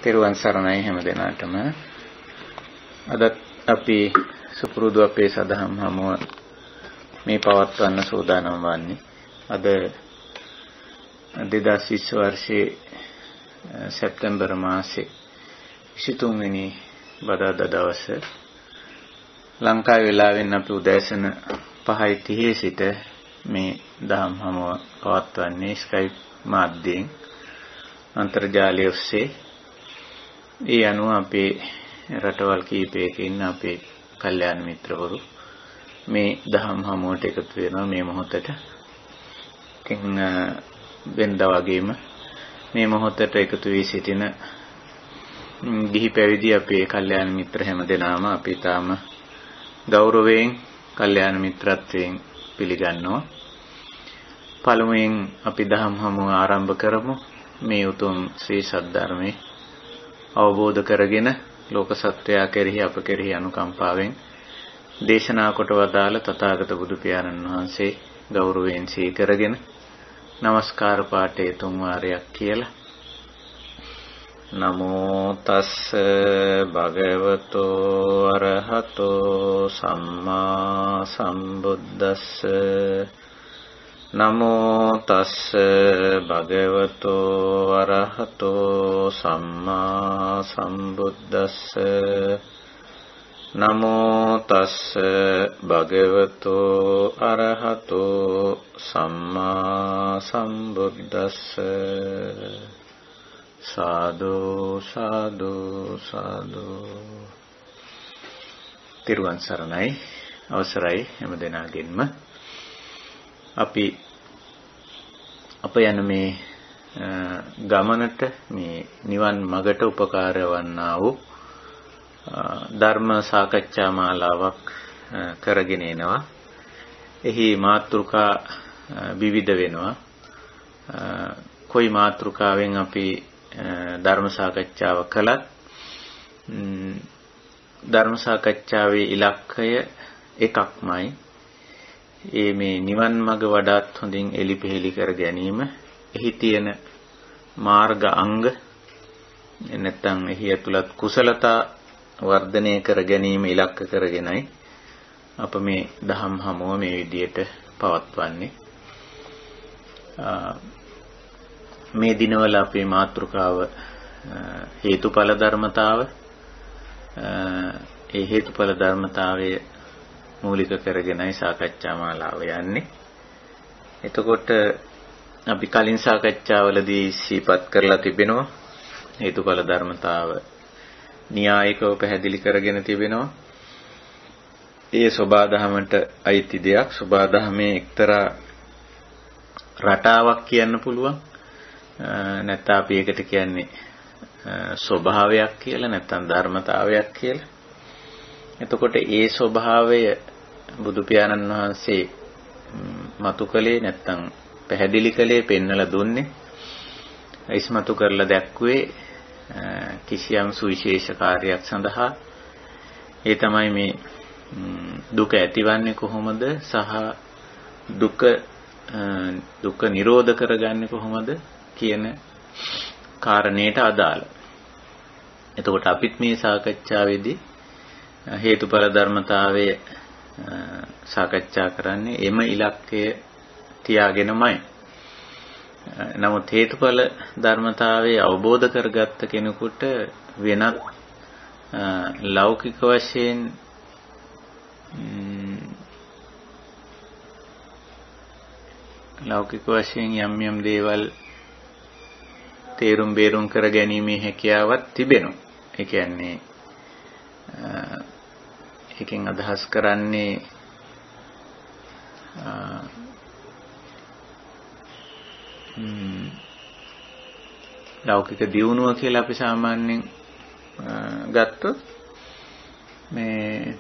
තෙරුවන් සරණයි හැම දිනාටම. අද අපි සුපුරුදු අපේ සදහම් හමුව මේ පවත්වන්න සූදානම් වන්නේ. අද 2020 වර්ෂයේ සැප්තැම්බර් මාසේ 23 වෙනි බදාදා දවසේ ලංකාවේ වෙලාවෙන් අපි උදෑසන 5:30 සිට මේ දහම් හමුව පවත්වන්නේ ස්කයිප් මාධ්‍යයෙන් අන්තර්ජාලය ඔස්සේ. ඒ අනුව අපේ රටවල් කීපයක ඉන්න අපේ කල්යාණ මිත්‍රවරු මේ දහම් හමුවට එකතු වෙනවා මේ මොහොතට. ඉතින් වෙනදා වගේම මේ මොහොතට එකතු වී සිටින ගිහි පැවිදි අපේ කල්යාණ මිත්‍ර හැම දෙනාම අපි තාම ගෞරවයෙන් කල්යාණ මිත්‍රත්වයෙන් පිළිගන්නවා. පළමුවෙන් අපි දහම් හමුව ආරම්භ කරමු. මේ උතුම් ශ්‍රී සද්ධර්මයේ අවබෝධ කරගෙන ලෝක සත්වයා කෙරෙහි අප කෙරෙහි අනුකම්පාවෙන් දේශනා කොට වදාළ තථාගත බුදු පියාණන් වහන්සේ ගෞරවයෙන් සීකරගෙන නමස්කාර පාඨය තුන් වාරයක් කියලා. නමෝ තස්ස භගවතෝ අරහතෝ සම්මා සම්බුද්දස්ස නමෝ තස්ස භගවතෝ අරහතෝ සම්මා සම්බුද්දස්ස නමෝ තස්ස භගවතෝ අරහතෝ සම්මා සම්බුද්දස්ස සාදු සාදු සාදු. තිරුවන් සරණයි. අවසරයි හැම දෙනාගෙන්ම. අපි අප යන මේ ගමනට මේ නිවන් මගට උපකාර වන්නා වූ ධර්ම සාකච්ඡා මාලාවක් කරගෙන එනවා. එහි මාතෘකා විවිධ වෙනවා. කොයි මාතෘකාවෙන් අපි ධර්ම සාකච්ඡාව කළත් ධර්ම සාකච්ඡාවේ ඉලක්කය එකක්මයි. ඒ මේ නිවන් මඟ වඩාත් හොඳින් එලිපෙහෙලි කර ගැනීම. එහි තියෙන මාර්ග අංග නැත්නම් එහි ඇතුළත් කුසලතා වර්ධනය කර ගැනීම ඉලක්ක කරගෙනයි අප මේ දහම් හමුව මේ විදියට පවත්වන්නේ. මේ දිනවල අපේ මාතෘකාව හේතුඵල ධර්මතාව. ඒ හේතුඵල ධර්මතාවයේ මූලික කරගෙනයි සාකච්ඡා මාලාව යන්නේ. එතකොට අපි කලින් සාකච්ඡාවලදී සිහිපත් කරලා තිබෙනවා හේතුඵල ධර්මතාව න්‍යායිකව පැහැදිලි කරගෙන තිබෙනවා. ඒ සබාධමයට අයිති දෙයක්. සබාධමේ එක්තරා රටාවක් කියන්න පුළුවන්. නැත්නම් අපි ඒකට කියන්නේ ස්වභාවයක් කියලා නැත්නම් ධර්මතාවයක් කියලා. එතකොට ඒ ස්වභාවය බුදු පියාණන් වහන්සේ මතු කළේ නැත්නම් පැහැදිලි කළේ පෙන්වලා දුන්නේ ඉස්මතු කරලා දැක්ුවේ කිසියම් සුවිශේෂ කාර්යයක් සඳහා. ඒ තමයි මේ දුක ඇතිවන්නේ කොහොමද සහ දුක නිරෝධ කරගන්නේ කොහොමද කියන කාරණේට අදාළ. එතකොට අපිත් මේ සාකච්ඡාවේදී හේතුඵල ධර්මතාවයේ සාකච්ඡා කරන්නේ එම ඉලක්කය තියාගෙනමයි. නමුත් හේතුඵල ධර්මතාවයේ අවබෝධ කරගත්ත කෙනෙකුට වෙනත් ලෞකික වශයෙන් යම් දේවල් තේරුම් බේරුම් කර ගැනීමේ හැකියාවක් තිබෙනවා. ඒ කියන්නේ එකෙන් අදහස් කරන්නේ ලෞකික දියුණුව කියලා අපි සාමාන්‍යයෙන් ගත්තොත් මේ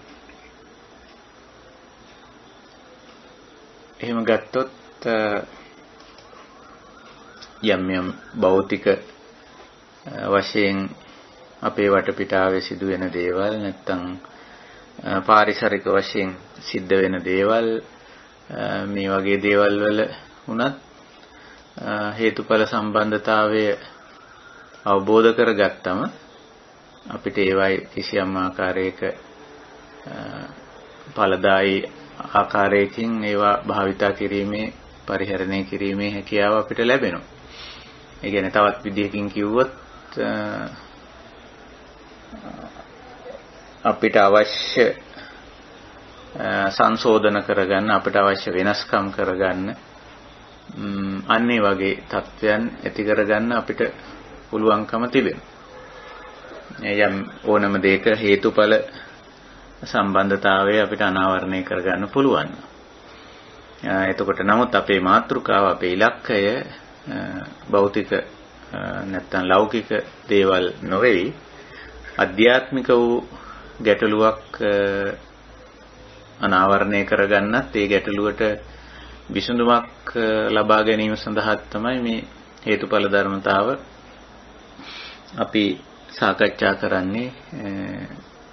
එහෙම ගත්තොත් යම් භෞතික වශයෙන් අපේ වටපිටාවේ සිදුවෙන දේවල් නැත්නම් පාරිසරික වශයෙන් සිද්ධ වෙන දේවල් මේ වගේ දේවල් වල වුණත් හේතුඵල සම්බන්ධතාවය අවබෝධ කරගත්තම අපිට ඒවයි කිසියම් ආකාරයක ඵලදායි ආකාරයකින් ඒවා භාවිතා කිරීමේ පරිහරණය කිරීමේ හැකියාව අපිට ලැබෙනවා. ඒ කියන්නේ තවත් විදිහකින් කිව්වොත් අපිට අවශ්‍ය සංශෝධන කරගන්න, අපිට අවශ්‍ය වෙනස්කම් කරගන්න අන්නේ වගේ තත්වයන් ඇති කරගන්න අපිට පුළුවන්කම තිබෙනවා. යම් ඕනම දෙයක හේතුඵල සම්බන්ධතාවය අපිට අනාවරණය කරගන්න පුළුවන්. එතකොට නමුත් අපේ මාතෘකාව, අපේ ඉලක්කය භෞතික නැත්නම් ලෞකික දේවල් නොවේයි, අධ්‍යාත්මික වූ ගැටලුවක් අනාවරණය කරගන්නත්, ඒ ගැටලුවට විසඳුමක් ලබා ගැනීම සඳහා තමයි මේ හේතුඵල ධර්මතාව අපි සාකච්ඡා කරන්නේ,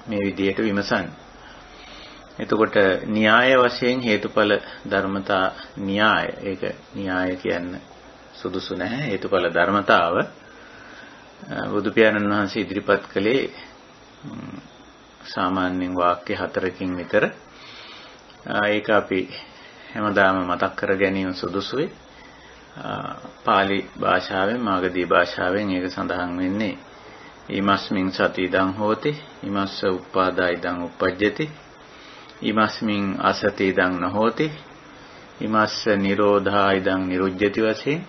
මේ විදිහට විමසන්නේ. එතකොට න්‍යාය වශයෙන් හේතුඵල ධර්මතා න්‍යාය, ඒක න්‍යාය කියන්න සුදුසු නැහැ. හේතුඵල ධර්මතාව බුදු පියාණන් වහන්සේ ඉදිරිපත් කළේ සාමාන්‍යයෙන් වාක්‍ය 4කින් විතර. ඒක අපි හැමදාම මතක් කර ගැනීම සුදුසුයි. පාලි භාෂාවෙන්, මාගධී භාෂාවෙන් ඒක සඳහන් වෙන්නේ ීමස්මින් සති ඉදං හෝති, ීමස්ස උප්පාදා ඉදං උප්පජ්ජති, ීමස්මින් අසති ඉදං නහෝති, ීමස්ස නිරෝධා ඉදං නිරුජ්ජති වශයෙන්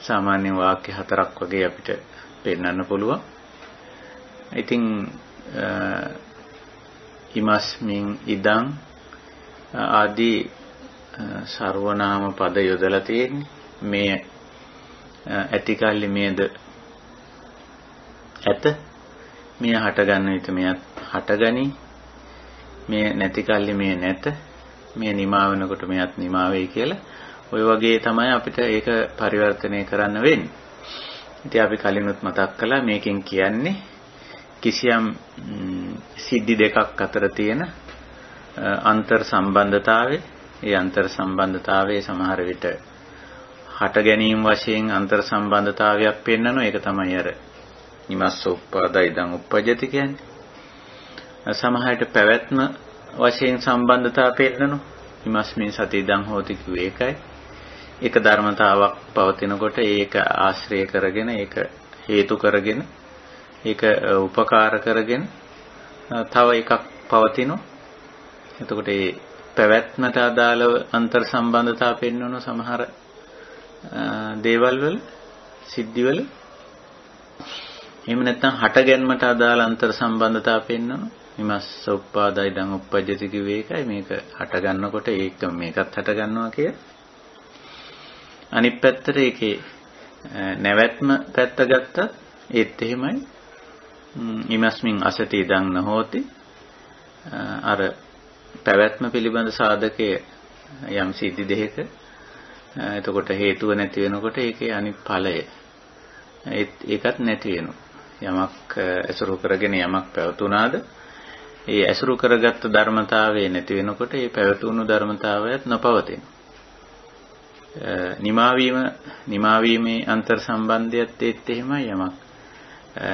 සාමාන්‍ය වාක්‍ය 4ක් වගේ අපිට පෙන්වන්න පුළුවන්. ඉතින් ීමස්මින් ඉදං ආදී සර්වනාම පද යොදලා තියෙන්නේ. මේ ඇතිකල්ලි මේද ඇත, මේ හටගන්න විට මෙයත් හටගනි, මේ නැතිකල්ලි මේ නැත, මේ නිමා වෙනකොට මෙයත් නිමා වෙයි කියලා ওই වගේ තමයි අපිට ඒක පරිවර්තනය කරන්න වෙන්නේ. ඉතින් අපි කලිනුත් මතක් කළා මේකෙන් කියන්නේ කිසියම් සිද්ධි දෙකක් අතර තියෙන අන්තර් සම්බන්ධතාවය. ඒ අන්තර් සම්බන්ධතාවයේ සමහර විට හට ගැනීම වශයෙන් අන්තර් සම්බන්ධතාවයක් පෙන්වනවා. ඒක තමයි අර නිමස්ස උප්පාදා ඉදං උප්පජ්ජති කියන්නේ. සමහරට පැවැත්ම වශයෙන් සම්බන්ධතාව පෙන්නනවා. නිමස්මින් සති ඉදං හෝති කිව්වේ ඒකයි. ඒක ධර්මතාවක් පවතිනකොට ඒක ආශ්‍රය කරගෙන, ඒක හේතු කරගෙන, ඒක උපකාර කරගෙන තව එකක් පවතිනවා. එතකොට මේ පැවැත්මට අදාළව අන්තර් සම්බන්ධතාව පෙන්වන සමහර දේවල් වල, සිද්ධිවල. එහෙම නැත්නම් හට ගැනීමට අදාළ අන්තර් සම්බන්ධතාව පෙන්වනවා. විමස්ස උප්පාදා ඉදං උප්පජ්ජති කිව්වේ ඒකයි. මේක හට ගන්නකොට ඒක මේකත් හට ගන්නවා කිය. අනිත් පැත්තට ඒකේ නැවැත්ම පැත්ත ගත්තත් ඒත් එහෙමයි. ඉමස්මින් අසති ඉදං නහෝති. අර පැවැත්ම පිළිබඳ සාධකයේ යම් සිද්ධි දෙයක එතකොට හේතුව නැති වෙනකොට ඒකේ අනිත් ඵලය ඒකත් නැති වෙනවා. යමක් ඇසුරු කරගෙන යමක් පැවතුනාද ඒ ඇසුරු කරගත්තු ධර්මතාවය නැති වෙනකොට ඒ පැවතුණු ධර්මතාවයත් නොපවතින. නිමාවීමේ අන්තර් සම්බන්ධයත් ඒත් එහෙමයි. යමක්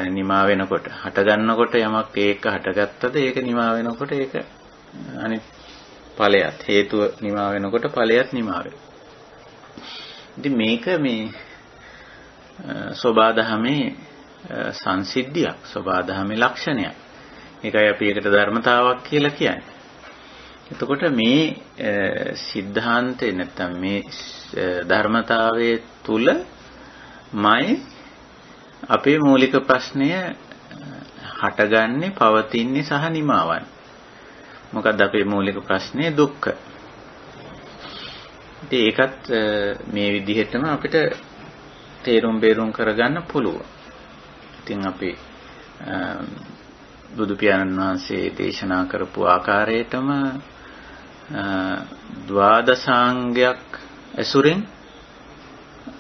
නිමා වෙනකොට හට ගන්නකොට යමක් ඒක හටගත්තද ඒක නිමා වෙනකොට ඒක අනිත් ඵලයත්, හේතුව නිමා වෙනකොට ඵලයත් නිමා වෙනවා. ඉතින් මේක මේ සෝබාදහමේ සංසිද්ධියක්, සෝබාදහමේ ලක්ෂණයක්. ඒකයි අපි ඒකට ධර්මතාවක් කියලා කියන්නේ. එතකොට මේ સિદ્ધාන්තේ නැත්තම් මේ ධර්මතාවයේ තුලමයි අපේ මූලික ප්‍රශ්නය හටගන්නේ, පවතින්නේ සහ නිමාවන්නේ. මොකක්ද අපේ මූලික ප්‍රශ්නේ? දුක්ඛ. ඉතින් ඒකත් මේ විදිහටම අපිට තේරුම් බේරුම් කරගන්න පුළුවන්. ඉතින් අපි බුදු පියාණන් වහන්සේ දේශනා කරපු ආකාරයටම ද්වාදසාංගයක් ඇසුරෙන්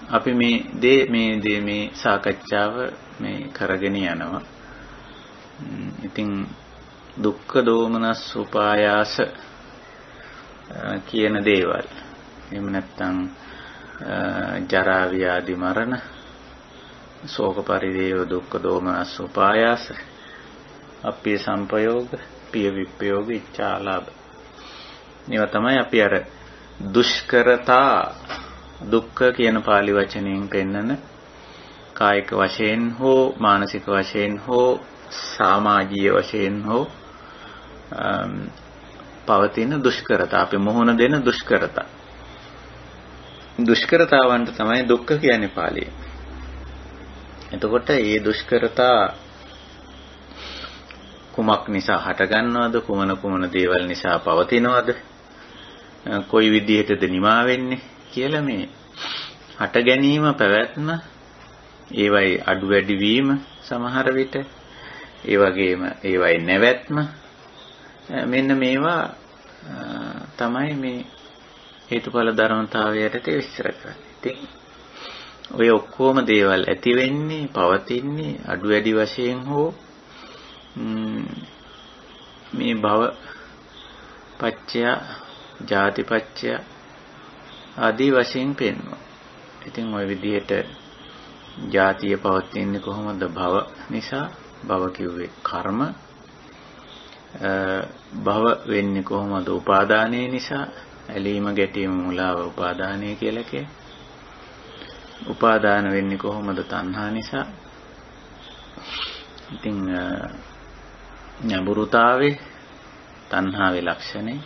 අපි මේ සාකච්ඡාව මේ කරගෙන යනවා. ඉතින් දුක්ඛ දෝමනස් උපායාස කියන දේවල්, එහෙම නැත්නම් ජරා ව්‍යාධි මරණ, ශෝක පරිදේව දුක්ඛ දෝමනස් උපායාස අපේ සංපයෝග පිය විප්පයෝග ඉච්ඡාලාභ. මේවා තමයි අපි අර දුෂ්කරතා දුක්ඛ කියන පාලි වචනයෙන් පෙන්නන කායික වශයෙන් හෝ මානසික වශයෙන් හෝ සමාජීය වශයෙන් හෝ පවතින දුෂ්කරතා අපි මොහොන දෙන දුෂ්කරතා. දුෂ්කරතාවන්ට තමයි දුක්ඛ කියන්නේ පාලියෙන්. එතකොට මේ දුෂ්කරතා කුමක් නිසා හටගන්නවද කුමන දේවල් නිසා පවතිනවද කොයි විදිහටද නිමා වෙන්නේ කියලා මේ හට ගැනීම පැවැත්ම ඒවයි අඩු වැඩි වීම සමහර විට ඒ වගේම ඒවයි නැවැත්ම මෙන්න මේවා තමයි මේ හේතුඵල ධර්මතාවයට විස්තර කරන්නේ. ඉතින් ඔය ඔක්කොම දේවල් ඇති වෙන්නේ පවතින්නේ අඩු වැඩි වශයෙන් හෝ මේ භව පච්චය ජාති පච්චය ආදී වශයෙන් පෙන්වනවා. ඉතින් ওই විදිහට ජාතිය පවතින්නේ කොහොමද? භව නිසා. භව කිව්වේ කර්ම. භව වෙන්නේ කොහොමද? උපාදානයේ නිසා. ඇලීම ගැටීම මුලාව උපාදානය කියලා කියයි. උපාදාන වෙන්නේ කොහොමද? තණ්හා නිසා. ඉතින් නඹුරුතාවේ තණ්හාවේ ලක්ෂණේ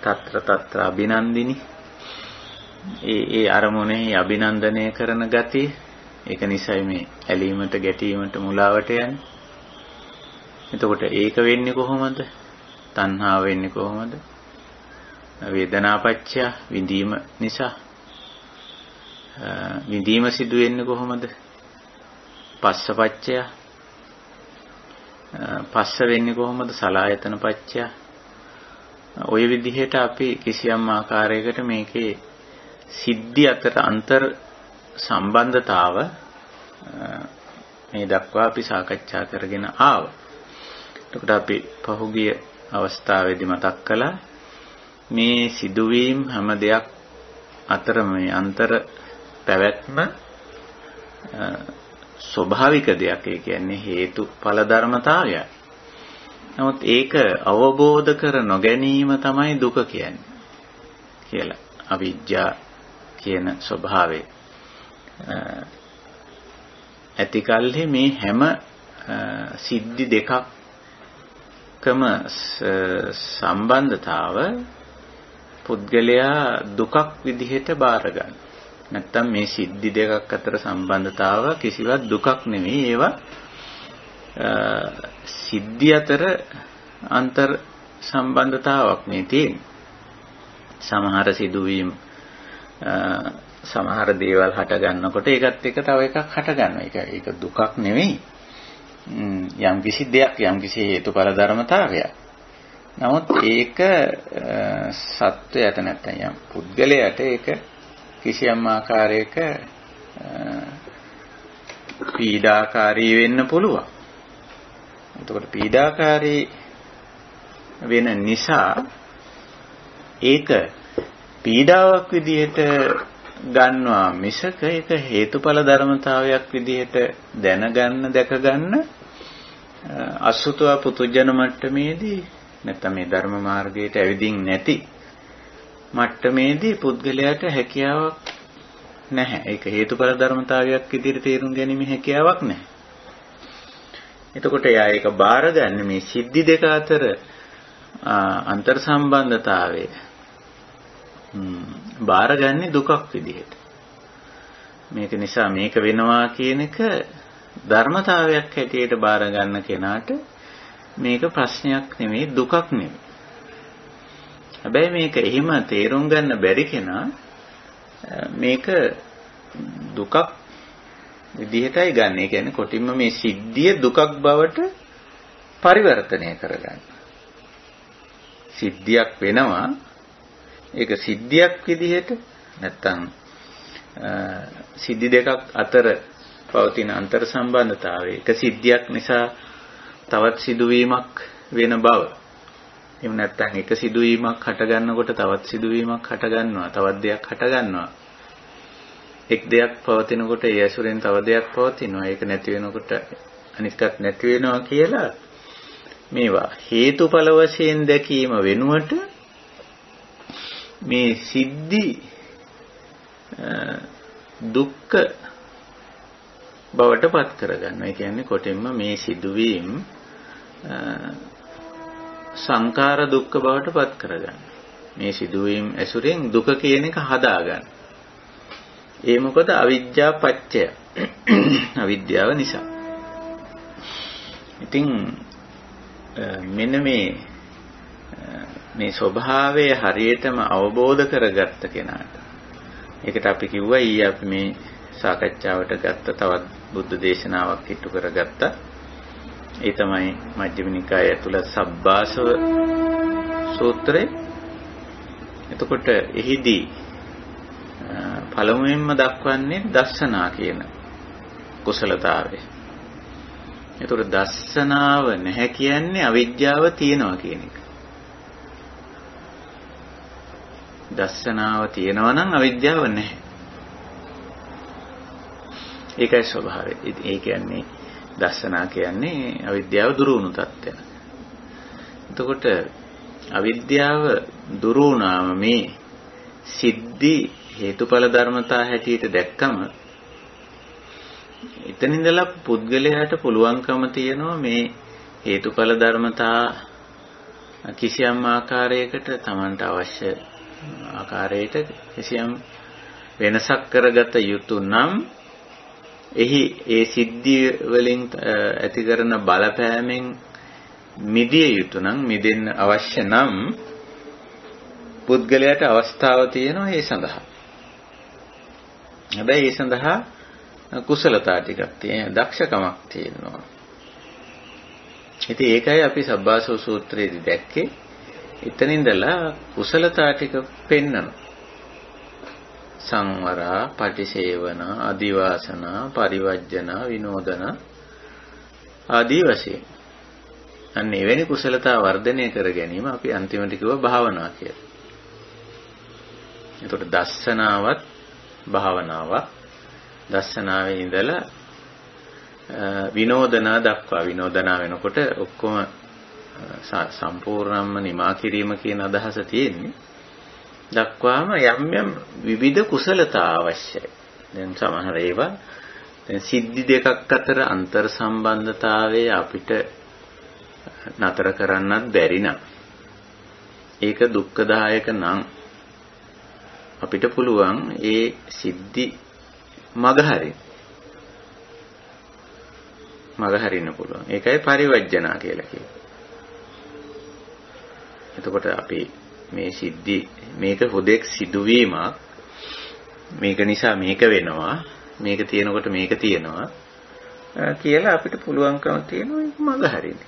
తත්‍ර අභිනන්දිනි ඒ අරමුණේ අභිනන්දනය කරන ගතිය ඒක නිසයි මේ ඇලීමට ගැටීමට මුලාවට යන්නේ. එතකොට ඒක වෙන්නේ කොහොමද? තණ්හාව වෙන්නේ කොහොමද? වේදනාපච්චය විඳීම නිසා. විඳීම සිදු වෙන්නේ කොහොමද? පස්සපච්චය. පස්ස වෙන්නේ කොහොමද? සලායතන පච්චය. ඔය විදිහට අපි කිසියම් ආකාරයකට මේකේ සිද්ධි අතර අන්තර් සම්බන්ධතාව මේ දක්වා අපි සාකච්ඡා කරගෙන ආවා. එතකොට අපි පහුගිය අවස්ථාවේදී මතක් කළා මේ සිදුවීම් හැම දෙයක් අතර මේ අන්තර් පැවැත්ම ස්වභාවික දෙයක්. ඒ කියන්නේ හේතුඵල ධර්මතාවය. නමුත් ඒක අවබෝධ කර නොගැනීම තමයි දුක කියන්නේ කියලා. අවිජ්ජා කියන ස්වභාවය ඇතිකල්හි මේ හැම සිද්ධි දෙකක්කම සම්බන්ධතාව පුද්ගලයා දුකක් විදිහට බාර ගන්න. නැත්තම් මේ සිද්ධි දෙකක් අතර සම්බන්ධතාව කිසිවක් දුකක් නෙවෙයි. ඒවා සිද්ධි අතර අන්තර් සම්බන්ධතාවක් මේ තියෙන්නේ. සමහර සිදුවීම් සමහර දේවල් හට ගන්නකොට ඒකත් එක්ක තව එකක් හට ගන්නවා. ඒක දුකක් නෙවෙයි. යම්කිසි දෙයක් යම්කිසි හේතුඵල ධර්මතාවයක්. නමුත් ඒක සත්වයට නැත්නම් යම් පුද්ගලයාට ඒක කිසියම් ආකාරයක පීඩාකාරී වෙන්න පුළුවන්. එතකොට පීඩාකාරී වෙන නිසා ඒක පීඩාවක් විදිහට ගන්නවා මිසක ඒක හේතුඵල ධර්මතාවයක් විදිහට දැනගන්න දැකගන්න අසුතව පුතුජන මට්ටමේදී නැත්නම් මේ ධර්ම මාර්ගයට ඇවිදින් නැති මට්ටමේදී පුද්ගලයාට හැකියාවක් නැහැ. ඒක හේතුඵල ධර්මතාවයක් විදිහට තේරුම් ගැනීම හැකියාවක් නැහැ. එතකොට එයා ඒක බාරගන්නේ මේ සිද්ධි දෙක අතර අන්තර් සම්බන්ධතාවය බාරගන්නේ දුකක් විදිහට. මේක නිසා මේක වෙනවා කියන එක ධර්මතාවයක් හැටියට බාර ගන්න කෙනාට මේක ප්‍රශ්නයක් නෙමෙයි දුකක් නෙමෙයි. හැබැයි මේක එහෙම තේරුම් ගන්න බැරි කෙනා මේක දුකක් විදිහටයි ගන්න. ඒ කියන්නේ කොටින්ම මේ සිද්ධිය දුකක් බවට පරිවර්තනය කරගන්න. සිද්ධියක් වෙනවා ඒක සිද්ධියක් විදිහට නැත්තම් සිද්ධි දෙකක් අතර පවතින අන්තර් සම්බන්ධතාවය එක සිද්ධියක් නිසා තවත් සිදුවීමක් වෙන බව. එහෙම නැත්තම් එක සිදුවීමක් හට ගන්නකොට තවත් සිදුවීමක් හට ගන්නවා, තවත් දෙයක් හට ගන්නවා. එක් දෙයක් පවතිනකොට ඒ ඇසුරෙන් තව දෙයක් පවතිනවා. ඒක නැති වෙනකොට අනිත්‍යත් නැති වෙනවා කියලා මේවා හේතුඵල වශයෙන් දැකීම වෙනුවට මේ සිද්ධි දුක්ඛ බවට පත් කරගන්නවා. ඒ කියන්නේ කොටින්ම මේ සිදුවීම් සංඛාර දුක්ඛ බවට පත් කරගන්න. මේ සිදුවීම් ඇසුරෙන් දුක කියන එක හදාගන්න. ඒ මොකද අවිද්‍යා පත්‍ය. අවිද්‍යාව නිසා. ඉතින් මෙන්න මේ ස්වභාවය හරියටම අවබෝධ කරගත්ත කෙනාට ඒකට අපි කිව්වා ඊයේ අපි මේ සාකච්ඡාවට ගත්ත තවත් බුද්ධ දේශනාවක් ඉටු කරගත්තා. ඒ තමයි මජ්ක්‍ධිම නිකාය ඇතුළත් සබ්බාසව සූත්‍රය. එතකොට එහිදී පළමුවෙන්ම දක්වන්නේ දස්සනා කියන කුසලතාවය. එතකොට දස්සනාව නැහැ කියන්නේ අවිද්‍යාව තියෙනවා කියන එක. දස්සනාව තියෙනවා නම් අවිද්‍යාව නැහැ. ඒකයි ස්වභාවය. ඒ කියන්නේ දස්සනා කියන්නේ අවිද්‍යාව දුරු වුණු තත්ත්වය. එතකොට අවිද්‍යාව දුරු වුණාම මේ සිද්ධි හේතුඵල ධර්මතා හැටියට දැක්කම එතන ඉඳලා පුද්ගලයාට පුළුවන්කම තියෙනවා මේ හේතුඵල ධර්මතා කිසියම් ආකාරයකට Tamanට අවශ්‍ය ආකාරයට කිසියම් වෙනසක් කරගත යුතු නම් එහි ඒ සිද්ධිය වලින් ඇති කරන බලපෑමෙන් මිදිය යුතු නම් මිදෙන්න අවශ්‍ය නම් පුද්ගලයාට අවස්ථාව තියෙනවා ඒ සඳහා. හැබැයි ඒ සඳහා කුසලතා ටිකක් තියෙන දක්ෂකමක් තියෙනවා. ඉතින් ඒකයි අපි සබ්බාසව සූත්‍රයේදී දැක්කේ. එතන ඉඳලා කුසලතා ටික පෙන්නනවා. සංවරා, පටිසේවන, අදිවාසන, පරිවර්ජන, විනෝදන ආදී වශයෙන්. අන්න එවැනි කුසලතා වර්ධනය කර ගැනීම අපි අන්තිමට කිව්ව භාවනා කියලා. එතකොට දස්සනාවත් භාවනාවක්. දස්සනාවේ ඉඳලා විනෝදනා දක්වා විනෝදනා වෙනකොට ඔක්කොම සම්පූර්ණයෙන්ම නිමා කිරීම කියන අදහස තියෙන්නේ. දක්වාම යම් යම් විවිධ කුසලතා අවශ්‍යයි. දැන් සමහර ඒවා දැන් සිද්ධි දෙකක් අතර අන්තර් සම්බන්ධතාවය අපිට නතර කරන්නත් බැරි නම් ඒක දුක්ඛදායක නම් අපිට පුළුවන් ඒ සිද්ධි මගහරින්න පුළුවන්. ඒකයි පරිවර්ජනා කියලා කියන්නේ. එතකොට අපි මේ සිද්ධි මේක හොදෙක් සිදුවීමක් මේක නිසා මේක වෙනවා මේක තියෙනකොට මේක තියෙනවා කියලා අපිට පුළුවන්කම තියෙනවා ඒක මගහරින්න.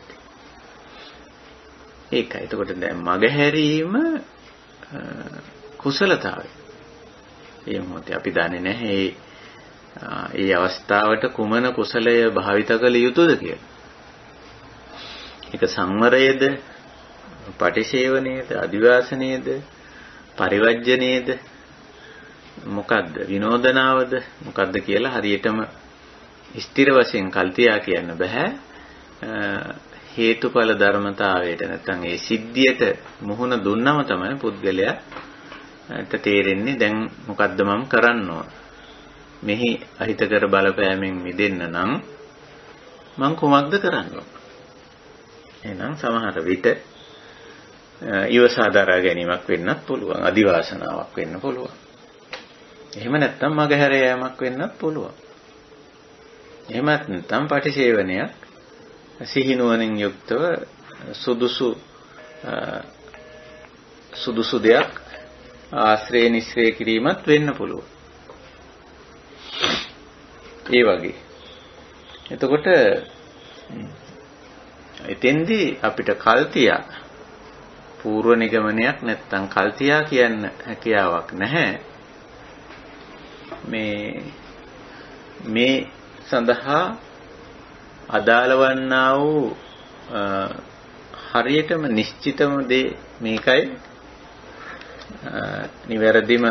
ඒකයි. එතකොට දැන් මගහැරීම කුසලතාවය. ඒ මොහොතේ අපි දන්නේ නැහැ ඒ අවස්ථාවට කුමන කුසලය භාවිත කළ යුතුද කියලා. ඒක සංවරයේද, පටිසේවනයේද, අදිවාසනයේද, පරිවර්ජනයේද, මොකද්ද? විනෝදනාවද මොකද්ද කියලා හරියටම ස්ථිර වශයෙන් කල්තියා කියන්න බෑ. හේතුඵල ධර්මතාවයට නැත්නම් ඒ සිද්ධියට මුහුණ දුන්නම තමයි පුද්ගලයාට තේරෙන්නේ දැන් මොකද්ද මම කරන්න ඕන. මෙහි අහිතකර බලපෑමෙන් මිදෙන්න නම් මම කුමක්ද කරන්න ඕන. එහෙනම් සමහර විට ඊවසා දරා ගැනීමක් වෙන්නත් පුළුවන්. අදිවාසනාවක් වෙන්න පුළුවන්. එහෙම නැත්නම් මගහැර යාමක් වෙන්නත් පුළුවන්. එහෙමත් නැත්නම් පටිසේවනයක් සිහිනුවණින් යුක්තව සුදුසු දෙයක් ආශ්‍රය නිස්සය කිරීමත් වෙන්න පුළුවන්. ඒ වගේ. එතකොට එතෙන්දී අපිට කල්තියා පූර්ව නිගමනයක් නැත්තම් කල්තියා කියන්න හැකියාවක් නැහැ. මේ සඳහා අදාළ වන්නා වූ හරියටම නිශ්චිතම දේ මේකයි නිවැරදිම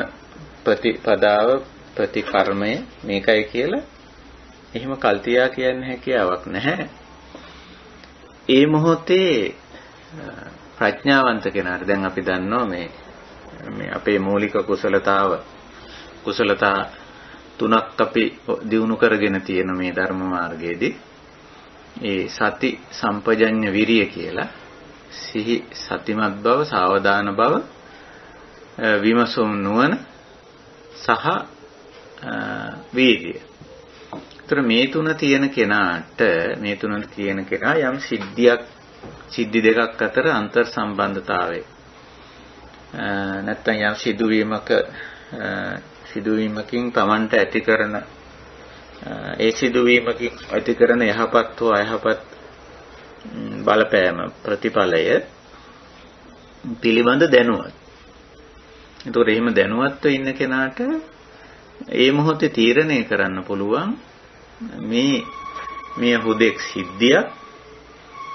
ප්‍රතිපදාව ප්‍රතිකර්මය මේකයි කියලා එහෙම කල්තියා කියන්න හැකියාවක් නැහැ. ඒ මොහොතේ ප්‍රඥාවන්ත කෙනාට දැන් අපි දන්නවා මේ අපේ මූලික කුසලතා තුනක් අපි දිනු කරගෙන තියෙන මේ ධර්ම මාර්ගයේදී ඒ සති සම්පජඤ්ඤ විරිය කියලා සිහි සතිමත් බව, සාවධාන බව, විමසුම් නුවණ සහ වීර්යය. ඒතර මේ තුන තියෙන කෙනාට යම් සිද්ධි දෙකක් අතර අන්තර් සම්බන්ධතාවය නැත්නම් යම් සිදුවීමකින් Tamanට ඇති කරන ඒ සිදුවීමකින් ඇති කරන යහපත් හෝ අයහපත් බලපෑම ප්‍රතිඵලය පිළිබඳ දැනුවත්. ඒතකොට එහෙම දැනුවත්ව ඉන්න කෙනාට ඒ මොහොතේ තීරණය කරන්න පුළුවන් මේ හුදෙක් සිද්ධිය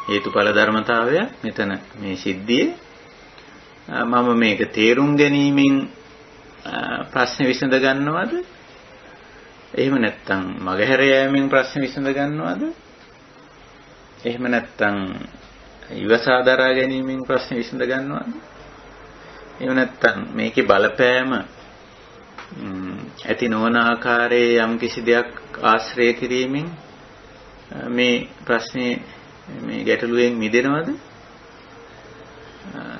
හේතුඵල ධර්මතාවය මෙතන මේ සිද්ධියේ මම මේක තේරුම් ගැනීමෙන් ප්‍රශ්න විසඳ ගන්නවද? එහෙම නැත්නම් මගහැර යෑමෙන් ප්‍රශ්න විසඳ ගන්නවද? එහෙම නැත්නම් ඉවසා දරා ගැනීමෙන් ප්‍රශ්න විසඳ ගන්නවද? එහෙම නැත්නම් මේකේ බලපෑම ඇති නොවන ආකාරයේ යම් කිසි දෙයක් ආශ්‍රය කිරීමෙන් මේ ප්‍රශ්නේ මේ ගැටලුවෙන් මිදෙනවද?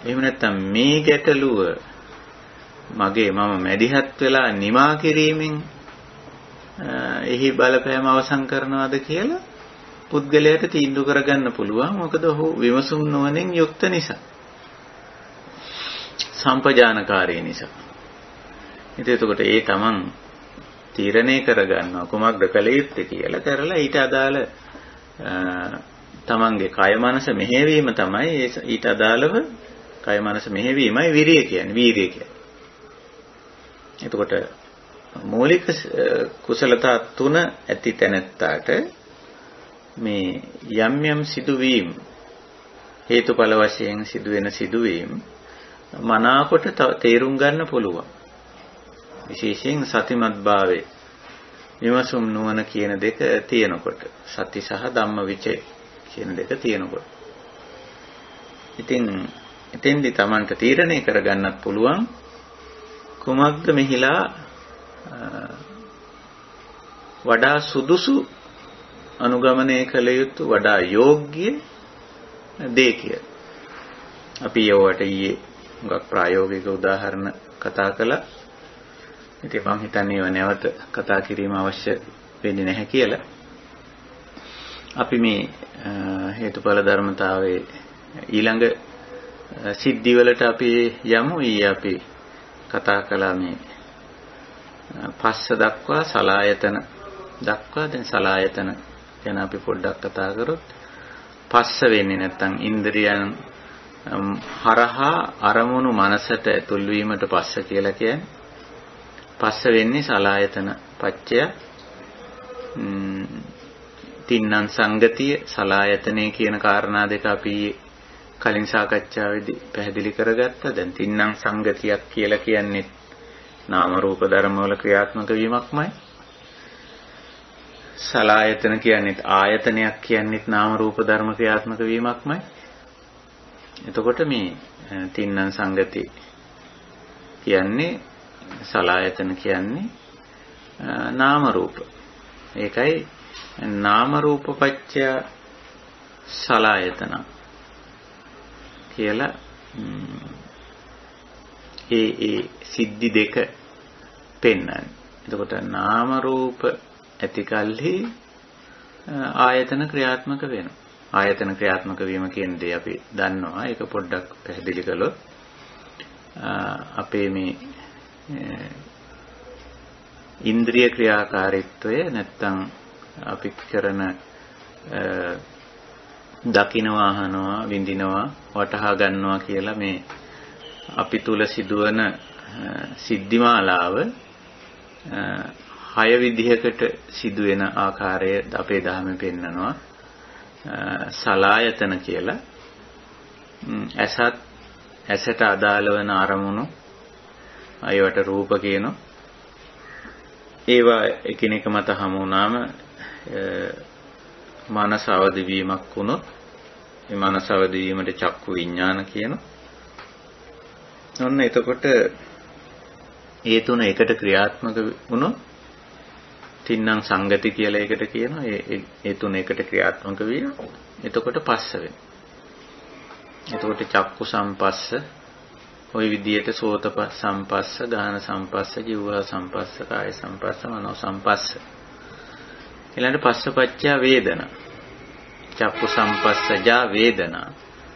එහෙම නැත්නම් මේ ගැටලුව මම මැදිහත් වෙලා නිමා කිරීමෙන් එහි බලපෑම අවසන් කරනවද කියලා පුද්ගලයාට තීන්දුව කරගන්න පුළුවන්. මොකද ඔහු විමසුම් නොවනින් යුක්ත නිසා. සම්පජානකාරී නිසා. එතකොට ඒ තමන් තීරණය කරගන්නවා කුමක්ද කළ යුත්තේ කියලා කරලා ඊට අදාළ තමන්ගේ කය මනස මෙහෙවීම තමයි ඊට අදාළව කය මනස මෙහෙවීමයි වීරිය කියන්නේ. එතකොට මූලික කුසලතා තුන ඇති තැනැත්තාට මේ යම් සිදුවීම් හේතුඵල වශයෙන් සිදුවෙන සිදුවීම් මනාකොට තේරුම් ගන්න පුළුවන්. විශේෂයෙන් සතිමත් භාවයේ විමසුම් නුවණ කියන දෙක තියෙනකොට සති සහ ධම්මවිචය කියන දෙක තියෙනකොට ඉතින් එතෙන්දි Tamanට තීරණය කරගන්නත් පුළුවන් කුමක්ද මෙහිලා වඩා සුදුසු අනුගමනය කළ යුතු වඩා යෝග්‍ය දේ කියලා. අපි යවට ඊයේ ගොඩක් ප්‍රායෝගික උදාහරණ කතා කළා. ඉතින් මම හිතන්නේ ඒව නැවත කතා කිරීම අවශ්‍ය වෙන්නේ නැහැ කියලා. අපි මේ හේතුඵල ධර්මතාවයේ ඊළඟ සිද්ධිවලට අපි යමු. ඊයේ අපි කතා කළා මේ පස්ස දක්වා සලායතන දක්වා. දැන් සලායතන ගැන අපි පොඩ්ඩක් කතා කරොත් පස්ස වෙන්නේ නැත්නම් ඉන්ද්‍රියන් හරහා අරමුණු මනසට ඇතුල් වීමට පස්ස කියලා කියන්නේ. පස්ස වෙන්නේ සලායතන පච්චය තින්නම් සංගතිය සලායතනේ කියන කාරණා දෙක අපි කලින් සාකච්ඡාවේදී පැහැදිලි කරගත්තා. දැන් තින්නම් සංගතියක් කියලා කියන්නේ නාම රූප ධර්ම වල ක්‍රියාත්මක වීමක්මයි. සලායතන කියන්නේ ආයතනයක් කියන්නේ නාම රූප ධර්ම ක්‍රියාත්මක වීමක්මයි. එතකොට මේ තින්නම් සංගති කියන්නේ සලායතන කියන්නේ නාම රූප. ඒකයි නාම රූප පච්චය සලායතන කියලා ඒ සිද්ධි දෙක පෙන්වන්නේ. එතකොට නාම රූප ඇතිකල්හි ආයතන ක්‍රියාත්මක වෙනවා. ආයතන ක්‍රියාත්මක වීම කියන දේ අපි දන්නවා. ඒක පොඩ්ඩක් පැහැදිලි කළොත් අපේ මේ ඉන්ද්‍රිය ක්‍රියාකාරීත්වය නැත්තම් අපි කරන දකින්නවා අහනවා විඳිනවා වටහා ගන්නවා කියලා මේ අපි තුල සිදුවන සිද්ධිමාලාව 6 විදිහකට සිදුවෙන ආකාරය අපේ ධර්මයේ පෙන්නනවා. සලායතන කියලා ඇසට අදාළ වෙන අරමුණු අයවට රූප කියනවා. ඒවා එකිනෙක මත හමු වුණාම මනස අවදි වීමක් වුණොත් ඒ මනස අවදි වීමට චක්කු විඥාන කියනවා. ඔන්න එතකොට ඒ තුන එකට ක්‍රියාත්මක වුණොත් තින්නම් සංගති කියලා එකට කියනවා. ඒ තුන එකට ක්‍රියාත්මක වීම එතකොට පස්ස වෙනවා. එතකොට චක්කු සම්පස්ස ওই විදියට සෝත සම්පස්ස, ගාන සම්පස්ස, ජීව සම්පස්ස, කාය සම්පස්ස, මනෝ සම්පස්ස. ඊළඟට පස්සපච්චය වේදනා. චක්කු සම්පස්සජා වේදනා,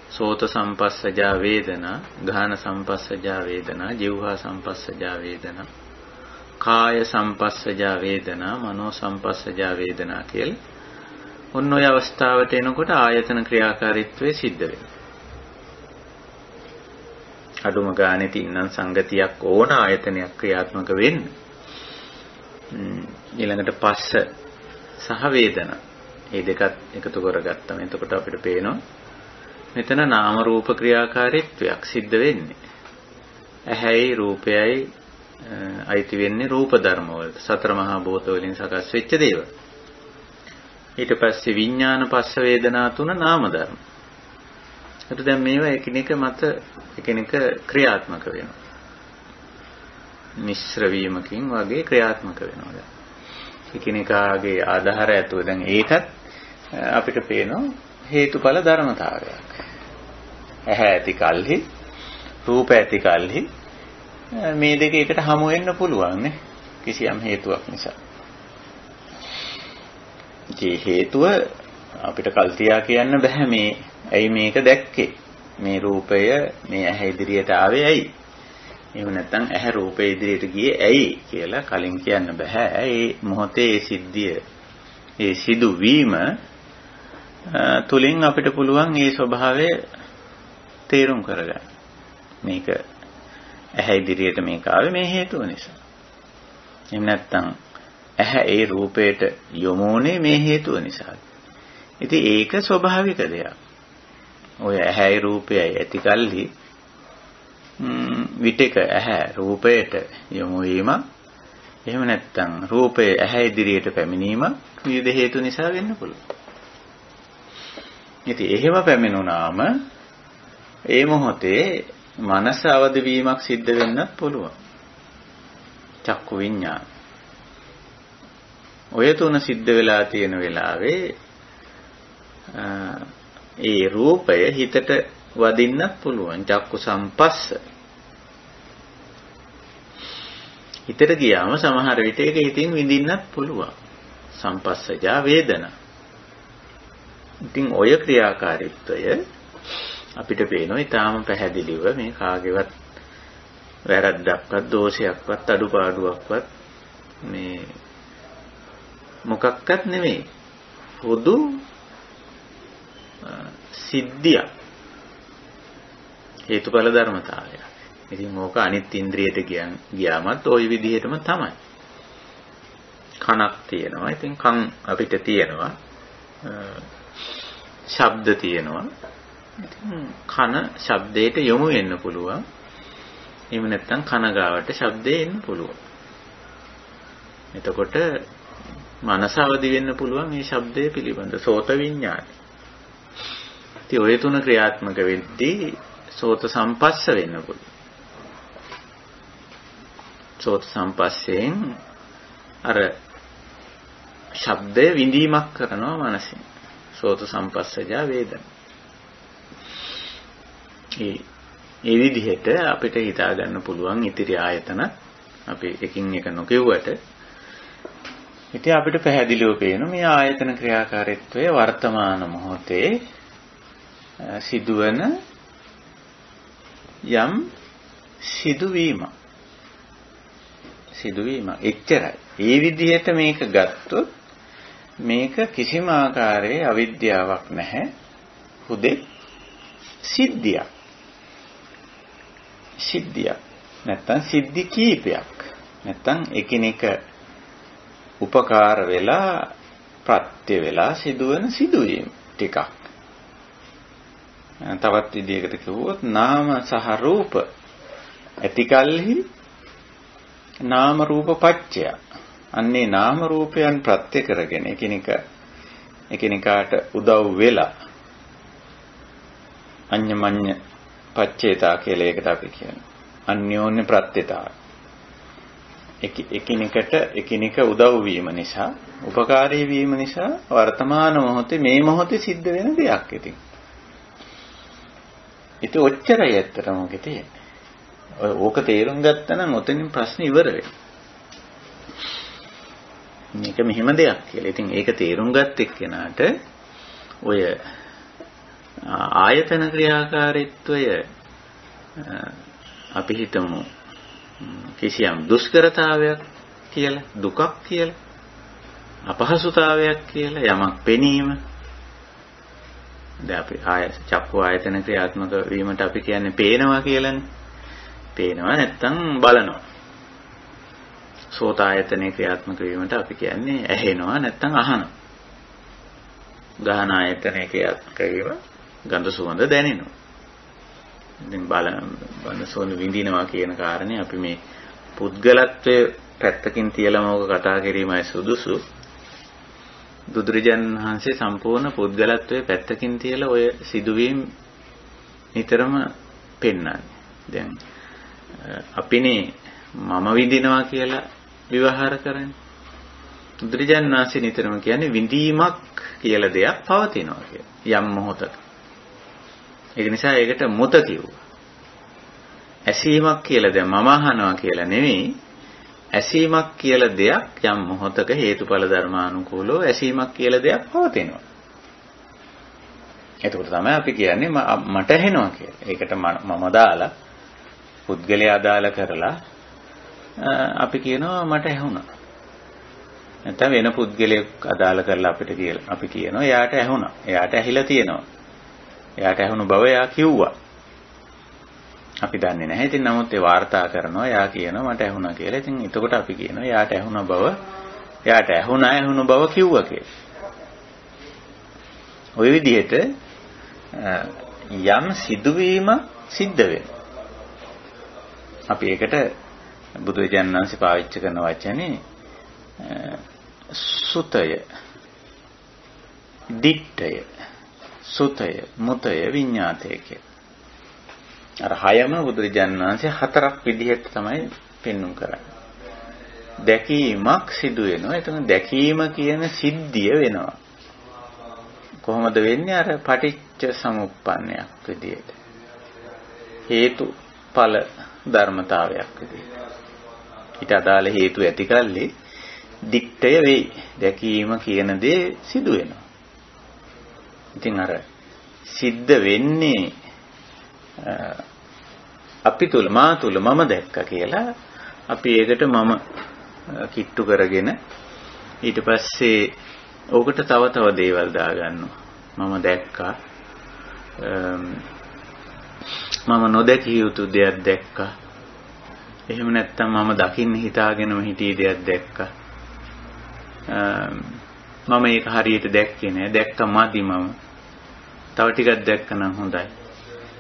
සෝත සම්පස්සජා වේදනා, ගාන සම්පස්සජා වේදනා, ජීව සම්පස්සජා වේදනා, කාය සම්පස්සජා වේදනා, මනෝ සම්පස්සජා වේදනා කියලා. ඔන්න ඔය අවස්ථාවට එනකොට ආයතන ක්‍රියාකාරීත්වය සිද්ධ වෙනවා. අඩුම ගානේ තින්නම් සංගතියක් ඕන ආයතනයක් ක්‍රියාත්මක වෙන්න. ඊළඟට පස්ස සහ වේදනා. මේ දෙකත් එකතු කරගත්තම එතකොට අපිට පේනවා මෙතන නාම රූප ක්‍රියාකාරීත්වයක් සිද්ධ වෙන්නේ. ඇහැයි රූපයයි අයිති වෙන්නේ රූප ධර්ම වලට. සතර මහා භූත වලින් සකස් වෙච්ච දේවල්. ඊට පස්සේ විඥාන පස්ස වේදනා තුන නාම ධර්ම. ඒත් දැන් මේවා එකිනෙක මත එකිනෙක ක්‍රියාත්මක වෙනවා. මිශ්‍ර වීමකින් වගේ ක්‍රියාත්මක වෙනවා දැන්. එකිනෙකාගේ ආධාර ඇතුව දැන් ඒකත් අපිට පේනවා හේතුඵල ධර්මතාවයක්. ඇහැ ඇති කල්හි රූප ඇති කල්හි මේ දෙක එකට හමු වෙන්න පුළුවන් නේ කිසියම් හේතුවක් නිසා. ඒ හේතුව අපිට කල් තියා කියන්න බෑ මේ ඇයි මේක දැක්කේ? මේ රූපය මේ ඇහැ ඉදිරියට ආවේ ඇයි? එහෙම නැත්නම් ඇහැ රූපේ ඉදිරියට ගියේ ඇයි කියලා කලින් කියන්න බෑ. ඒ මොහොතේ ඒ සිද්ධිය ඒ සිදුවීම තුලින් අපිට පුළුවන් මේ ස්වභාවය තේරුම් කරගන්න. මේක ඇහැ ඉදිරියට මේක ආවේ මේ හේතුව නිසා. එහෙම නැත්නම් ඇහැ ඒ රූපයට යොමුනේ මේ හේතුව නිසා. ඉතින් ඒක ස්වභාවික දෙයක්. ඔය ඇහැයි රූපයයි ඇති කල්හි විටක ඇහැ රූපයට යොමු වීම එහෙම නැත්නම් රූපය ඇහැ ඉදිරියට පැමිණීම විවිධ හේතු නිසා වෙන්න පුළුවන්. ඉතින් එහෙම පැමිණුණාම ඒ මොහොතේ මනස අවදි වීමක් සිද්ධ වෙන්නත් පුළුවන්. චක්කු විඤ්ඤාණ. ඔය තුන සිද්ධ වෙලා තියෙන වෙලාවේ ඒ රූපය හිතට වදින්නත් පුළුවන්. චක්කු සම්පස්ස. හිතට ගියාම සමහර විට ඒක හිතින් විඳින්නත් පුළුවන්. සම්පස්සජා වේදනා. ඉතින් ඔය ක්‍රියාකාරීත්වය අපිට පේනවා ඊටාම පැහැදිලිව මේ කාගේවත් වැරද්දක්වත් දෝෂයක්වත් අඩුපාඩුවක්වත් මේ මොකක්වත් නෙමෙයි. පොදු සිද්ධිය හේතුඵල ධර්මතාවය. ඉතින් ඕක අනිත් ඉන්ද්‍රියට ගියාමත් ওই විදිහටම තමයි. කනක් තියෙනවා. ඉතින් කන් අපිට තියෙනවා. ශබ්ද තියෙනවා. ඉතින් කන ශබ්දයට යොමු වෙන්න පුළුවන්. එහෙම නැත්නම් කන ගාවට ශබ්දේ එන්න පුළුවන්. එතකොට මනස අවදි වෙන්න පුළුවන් මේ ශබ්දය පිළිබඳ සෝත විඤ්ඤාණය. ඉතින් ඔය තුන ක්‍රියාත්මක වෙද්දී සෝත සම්පස්ස වෙන්න පුළුවන්. සෝත සම්පස්සයෙන් අර ශබ්දය විඳීමක් කරනවා මනසින්. සෝත සම්පස්සජා වේදනා. ඒ විදිහට අපිට හිතා ගන්න පුළුවන් ඉතිරි ආයතන අපි එකින් එක නොකියුවට ඉතින් අපිට පැහැදිලිව පේනවා මේ ආයතන ක්‍රියාකාරීත්වය වර්තමාන මොහොතේ සිදුවන යම් සිදුවීම එච්චරයි. ඒ විදිහට මේක ගත්තොත් මේක කිසිම ආකාරයේ අවිද්‍යාවක් නැහැ. හුදෙක් සිද්ධියක්. නැත්තම් සිද්ධි කීපයක්. නැත්තම් එකිනෙක උපකාර වෙලා ප්‍රත්‍ය වෙලා සිදුවන සිදුවීම් ටිකක්. තවත් විදිහකට කිව්වොත් නාම සහ රූප ඇතිකල්හි නාම රූප පත්‍ය. අන්නේ නාම රූපයන් ප්‍රත්‍ය කරගෙන එකිනෙකාට උදව් වෙලා අඤ්ඤමඤ්ඤ පච්චේතා කියලා ඒකට අපි කියන්නේ. අන්‍යෝන්‍ය ප්‍රත්‍යතාව. එකිනෙක උදව් වීම නිසා, උපකාරී වීම නිසා වර්තමාන මොහොතේ මේ මොහොතේ සිද්ධ වෙන දෙයක් ඉතින්. ඒක ඔච්චරයි ඇත්තටම ඔකේ තියෙන්නේ. ඕක තේරුම් ගත්තා නම් ඔතනින් ප්‍රශ්න ඉවර වෙනවා. මේක මෙහෙම දෙයක් කියලා. ඉතින් ඒක තේරුම් ගත්ත එක්කෙනාට ඔය ආයතන ක්‍රියාකාරීත්වය අපි හිතමු කිසියම් දුෂ්කරතාවයක් කියලා, දුකක් කියලා, අපහසුතාවයක් කියලා, යමක් පෙනීම. දැන් අපි චක්කු ආයතන ක්‍රියාත්මක වීමට අපි කියන්නේ පේනවා කියලානේ. පේනවා නැත්තම් බලනවා. සෝත ආයතනේ ක්‍රියාත්මක වීමට අපි කියන්නේ ඇහෙනවා නැත්තම් අහනවා. ගාහන ආයතනේ ක්‍රියාත්මක වීම ගන්ධ සුවඳ දැනෙනවා. ඉතින් බලන සුවඳ විඳිනවා කියන කාරණේ අපි මේ පුද්ගලත්වයේ පැත්තකින් තියලාම ඕක කතා කිරීමයි සුදුසු. බුදුරජාණන් වහන්සේ සම්පූර්ණ පුද්ගලත්වයේ පැත්තකින් තියලා ඔය සිදුවීම් නිතරම පෙන්වන්නේ. දැන් අපිනේ මම විඳිනවා කියලා විවහාර කරන්නේ. බුදුරජාණන් වහන්සේ නිතරම කියන්නේ විඳීමක් කියලා දෙයක් පවතිනවා කියලා. යම් මොහොතක. ඒක නිසා ඒකට මුත කිව්වා. ඇසීමක් කියලා දැන් මම අහනවා කියලා නෙවෙයි. ඇසීමක් කියලා දෙයක් යම් මොහොතක හේතුඵල ධර්මානුකූලව ඇසීමක් කියලා දෙයක් පවතිනවා. එතකොට තමයි අපි කියන්නේ මට ඇහෙනවා කියලා. ඒකට මම දාලා පුද්ගලයා අදාළ කරලා අපි කියනවා මට ඇහුණා. නැත්නම් වෙන පුද්ගලයෙක් අදාළ කරලා අපිට කියලා අපි කියනවා එයාට ඇහුණා. එයාට ඇහිලා තියෙනවා. එයාට ඇහුණු බව එයා කිව්වා. අපි දන්නේ නැහැ. ඉතින් නමුත් ඒ වාර්තා කරනවා එයා කියනවා මට ඇහුණා කියලා. ඉතින් එතකොට අපි කියනවා එයාට ඇහුණ බව එයාට ඇහුණු බව කිව්වා කියලා. ওই විදිහට යම් සිදුවීමක් සිද්ධ වෙනවා. අපි ඒකට බුදුරජාණන් වහන්සේ පාවිච්චි කරන වචනේ සුතය, දිට්ඨය, සුතය, මුතය, විඤ්ඤාතය කියලා. අර හයම බුදුරජාණන් වහන්සේ හතරක් විදිහට තමයි පෙන්වුම් කරන්නේ. දැකීමක් සිදු වෙනවා. එතන දැකීම කියන සිද්ධිය වෙනවා. කොහොමද වෙන්නේ? අර පටිච්ච සමුප්පන්නයක් විදිහට. හේතුඵල ධර්මතාවයක් විදිහට. ඊට අදාළ හේතු ඇති කල්ලි දික්ඨය වෙයි. දැකීම කියන දේ සිදු වෙනවා. ඉතින් අර සිද්ධ වෙන්නේ අපි තුල මා තුල මම දැක්කා කියලා අපි ඒකට මම කිට්ටු කරගෙන ඊට පස්සේ ඕකට තව දේවල් දාගන්නවා. මම දැක්කා. මම නොදැකිය යුතු දෙයක් දැක්කා. එහෙම නැත්නම් මම දකින්න හිතාගෙනම හිටිය දෙයක් දැක්කා. මම ඒක හරියට දැක්කේ නෑ. දැක්ක මදි මම. තව ටිකක් දැක්කනම් හොඳයි.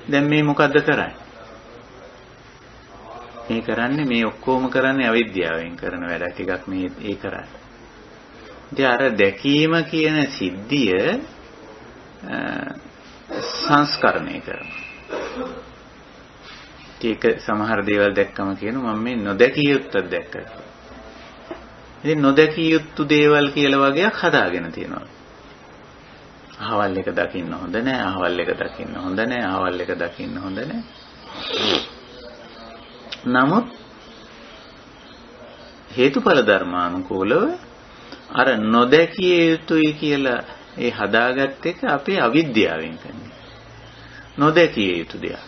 දැන් මේ මොකද්ද කරන්නේ? මේ කරන්නේ මේ ඔක්කොම කරන්නේ අවිද්‍යාවෙන් කරන වැඩ ටිකක් මේ ඒ කරන්නේ. ඉතින් අර දැකීම කියන සිද්ධිය සංස්කරණය කරනවා. ඒක සමහර දේවල් දැක්කම කියනවා මම මේ නොදැකිය යුත්තක් දැක්කා. ඉතින් නොදැකිය යුතු දේවල් කියලා වගේක් හදාගෙන තියෙනවා. අහවල් එක දකින්න හොඳ නැහැ, අහවල් එක දකින්න හොඳ නැහැ, අහවල් එක දකින්න හොඳ නැහැ. නමුත් හේතුඵල ධර්මානුකූලව අර නොදැකිය යුතුයි කියලා ඒ හදාගත්ත එක අපේ අවිද්‍යාවෙන් කරන්නේ. නොදැකිය යුතු දෙයක්.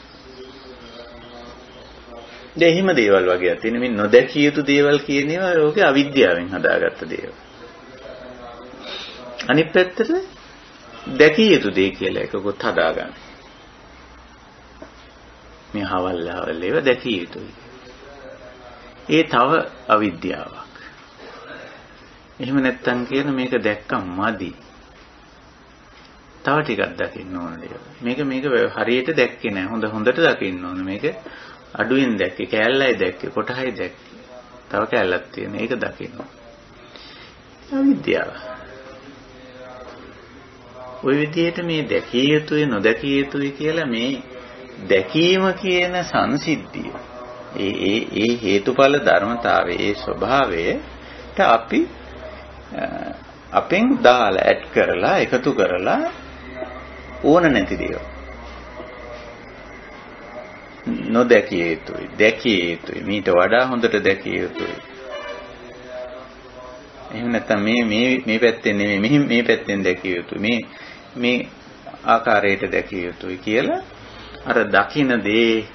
දෙහිම දේවල් වගේ තියෙන මේ නොදැකිය යුතු දේවල් කියන ඒවා ඔගේ අවිද්‍යාවෙන් හදාගත්ත දේවල්. අනිත් පැත්තට දැකිය යුතු දේ කියලා එකකුත් හදාගන්න. මේ හවල් ඒවා දැකිය යුතුයි. ඒ තව අවිද්‍යාවක්. එහෙම නැත්තම් කියන මේක දැක්කම මදි. තව ටිකක් දකින්න ඕන දේවල්. මේක හරියට දැක්කේ නෑ. හොඳට දකින්න ඕන. මේක අඩුවෙන් දැක්කේ, කෑල්ලයි දැක්කේ, කොටහයි දැක්කේ. තව කෑල්ලක් තියෙන. ඒක දකින්න. අවිද්‍යාව. ওই විදිහට මේ දැකිය යුතුයි නොදැකිය යුතුයි කියලා මේ දැකීම කියන සංසිද්ධිය ඒ හේතුඵල ධර්මතාවයේ ඒ ස්වභාවයට අපි අපෙන් දාලා ඇඩ් කරලා එකතු කරලා ඕන නැති දේවල් නොදැකිය යුතුයි දැකිය යුතුයි මීට වඩා හොඳට දැකිය යුතුයි. එහෙම නැත්නම් මේ පැත්තෙන් නෙමෙයි මේ පැත්තෙන් දැකිය යුතුයි මේ ආකාරයට දැකිය යුතුයි කියලා අර දකින්න දේ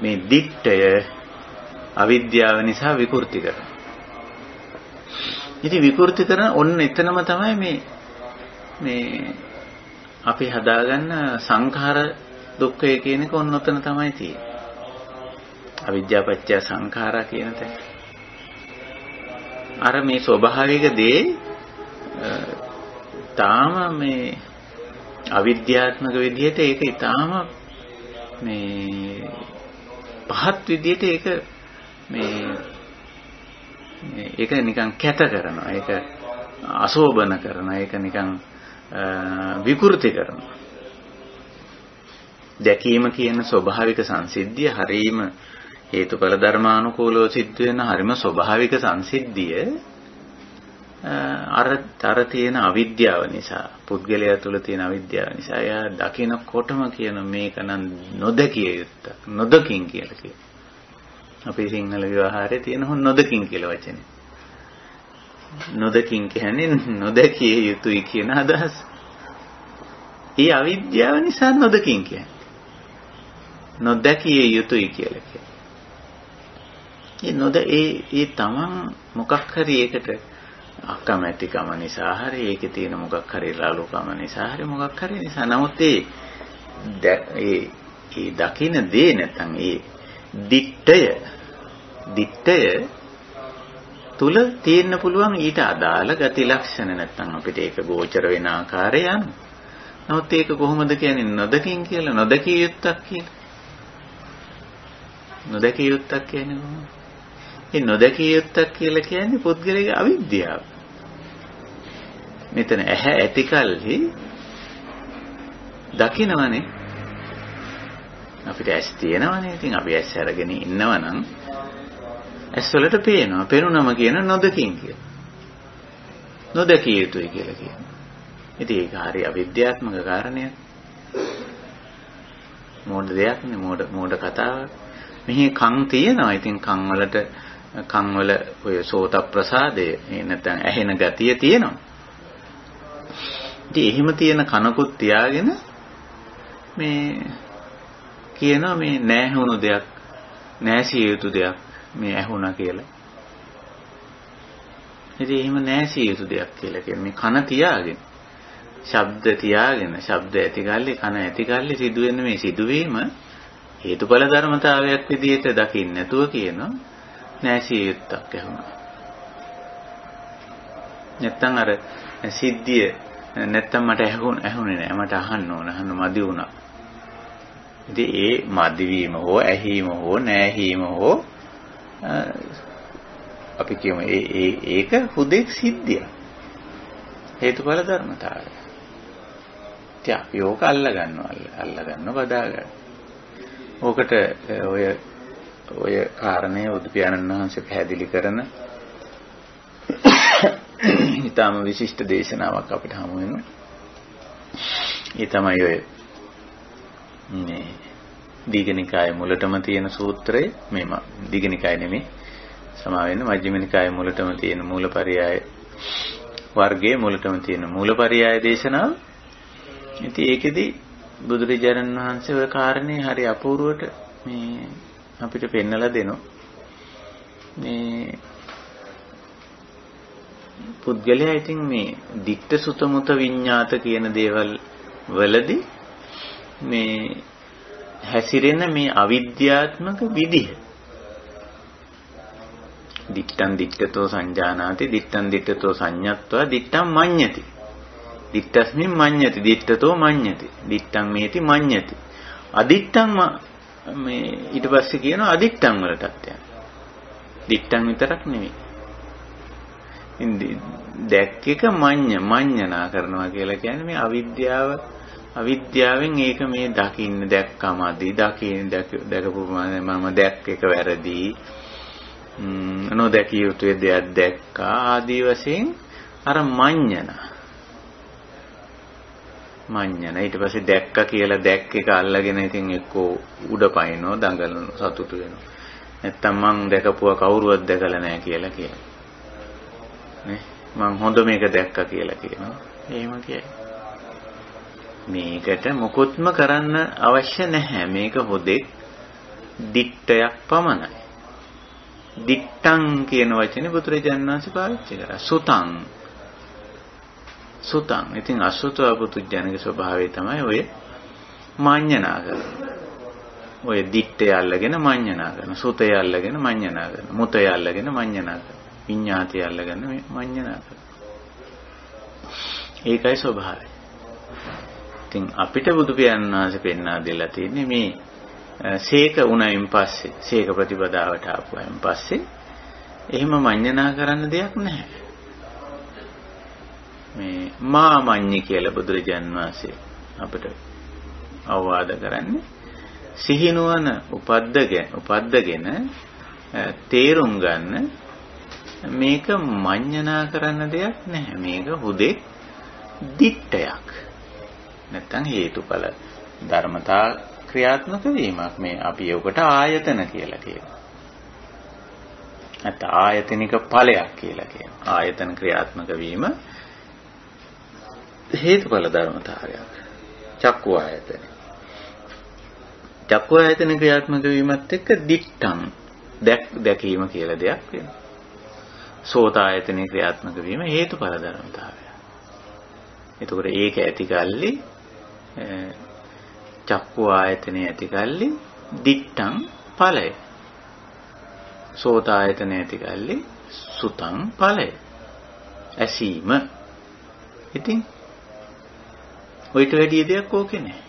මේ දිට්ඨය අවිද්‍යාව නිසා විකෘති කරනවා. ඉතින් විකෘති කරන ඔන්න එතනම තමයි මේ අපි හදාගන්න සංඛාර දුක්ඛය කියන එක ඔන්න ඔතන තමයි තියෙන්නේ. අවිද්‍යාව පත්‍ය සංඛාරා කියන තැන. අර මේ ස්වභාවික දේ තාම මේ අවිද්‍යාත්මක විදිහට ඒක ඊටාම මේ පහත් විදිහට ඒක නිකන් කැත කරනවා. ඒක අශෝභන කරනවා. ඒක නිකන් විකෘති කරනවා. දැකීම කියන ස්වභාවික සංසිද්ධිය හරීම හේතුඵල ධර්මානුකූලව සිද්ධ වෙන හරීම ස්වභාවික සංසිද්ධිය අර තියෙන අවිද්‍යාව නිසා පුද්ගලයා තුළ තියෙන අවිද්‍යාව නිසා එයා දකිනකොටම කියන මේක නම් නොදකිය යුත්තක් නොදකින් කියලා කියනවා. අපේ සිංහල ව්‍යවහාරයේ තියෙන නොදකින් කියලා වචනේ. නොදකින් කියන්නේ නොදකිය යුතුයි කියන අදහස. ඒ අවිද්‍යාව නිසා නොදකින් කියන්නේ. නොදකිය යුතුයි කියලා කියනවා. ඒ තමන් මොකක් හරි ඒකට අකමැතිකම නිසා හරි ඒකේ තියෙන මොකක් හරි රාලුකම නිසා හරි මොකක් හරි නිසා නමුත් ඒ දකින්න දේ නැත්නම් ඒ දිට්ඨය තුල තියෙන්න පුළුවන් ඊට අදාළ ගති ලක්ෂණ නැත්නම් අපිට ඒක ගෝචර වෙන ආකාරය යන. නමුත් ඒක කොහොමද කියන්නේ නොදකින් කියලා නොදකිය යුත්තක් කියලා. නොදකිය යුත්තක් කියන්නේ කොහොමද? ඒ නොදකිය යුත්තක් කියලා කියන්නේ පුද්ගලයාගේ අවිද්‍යාව. මෙතන ඇහැ ඇතිකල්හි දකින්නවනේ අපිට ඇස් තියෙනවනේ. ඉතින් අපි ඇස් අරගෙන ඉන්නවනම් ඇස් වලට පේනවා. පේනුනම කියන නොදකින් කියලා. නොදකිය යුතුයි කියලා කියනවා. ඉතින් ඒක හරි අවිද්‍යාත්මක කාරණයක්. මෝඩ දෙයක් නේ මෝඩ කතාවක්. මෙහි කන් තියෙනවා. ඉතින් කන් වල ඔය සෝත ප්‍රසාදය නැත්නම් ඇහෙන ගතිය තියෙනවා. ඉතින් එහෙම තියෙන කනකුත් තියාගෙන මේ කියනවා මේ නැහුණු දෙයක් නැසිය යුතු දෙයක් මේ ඇහුණා කියලා. ඉතින් එහෙම නැසිය යුතු දෙයක් කියලා කියන්නේ මේ කන තියාගෙන ශබ්ද තියාගෙන ශබ්ද ඇතිගල්ලි කන ඇතිගල්ලි සිදුවෙන මේ සිදුවීම හේතුඵල ධර්මතාවයක් විදිහට දකින්න නැතුව කියනවා නැසිය යුත්තක් ඇහුණා. නැත්තම් අර සිද්ධිය නැත්තම් මට ඇහුනේ නෑ මට අහන්න මදි වුණා. ඉතින් ඒ මදිවීම හෝ ඇහිීම හෝ නැහිීම හෝ අපි කියමු ඒක හුදෙක් සිද්ධිය. හේතුඵල ධර්මතාවය. ඉතින් අපි ඕක අල්ල ගන්නවා බදා ගන්න. ඕකට ඔය කාරණේ බුදු පියාණන් වහන්සේ පැහැදිලි කරන ඊටම විශිෂ්ට දේශනාවක් අපිට හමු වෙනවා. ඒ තමයි ඔය මේ දීඝනිකායේ මුලටම තියෙන සූත්‍රය. මේ දීඝනිකාය නෙමෙයි සමා වෙන්න මජ්ක්‍ධිම නිකායේ මුලටම තියෙන මූලපරියාය වර්ගයේ මුලටම තියෙන මූලපරියාය දේශනාව. ඉතින් ඒකෙදි බුදුරජාණන් වහන්සේ ඔය කාරණේ හරි අපූර්වට මේ අපිට පෙන්නලා දෙනවා. මේ පුද්ගලයා ඉතින් මේ ditta sutta mutta විඤ්ඤාත කියන දේවල් වලදී මේ හැසිරෙන මේ අවිද්‍යාත්මක විදිහ දිත්තං දිත්තතෝ සංජානාති දිත්තං දිත්තතෝ සංඤත්වා දිත්තං මඤ්ඤති දිත්තස්මින් මඤ්ඤති දිත්තතෝ මඤ්ඤති දිත්තං මේති මඤ්ඤති අදිත්තං මේ ඊට පස්සේ කියනවා අදිත්තං වලටත් යන දිත්තං විතරක් නෙමෙයි දැක් එක මඤ්ඤණා කරනවා කියලා කියන්නේ මේ අවිද්‍යාවෙන් ඒක මේ දකින්න දැක්කමදි දැකපු මම දැක් එක වැරදි නොදැකිය යුතු දෙයක් දැක්කා ආදී වශයෙන් අර මඤ්ඤණ ඊට පස්සේ දැක්කා කියලා දැක් එක අල්ලගෙන ඉතින් එක්කෝ උඩ පයින්නෝ දඟලන සතුටු වෙනවා නැත්තම් මං දැකපුවා කවුරුවත් දැකලා නැහැ කියලා කියනවා නේ මං හොඳ මේක දැක්කා කියලා කියනවා එහෙම කියයි මේකට මොකොත්ම කරන්න අවශ්‍ය නැහැ මේක හොදෙක් දික්ටයක් පමණයි දික්ටං කියන වචනේ බුදුරජාණන් වහන්සේ පාවිච්චි කරා සුතං ඉතින් අසුතව පුදුජනක ස්වභාවය තමයි ඔය මඤ්ඤණා කරන්නේ ඔය දික්ටය අල්ලගෙන මඤ්ඤණා කරන සුතය අල්ලගෙන මඤ්ඤණා කරන මුතය අල්ලගෙන මඤ්ඤණා කරන විඤ්ඤාතය අල්ලගෙන මඤ්ඤණා කරන ඒකයි ස්වභාවය ඉතින් අපිට බුදු පියාණන් වහන්සේ පෙන්වා දෙලා තියෙන්නේ මේ සීක උණයින් පස්සේ සීක ප්‍රතිපදාවට ආපුවායින් පස්සේ එහෙම මඤ්ඤණා කරන්න දෙයක් නැහැ මේ මාමඤ්ඤි කියලා බුදුරජාණන් වහන්සේ අපිට අවවාද කරන්නේ සිහිනුවන උපද්දගෙන තේරුම් ගන්න මේක මඤ්ඤණා කරන්න දෙයක් නැහැ මේක හුදෙක් දිට්ඨයක් නැත්නම් හේතුඵල ධර්මතා ක්‍රියාත්මක වීමක් මේ අපි ඒකට ආයතන කියලා කියනවා නැත්නම් ආයතනික ඵලයක් කියලා කියනවා ආයතන ක්‍රියාත්මක වීම හේතුඵල ධර්මතාවයක් චක්කු ආයතන ක්‍රියාත්මක වීමත් එක්ක දිට්ඨං දැකීම කියලා දෙයක් වෙනවා සෝත ආයතන ක්‍රියාත්මක වීම හේතුඵල ධර්මතාවය එතකොට ඒක ඇතිකල්ලි චක්කු ආයතනය ඇතිකල්ලි දිට්ඨං ඵලය සෝත ආයතනය ඇතිකල්ලි සුතං ඵලය ඇසීම ඉතින් ඔයිට වැඩි දෙයක් ඕකේ නැහැ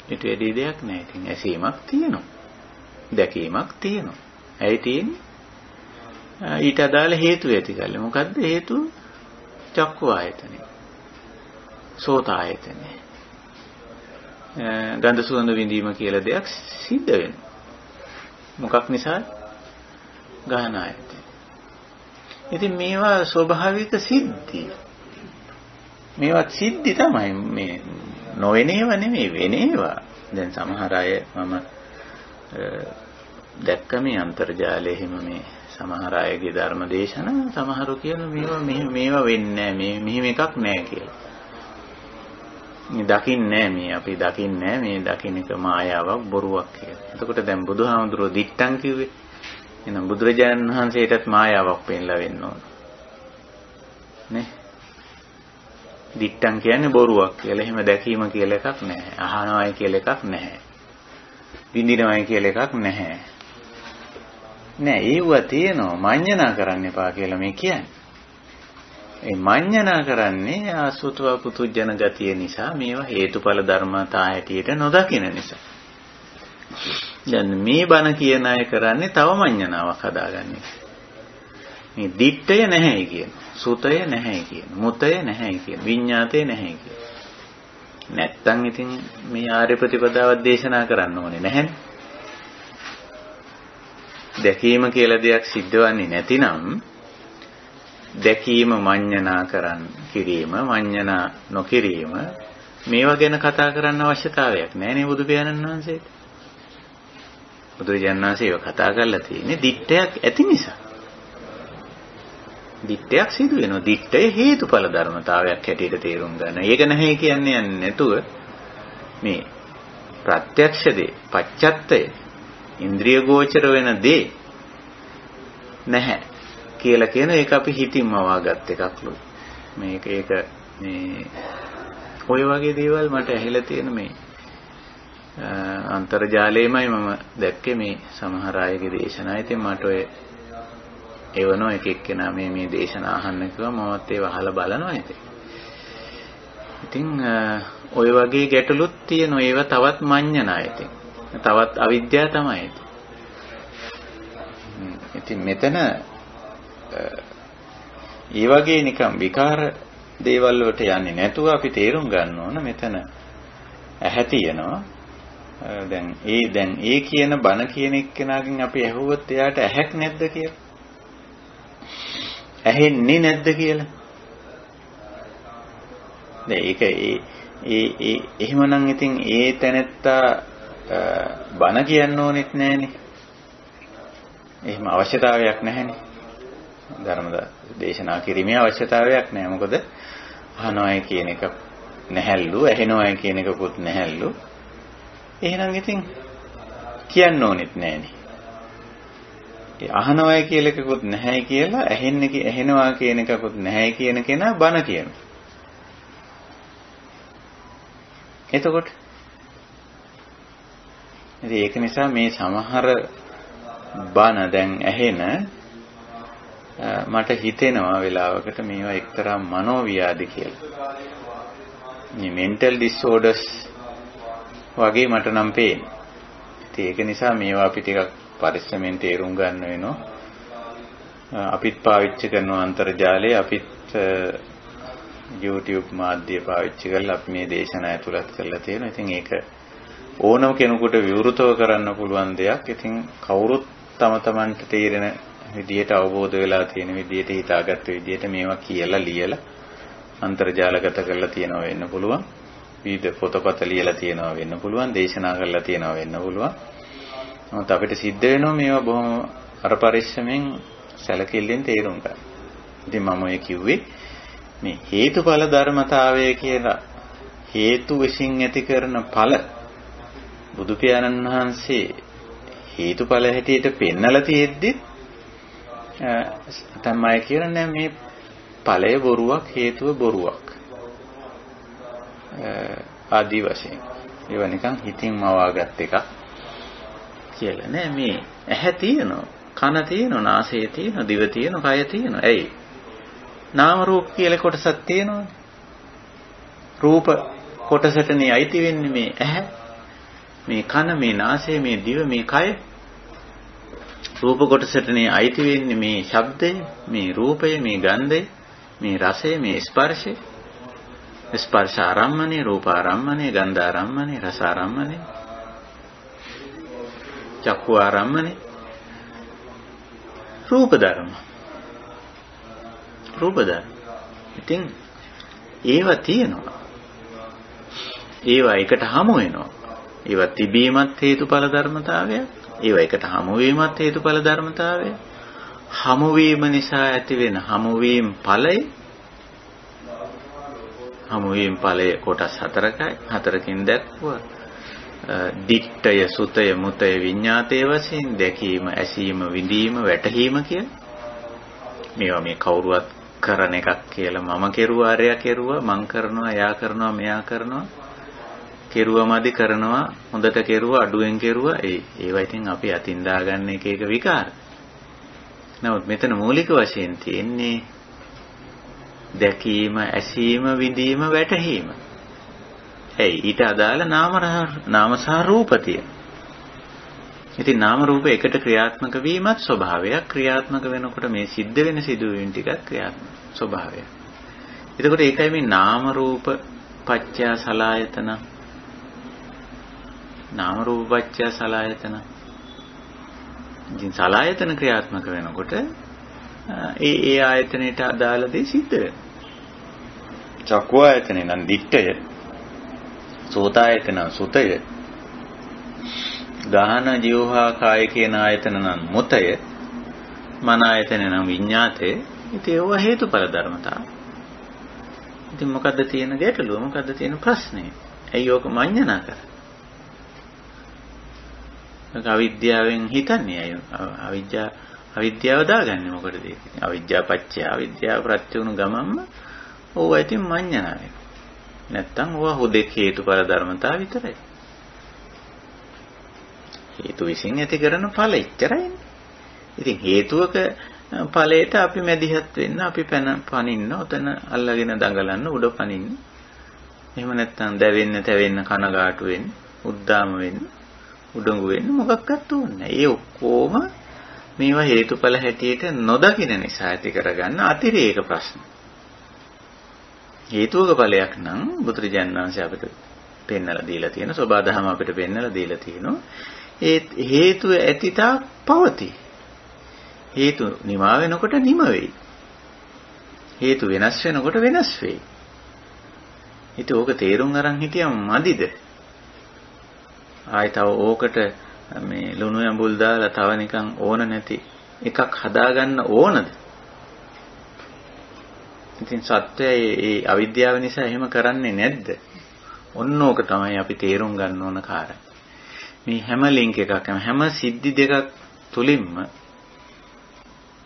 ඊට වැඩි දෙයක් නැහැ ඉතින් ඇසීමක් තියෙනවා දැකීමක් තියෙනවා ඇයි තියෙන්නේ ඊට අදාළ හේතු ඇතිකල්ලි මොකද්ද හේතුව චක්කු ආයතනය සෝත ආයතනය ගන්ධ සුවඳ විඳීම කියලා දෙයක් සිද්ධ වෙනවා මොකක් නිසා ගහන ආයතනය ඉතින් මේවා ස්වභාවික සිද්ධි මේවත් සිද්ධි තමයි මේ නොවෙන ඒවා නෙමෙයි වෙන ඒවා දැන් සමහර අය මම දැක්ක මේ අන්තර්ජාලයේ හිම මේ සමහර අයගේ ධර්ම දේශනා සමහරු කියන මේවා වෙන්නේ නැහැ මෙහෙම එකක් නැහැ කියලා. මේ දකින්නේ මේ අපි දකින්නේ මේ දකින්න එක මායාවක් බොරුවක් කියලා. එතකොට දැන් බුදුහාමුදුරුවෝ දිට්ඨං කිව්වේ. එහෙනම් බුදුරජාණන් වහන්සේටත් මායාවක් පෙන්ලා වෙන්න ඕන. නේ? දිට්ඨං කියන්නේ බොරුවක් කියලා. එහෙම දැකීම කියලා එකක් නැහැ. අහනවායි කියලා එකක් නැහැ. විඳිනවායි කියලා එකක් නැහැ. නෑ ඒව තියෙනවා මඤ්ඤණා කරන්න එපා කියලා මේ කියන්නේ. ඒ මඤ්ඤණා කරන්නේ ආසුතව පුතුජන ගතිය නිසා මේවා හේතුඵල ධර්මතා හැටියට නොදකින නිසා. දැන් මේ බණ කියන අය කරන්නේ තව මඤ්ඤණාවක් හදාගන්නේ. මේ දිට්ඨය නැහැ කියන, සුතය නැහැ කියන, මුතය නැහැ කියන, විඤ්ඤාතය නැහැ කියන. නැත්තම් ඉතින් මේ ආර්ය ප්‍රතිපදාව දේශනා කරන්න ඕනේ නැහැනේ. දැකීම කියලා දෙයක් සිද්ධවන්නේ නැතිනම් දැකීම මඤ්ඤණා කිරීම මඤ්ඤණා නොකිරීම මේවා ගැන කතා කරන්න අවශ්‍යතාවයක් නැහැ නේ බුදු පියාණන් වහන්සේට. බුදුරජාණන් වහන්සේ ඒවා කතා කරලා තියෙන්නේ දිට්ඨයක් ඇති නිසා. දිට්ඨයක් සිදු වෙනවා. දිට්ඨය හේතුඵල ධර්මතාවයක් හැටියට තේරුම් ගන්න. ඒක නැහැ කියන්නේ නැතුව මේ ප්‍රත්‍යක්ෂ දේ පච්චත්තය ඉන්ද්‍රිය ගෝචර වෙන දේ නැහැ කියලා කියන එක අපි හිතින්ම වාගත් එකක්ලු. මේක මේ ඔය වගේ දේවල් මට ඇහිලා තියෙන මේ අන්තර්ජාලයේමයි මම දැක්කේ මේ සමහර අයගේ දේශනා. ඉතින් මට ඔය එවනෝ එක එක්කෙනා මේ දේශනා අහන්න කිව්වා මමත් ඒව අහලා බලනවා ඉතින් ඔය වගේ ගැටලුත් තියෙනවා. ඒව තවත් මඤ්ඤණා ඉතින්. තවත් අවිද්‍යාව තමයි. ඉතින් මෙතන ඒ වගේ නිකම් විකාර දේවල් වලට යන්නේ නැතුව අපි තේරුම් ගන්න ඕන මෙතන ඇහැ තියෙනවා. දැන් ඒ කියන බණ කියන එක්කෙනාගෙන් අපි ඇහුවොත් එයාට ඇහැක් නැද්ද කියලා? ඇහෙන්නේ නැද්ද කියලා? දැන් ඒක එහෙමනම් ඉතින් ඒ තැනත්තා බණ කියන්න ඕනෙත් නැහනේ. එහෙම අවශ්‍යතාවයක් නැහැනේ. ධර්ම දේශනා කිරීමේ අවශ්‍යතාවයක් නැහැ. මොකද අහනවායි කියන එක නැහැලු, ඇහෙනවායි කියන එකකුත් නැහැලු. එහෙනම් ඉතින් කියන්න ඕනෙත් නැහනේ. ඒ අහනවායි කියලා එකකුත් නැහැයි කියලා ඇහෙනවා කියන එකකුත් නැහැයි කියන කෙනා බණ කියනවා. එතකොට ඉතින් ඒක නිසා මේ සමහර බණ දැන් ඇහෙන මට හිතෙනවා වෙලාවකට මේවා එක්තරා මනෝව්‍යාධි කියලා. මේ mental disorders වගේ මට නම් පේන්නේ. ඉතින් ඒක නිසා මේවා අපි ටිකක් පරිස්සමෙන් තේරුම් ගන්න වෙනවා. අපිත් පාවිච්චි කරන අන්තර්ජාලය අපිත් YouTube මාධ්‍ය පාවිච්චි කරලා අපි මේ දේශනා ඇතුළත් කරලා තියෙනවා. ඉතින් ඒක ඕනම කෙනෙකුට විවෘතව කරන්න පුළුවන් දෙයක්. ඉතින් කවුරුත් තමන්ට තේරෙන විදියට අවබෝධ වෙලා තියෙන විදියට හිතාගත්ත විදියට මේවා කියලා ලියලා අන්තර්ජාලගත කරලා තියෙනවා වෙන්න පුළුවන්. විවිධ පොතපත ලියලා තියෙනවා වෙන්න පුළුවන්. දේශනා කරලා තියෙනවා වෙන්න පුළුවන්. නමුත් අපිට සිද්ධ වෙනවා මේවා බොහොම අර පරිස්සමෙන් සැලකිල්ලෙන් තේරුම් ගන්න. ඉතින් මම ඔය කිව්වේ මේ හේතුඵල ධර්මතාවය කියලා හේතු විසින් ඇති කරන ඵල බුදු පියාණන් වහන්සේ හේතුඵල හැටියට පෙන්නලා තියෙද්දි තමයි කියන්නේ මේ ඵලය බොරුවක් හේතුව බොරුවක් ආදි වශයෙන් ඒවා නිකන් හිතින් මවාගත් එකක් කියලා නෑ. මේ ඇහැ තියෙනවා, කන තියෙනවා, නාසය තියෙනවා, දිව තියෙනවා, කය තියෙනවා. ඇයි? නාම රූප කියලා කොටසක් තියෙනවනේ. රූප කොටසටනේ අයිති වෙන්නේ මේ ඇහැ, මේ කන, මේ නාසය, මේ දිව, මේ කය. රූප කොටසටනේ අයිති වෙන්නේ මේ ශබ්දය, මේ රූපය, මේ ගන්ධය, මේ රසය, මේ ස්පර්ශය. ස්පර්ශ ආරම්මණය, රූප ආරම්මණය, ගන්ධ ආරම්මණය, රස ආරම්මණය, චක්ඛු ආරම්මණය. රූප ධර්ම. ඉතින් ඒවා තියෙනවා. ඒවා එකට හමු වෙනවා. ඒවා තිබීමත් හේතුඵල ධර්මතාවයක්. ඒවා එකට හමු වීමත් හේතුඵල ධර්මතාවයක්. හමු වීම නිසා ඇතිවෙන හමු වීම ඵලය. හමු වීම ඵලය කොටස් හතරකයි. හතරකින් දැක්වුවා. දිට්ඨය, සුතය, මුතය, විඤ්ඤාතය වශයෙන් දැකීම, ඇසීම, විඳීම, වැටහීම කියන මේවා මේ කවුරුවත් කරන එකක් කියලා මම කෙරුවා, අරයා කෙරුවා, මං කරනවා, එයා කරනවා, මෙයා කරනවා, කෙරුවමදි කරනවා, හොඳට කෙරුවා, අඩුවෙන් කෙරුවා. ඒවා ඉතින් අපි අතින් දාගන්න එක විකාර. නමුත් මෙතන මූලික වශයෙන් තියෙන්නේ දැකීම, ඇසීම, විඳීම, වැටහීම. ඊට අදාළ නාම සහ රූප තියෙනවා. ඉතින් නාම රූප එකට ක්‍රියාත්මක වීමත් ස්වභාවයක්. ක්‍රියාත්මක වෙනකොට මේ සිද්ධ වෙන සිදුවීම් ටිකක් ක්‍රියාත්මක ස්වභාවයක්. එතකොට ඒකයි මේ නාම රූප පත්‍ය සලආයතන. නාම රූප පත්‍ය සලආයතන. ඉතින් සලආයතන ක්‍රියාත්මක වෙනකොට ඒ ආයතනයට අදාළ දේ සිද්ධ වෙනවා. චක්ඛු ආයතනේ නම් දිට්ඨය, සෝතායතන සුතය, ගාහන ජීවහා කාය කියන ආයතන නම් මුතය, මන ආයතන නම් විඤ්ඤාතය. ඉතින් ඒවා හේතුඵල ධර්මතා. ඉතින් මොකද්ද තියෙන ගැටලුව? මොකද්ද තියෙන ප්‍රශ්නේ? ඇයි ඕක මඤ්ඤණා කරන්නේ? අවිද්‍යාවෙන් හිතන්නේ අය. අවිද්‍යාව දාගන්නේ මොකටද? අවිද්‍යාව පත්‍ය අවිද්‍යාව ප්‍රත්‍ය වුණු ගමන්ම ඕවා ඉතින් මඤ්ඤණා වෙනවා. නැත්තම් ඕවා හුදෙක් හේතුඵල ධර්මතා විතරයි. හේතු විසින් ඇති කරන ඵල එච්චරයිනේ. ඉතින් හේතුවක ඵලයට අපි මැදිහත් වෙන්න, අපි පනින්න, උතන අල්ලගෙන දඟලන්න, උඩ පනින්න. එහෙම නැත්තම් දැවෙන්න, තැවෙන්න, කනගාටු වෙන්න, උද්දාම වෙන්න, උඩඟු වෙන්න මොකක්වත් ඕනේ නැහැ. ඒ ඔක්කොම මේවා හේතුඵල හැටියට නොදකින නිසා ඇති කරගන්න අතිරේක ප්‍රශ්න. හේතුවක ඵලයක් නම් බුදුරජාණන් වහන්සේ අපිට පෙන්වලා දීලා තියෙන සෝබාදහම අපිට පෙන්වලා දීලා තියෙනවා. ඒ හේතුව ඇතිතා පවතී. හේතු නිමා වෙනකොට නිම වෙයි. හේතු වෙනස් වෙනකොට වෙනස් වෙයි. ඉතින් ඕක තේරුම් අරන් හිටියම මදිද? ආයි තව ඕකට මේ ලුණු ඇඹුල් දාලා තව නිකන් ඕන නැති එකක් හදාගන්න ඕනද? ඉතින් සත්‍යය ඒ අවිද්‍යාව නිසා එහෙම කරන්නේ නැද්ද? ඔන්න ඕක තමයි අපි තේරුම් ගන්න ඕන කාරණා. මේ හැම ලින්ක් එකක්ම හැම සිද්ධි දෙකක් තුලින්ම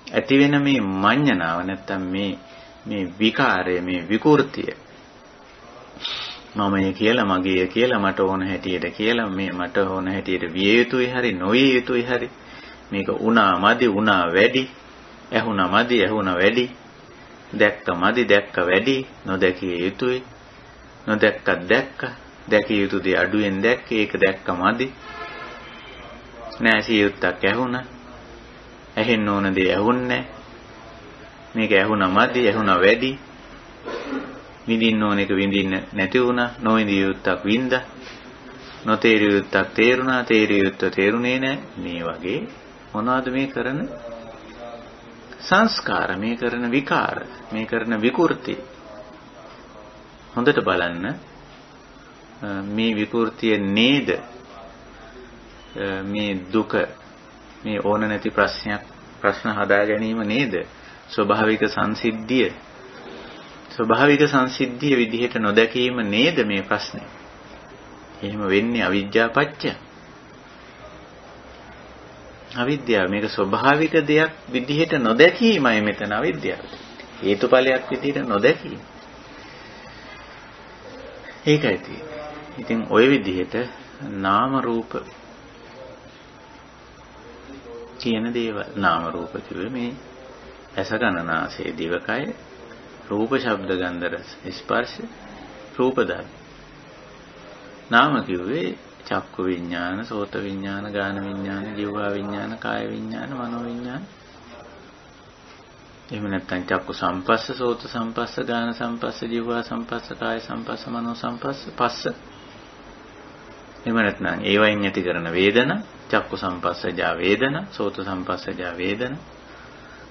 ඇති වෙන මේ මඤ්ඤණාව නැත්තම් මේ විකාරය මේ විකෘතිය මමයි කියලා මගේ කියලා මට ඕන හැටියට කියලා මේ මට ඕන හැටියට විය යුතුයි හරි නොවිය යුතුයි හරි මේක උනා මදි උනා වැඩි ඇහුණා මදි ඇහුණා වැඩි දැක්ක මදි දැක්ක වැඩි නොදැකිය යුතුයි නොදැක්ක දැක්ක දැකිය යුතු දේ අඩුවෙන් දැක්කේ ඒක දැක්ක මදි නැසිය යුත්තක් ඇහුණා ඇහෙන්න ඕන දේ ඇහුන්නේ මේක ඇහුණා මදි ඇහුණා වැඩි විඳින්න ඕන එක විඳින්න නැති වුණා නොවිඳිය යුත්තක් වින්දා නොතේරිය යුත්තක් තේරුණා තේරිය යුත්ත තේරුනේ නැහැ මේ වගේ මොනවද මේ කරන සංස්කාර මේ කරන විකාර මේ කරන විකෘති හොඳට බලන්න මේ විකෘතිය නේද මේ දුක මේ ඕන නැති ප්‍රශ්න හදා ගැනීම නේද ස්වභාවික සංසිද්ධිය විදිහට නොදැකීම නේද මේ ප්‍රශ්නේ. එහෙම වෙන්නේ අවිද්‍යාව පත්‍ය. අවිද්‍යාව මේක ස්වභාවික දෙයක් විදිහට නොදැකීමයි මෙතන අවිද්‍යාව. හේතුඵලයක් විදිහට නොදැකීම. ඒකයි තියෙන්නේ. ඉතින් ওই විදිහට නාම රූප කියන දේවල් නාම රූප කිව්වේ මේ ඇස ගණනාසය දිවකය රූප ශබ්ද ගන්ධ රස ස්පර්ශ රූප ධර්ම නාම කිව්වේ චක්කු විඥාන සෝත විඥාන ගාන විඥාන ජීවා විඥාන කාය විඥාන මනෝ විඥාන එහෙම නැත්නම් චක්කු සම්පස්ස සෝත සම්පස්ස ගාන සම්පස්ස ජීවා සම්පස්ස කාය සම්පස්ස මනෝ සම්පස්ස පස්ස එහෙම නැත්නම් ඒවයින් ඇති කරන වේදනා චක්කු සම්පස්සජා වේදනා සෝත සම්පස්සජා වේදනා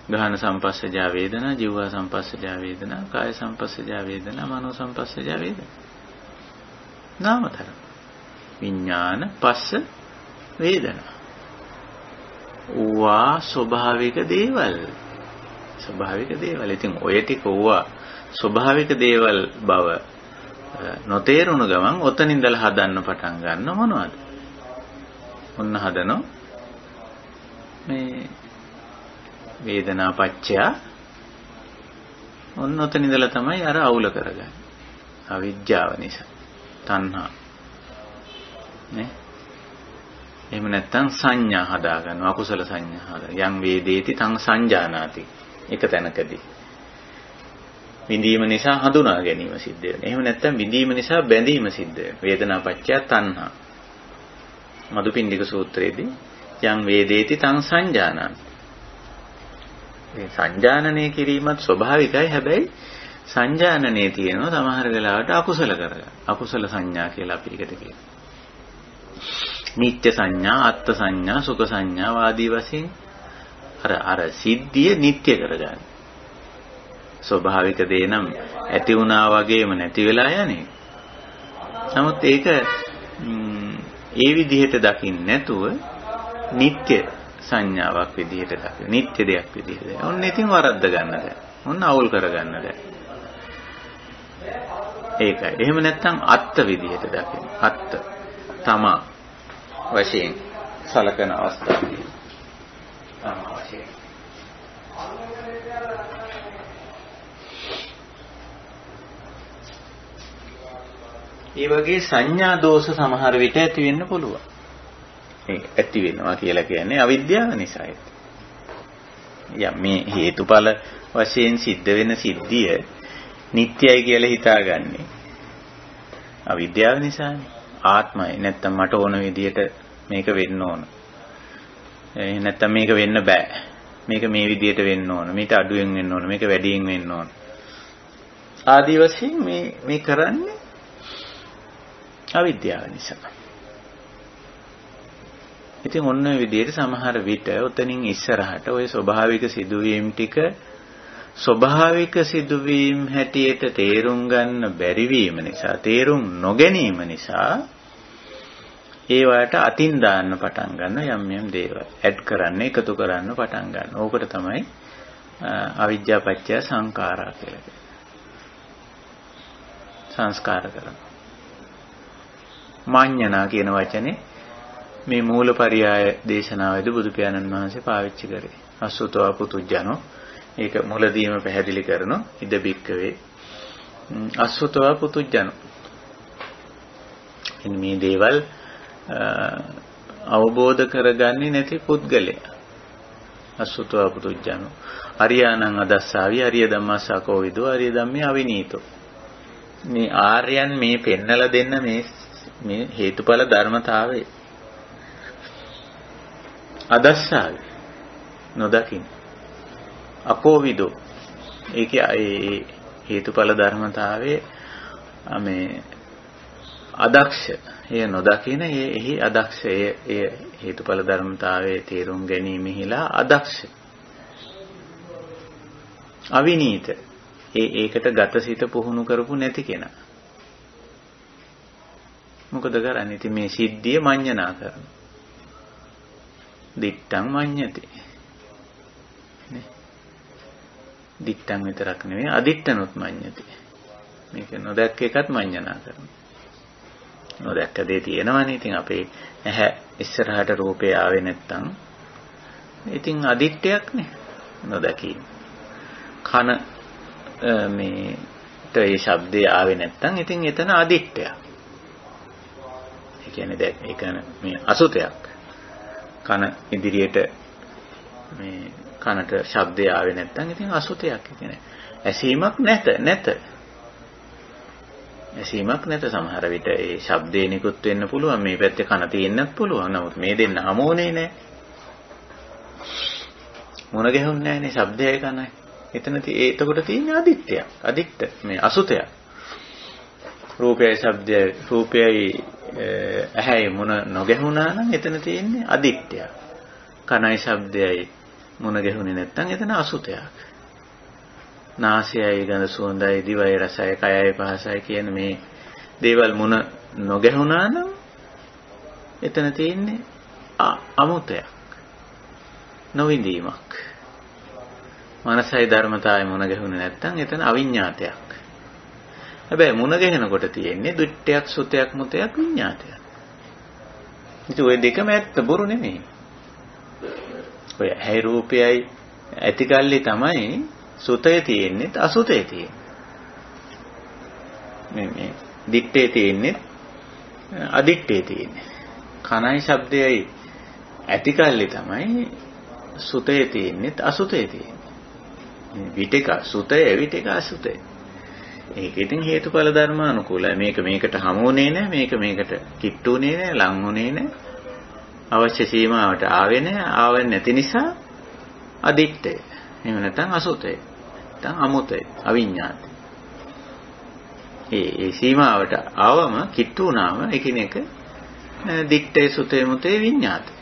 ගාහන සම්පස්සජා වේදනා ජීවා සම්පස්සජා වේදනා කාය සම්පස්සජා වේදනා මනෝ සම්පස්සජා වේදනා නාමතර විඥාන පස්ස වේදනා වා ස්වභාවික දේවල් ඉතින් ඔය ටික ඕවා ස්වභාවික දේවල් බව නොතේරුණු ගමන් ඔතන ඉඳලා හදන්න පටන් ගන්න මොනවද ඔන්න හදනෝ මේ වේදනා පච්චය ඔන්න ඔතන ඉඳලා තමයි අර අවුල කරගන්නේ අවිද්‍යාව නිසා තණ්හා නේ එහෙම නැත්නම් සංඥා හදා ගන්නවා අකුසල සංඥා හදා යම් වේදේති තං සංජානාති එක තැනකදී විඳීම නිසා හඳුනා ගැනීම සිද්ධ වෙනවා එහෙම නැත්නම් විඳීම නිසා බැඳීම සිද්ධ වෙනවා වේදනා පච්චය තණ්හා මදුපිණ්ඩික සූත්‍රයේදී යම් වේදේති තං සංජානාති මේ සංජානනය කිරීමත් ස්වභාවිකයි හැබැයි සංජානනයේ තියෙනවා සමහර වෙලාවට අකුසල කරගන්න. අකුසල සංඥා කියලා අපි එකට කියනවා. නිත්‍ය සංඥා, අත්ත් සංඥා, සුඛ සංඥා ආදී වශයෙන් අර සිද්ධිය නිත්‍ය කරගන්න. ස්වභාවික දේ නම් ඇති වුණා වගේම නැති වෙලා යන්නේ. නමුත් ඒක ඒ විදිහට දකින්න නැතුව නිත්‍ය සංඥාවක් විදිහට දකින්න. නිත්‍ය දෙයක් විදිහට. ඔන්න ඉතින් වරද්ද ගන්න දැන්. ඔන්න අවුල් කරගන්න දැන්. ඒකයි. එහෙම නැත්නම් අත්ත් විදිහට දකින්න. අත්ත් තමා වශයෙන් සලකන අවස්ථාවදී. තමා වශයෙන්. ඒ වගේ සංඥා දෝෂ සමහර විට ඇති වෙන්න පුළුවන්. ඒ ඇති වෙනවා කියලා කියන්නේ අවිද්‍යාව නිසායි. මේ හේතුඵල වශයෙන් සිද්ධ වෙන සිද්ධිය නිට්ටයයි කියලා හිතාගන්නේ අවිද්‍යාව නිසානේ. ආත්මයි නැත්තම් මට ඕන විදියට මේක වෙන්න ඕන. නැත්තම් මේක වෙන්න බෑ. මේක මේ විදිහට වෙන්න ඕන. මේක අඩුවෙන් වෙන්න ඕන. මේක වැඩියෙන් වෙන්න ඕන. ආදී වශයෙන් මේ කරන්නේ අවිද්‍යාව නිසා. ඉතින් ඔන්න ඔය විදිහට සමහර විට උතනින් ඉස්සරහට ඔය ස්වභාවික සිදුවීම් ටික ස්වභාවික සිදුවීම් හැටියට තේරුම් ගන්න බැරි වීම නිසා, තේරුම් නොගැනීම නිසා ඒවට අතින් දාන්න පටන් ගන්න යම් දේවල් ඇඩ් කරන්න, එකතු කරන්න පටන් ගන්න. ඕකට තමයි අවිජ්ජා පත්‍ය සංඛාරා කියලා කියන්නේ. සංස්කාර කරනවා. මාඤ්ඤනා කියන වචනේ මේ මූලපරියාය දේශනාවේදී බුදු පියාණන් වහන්සේ පාවිච්චි කරේ. අසුතවා පුතුජනෝ. ඒක මුලදීම පැහැදිලි කරනවා. ඉද බික්කවේ අසුතවා පුතුජනෝ. මේ දේවල් අවබෝධ කරගන්නේ නැති පුද්ගලයා. අසුතවා පුතුජනෝ. අරියාණං අදස්සාවි අරිය ධම්මස්සකෝ විදෝ අරිය ධම්මේ අවිනීතෝ. මේ ආර්යයන් මේ පෙන්නලා දෙන්න මේ හේතුඵල ධර්මතාවය අදස්සාවි නොදකින් අකෝවිදෝ ඒකේ ඒ හේතුඵල ධර්මතාවයේ මේ අදක්ෂ එය නොදකින එහි අදක්ෂය එය හේතුඵල ධර්මතාවයේ තේරුම් ගැනීමෙහිලා අදක්ෂ අවිනීත ඒකට ගතසිත පුහුණු කරපු නැති කෙනා මොකද කරන්නේ? ඉතින් මේ සිද්ධිය මඤ්ඤණා කරනවා. දිත්තං මඤ්ඤති නේ. දිත්තං විතරක් නෙවෙයි අදිත්තනොත් මඤ්ඤති. මේක නොදැක්ක එකත් මඤ්ඤණා කරනවා. නොදැක්ක දේ තියෙනවනේ. ඉතින් අපේ ඇහැ ඉස්සරහට රූපේ ආවේ නැත්තම් ඉතින් අදිත්තයක් නේ නොදැකීම. කන මේට ඒ ශබ්දය ආවේ නැත්තම් ඉතින් එතන අදිත්තයක්. ඒ කියන්නේ දැන් ඒක මේ අසුතයක්. කන ඉදිරියට මේ කනට ශබ්දය ආවේ නැත්තම් ඉතින් අසුතයක්. කියන්නේ ඇසීමක් නැත. ඇසීමක් නැත. සමහර විට ඒ ශබ්දේ නිකුත් වෙන්න පුළුවන්. මේ පැත්තේ කන තියෙන්නත් පුළුවන්. නමුත් මේ දෙන්න හමුුනේ නැහැ. මොන ගැහුන්නේ නැහැනේ ශබ්දයයි කනයි. එතකොට තියෙන අදිත්‍යයක්. අදිත්‍ය මේ අසුතයක්. රූපයයි ශබ්දයයි රූපයයි ඇහැයි මොන නොගැහුණා නම් එතන තියෙන්නේ අදිත්‍යයක්. කනයි ශබ්දයයි මොන ගැහුනේ නැත්නම් එතන අසුතයක්. නාසයයි ගඳ සුවඳයි දිවයි රසයි කයයි පහසයි කියන මේ දේවල් මොන නොගැහුණා නම් එතන තියෙන්නේ අමුතයක්. නොවිඳීමක්. මනසයි ධර්මතාවය මොන ගැහුනේ නැත්නම් එතන අවිඤ්ඤාතයක්. හැබැයි මුණ ගැහෙනකොට තියෙන්නේ දුට්ටයක් සුතයක් මුතයක් විඤ්ඤාතයක්. ඉතින් ওই දෙකම ඇත්ත බොරු නෙමෙයි. ඔය ඇයි රූපයයි ඇතිකල්ලි තමයි සුතය තියෙන්නේ අසුතය තියෙන්නේ. මේ දිත්තේ තියෙන්නේ අදිත්තේ තියෙන්නේ. කනයි ශබ්දයයි ඇතිකල්ලි තමයි සුතය තියෙන්නේ අසුතය තියෙන්නේ. විතක සුතය විතක අසුතය. ඒක ඉතින් හේතුඵල ධර්ම අනුකූලයි. මේකට හමුුනේ නැහැ. මේකට කිට්ටුනේ නැහැ. ලංුනේ නැහැ. අවශ්‍ය සීමාවට ආවේ නැහැ. ආවෙ නැති නිසා අදිත්තය. එහෙම නැත්නම් අසුතය. නැත්නම් අමුතය. අවිඤ්ඤාතය. ඒ සීමාවට ආවම කිට්ටු වුණාම එකිනෙක දිත්තේ සුතේ මුතේ විඤ්ඤාතය.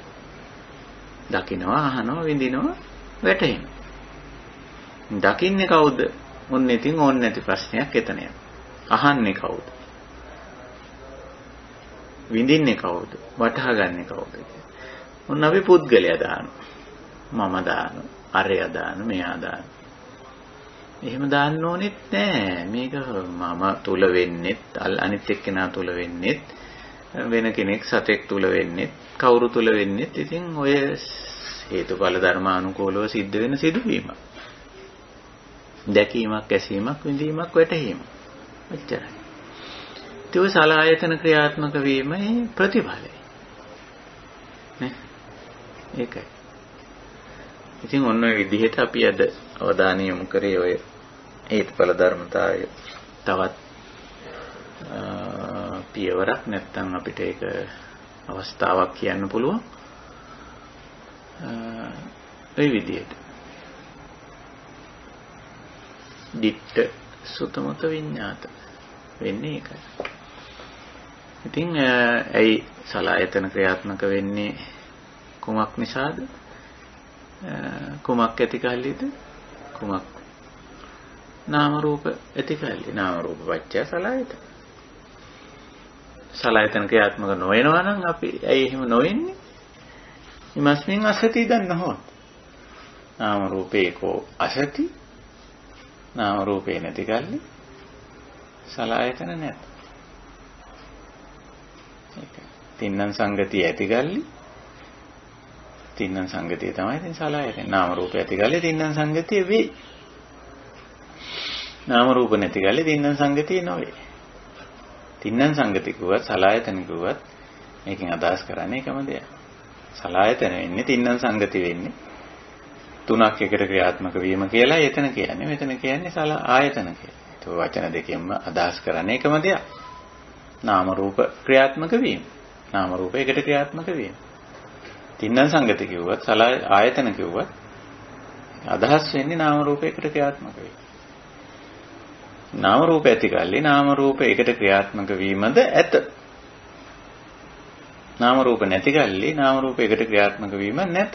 දකින්නවා, අහනවා, විඳිනවා, වැටෙනවා. දකින්නේ කවුද? මොන්නේ ඉතින් ඕනේ නැති ප්‍රශ්නයක් එතන යනවා. අහන්නේ කවුද? විඳින්නේ කවුද? වටහාගන්නේ කවුද? මොන අපි පුද්ගලයා දානවා. මම දානවා. අරයා දානවා. මෙයා දානවා. එහෙම දාන්න ඕනෙත් නෑ. මේක මම තුල වෙන්නෙත්, අනිත් එක්කෙනා තුල වෙන්නෙත්, වෙන කෙනෙක් සතෙක් තුල වෙන්නෙත්, කවුරු තුල වෙන්නෙත් ඉතින් ඔය හේතුඵල ධර්මානුකූලව සිද්ධ වෙන සිදුවීමක්. දැකීමක්, ඇසීමක්, විඳීමක්, වැටහීමක්. එච්චරයි. ඒ සලආයතන ක්‍රියාත්මක වීමේ ප්‍රතිඵලය. නේ? ඒකයි. ඉතින් ඔන්න ඔය විදිහට අපි අද අවධානය යොමු කරේ ඔය හේතුඵල ධර්මතාවය තවත් පියවරක් නැත්නම් අපිට ඒක අවස්ථාවක් කියන්න පුළුවන්. ওই විදියට. ditta sutamuta විඤ්ඤාත වෙන්නේ ඒකයි. ඉතින් ඇයි සලආයතන ක්‍රියාත්මක වෙන්නේ කුමක් නිසාද? කුමක් ඇති කල්ලිද? කුමක් නාම රූප ඇති කල්ලි. නාම රූප පත්‍ය සලආයතන. සලආයතන ක්‍රියාත්මක නොවෙනවා නම් අපි ඇයි එහෙම නොවෙන්නේ? ඉමස්මින් අසති දන්නහොත්. නාම රූපේකෝ අසති. නාම රූපේ නැති කල්ලි සලආයතන නැත. තින්නම් සංගතිය ඇති කල්ලි තින්නම් සංගතිය තමයි ඉතින් සලආයතන. නාම රූප ඇති කල්ලි තින්නම් සංගතිය වේ. නාම රූප නැති කල්ලි තින්නම් සංගතිය නොවේ. තින්නම් සංගති කිව්වත් සලආයතන කිව්වත් මේකෙන් අදහස් කරන්නේ එකම දෙයක්. සලආයතන වෙන්නේ තින්නම් සංගති වෙන්නේ තුනක් එකට ක්‍රියාත්මක වීම කියලා එතන කියන්නේ. මෙතන කියන්නේ ආයතන කියලා. ඒක වචන දෙකෙන්ම අදහස් කරන්නේ එකම දෙයක්. නාම රූප ක්‍රියාත්මක වීම. නාම රූප එකට ක්‍රියාත්මක වීම. තින්නම් සංගති කිව්වත් ආයතන කිව්වත් අදහස් වෙන්නේ නාම රූප එකට ක්‍රියාත්මක වීම. නාම රූප ඇති කල්ලි නාම රූප එකට ක්‍රියාත්මක වීමද ඇත. නාම රූප නැති කල්ලි නාම රූප එකට ක්‍රියාත්මක වීම නැත.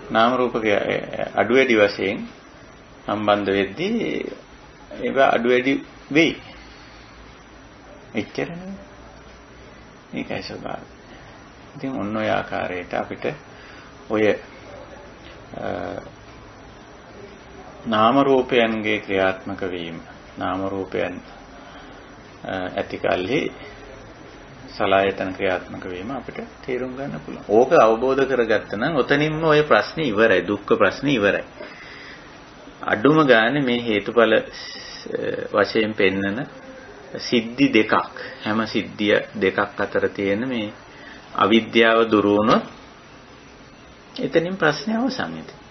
නාම රූප අඩු වැඩි වශයෙන් සම්බන්ධ වෙද්දී ඒවා අඩු වැඩි වෙයි. එච්චර නෙවෙයි. මේකයි ස්වභාවය. ඉතින් ඔන්න ඔය ආකාරයට අපිට ඔය නාම රූපයන්ගේ ක්‍රියාත්මක වීම නාම රූපයන් ඇති කල්හි සලආයතන ක්‍රියාත්මක වීම අපිට තේරුම් ගන්න පුළුවන්. ඕක අවබෝධ කරගත්තා නම් ඔතනින්ම ඔය ප්‍රශ්නේ ඉවරයි. දුක්ඛ ප්‍රශ්නේ ඉවරයි. අඩුම ගානේ මේ හේතුඵල වශයෙන් පෙන්නන සිද්ධි දෙකක් හැම සිද්ධිය දෙකක් අතර තියෙන මේ අවිද්‍යාව දුරු වුණොත් එතනින් ප්‍රශ්නේ අවසන් වෙනවා.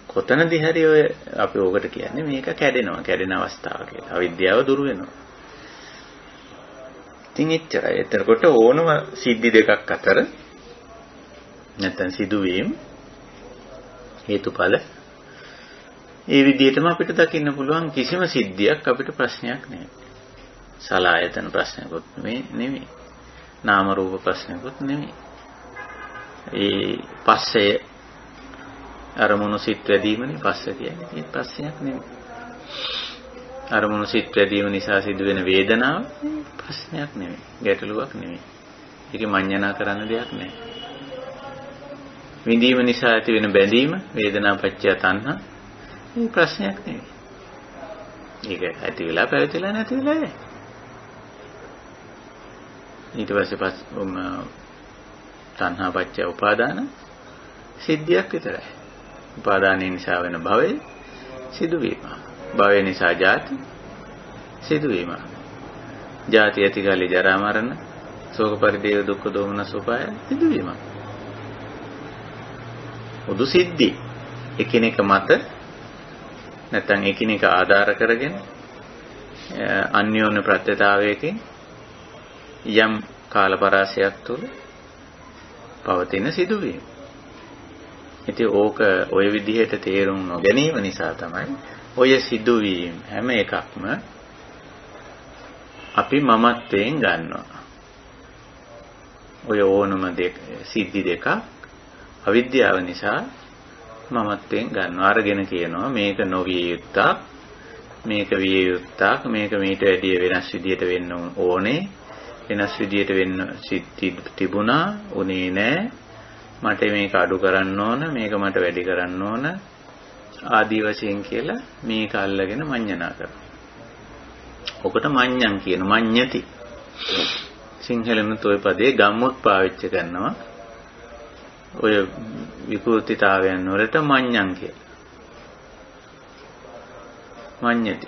කොතනදී හරි ඔය අපි ඕකට කියන්නේ මේක කැඩෙන අවස්ථාව කියලා. අවිද්‍යාව දුරු වෙනවා. ඉතින් එච්චරයි. එතකොට ඕනම සිද්ධි දෙකක් අතර නැත්නම් සිදුවීම් හේතුඵල ඒ විදිහටම අපිට දකින්න පුළුවන්. කිසිම සිද්ධියක් අපිට ප්‍රශ්නයක් නෙවෙයි. සලආයතන ප්‍රශ්නයක්වත් නෙවෙයි. නාම රූප ප්‍රශ්නයක්වත් නෙවෙයි. ඒ පස්සේ අරමුණු සිත් වැඩිමනේ පස්ස කියන්නේ. ඒ ප්‍රශ්නයක් නෙවෙයි. අරමුණු සිත් වැඩිම නිසා සිදුවෙන වේදනාව ප්‍රශ්නයක් නෙවෙයි. ගැටලුවක් නෙවෙයි. ඒකේ මඤ්ඤණා කරන්න දෙයක් නැහැ. විඳීම නිසා ඇති වෙන බැඳීම වේදනා පත්‍ය තණ්හා මේ ප්‍රශ්නයක් නෙවෙයි. ඒක ඇති වෙලා පැවතිලා නැති වෙලා යයි. ඊට පස්සේ තණ්හා පත්‍ය උපාදාන සිද්ධියක් විතරයි. උපාදානය නිසා වෙන භවය සිදුවීම. භවය නිසා ජාති සිදුවීම. ජාති ඇති කලී ජරා මරණ ශෝක පරිදේව දුක්ඛ දෝමනස් උපාය සිදුවීම. උදු සිද්ධි එකිනෙක මත නැත්නම් එකිනෙක ආධාර කරගෙන අන්‍යෝන්‍ය ප්‍රත්‍යතාවයකින් යම් කාලපරාසයක් තුළ පවතින සිදුවීම. ඉතින් ඕක ඔය විදිහට තේරුම් නොගැනීම නිසා තමයි ඔය සිදුවීම් හැම එකක්ම අපි මමත්වයෙන් ගන්නවා. ඔය ඕනම සිද්ධි දෙකක් අවිද්‍යාව නිසා මමත්වයෙන් ගන්නවා. අරගෙන කියනවා මේක නොවිය යුත්තක්, මේක විය යුත්තක්, මේක මීට වැඩිය වෙනස් විදියට වෙන්න ඕනේ, වෙනස් විදියට වෙන්න තිබුණා, උනේ නෑ, මට මේක අඩු කරන්න ඕන, මේක මට වැඩි කරන්න ඕන ආදී වශයෙන් කියලා මේක අල්ලගෙන මඤ්ඤණා කරනවා. ඔකට මඤ්ඤං කියන මඤ්ඤති. සිංහලෙනුත් ওই පදේ ගම්මුත් පාවිච්චි කරනවා. ඔය විකෘතිතාවයන් වලට මඤ්ඤං කියලා. මඤ්ඤති.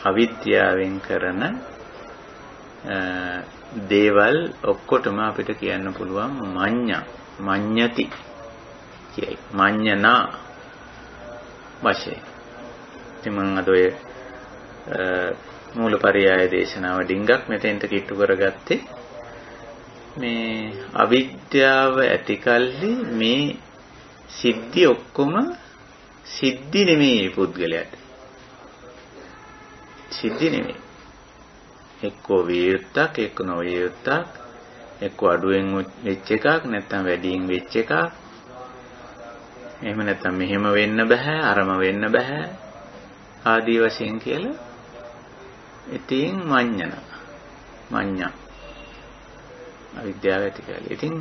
අවිද්‍යාවෙන් කරන දේවල් ඔක්කොටම අපිට කියන්න පුළුවන් මඤ්ඤා මඤ්ඤති කියයි. මඤ්ඤනා වශයෙන්. ඉතින් මම අද ඔය මූලපරියාය දේශනාව ඩිංගක් මෙතෙන්ට කිට්ටු කරගත්තේ මේ අවිද්‍යාව ඇතිකල්ලි මේ සිද්ධි ඔක්කොම සිද්ධි නෙමෙයි පුද්ගලයාට. සිද්ධි නෙමෙයි. එක්කෝ වියුත්තක් එක්ක නොවියුත්තක් එක්කෝ අඩුවෙන් වෙච්ච එකක් නැත්නම් වැඩියෙන් වෙච්ච එකක්. එහෙම නැත්නම් මෙහෙම වෙන්න බෑ අරම වෙන්න බෑ ආදී වශයෙන් කියලා. ඉතින් මඤ්ඤා අවිද්‍යාව ඇතිකල්ලි. ඉතින්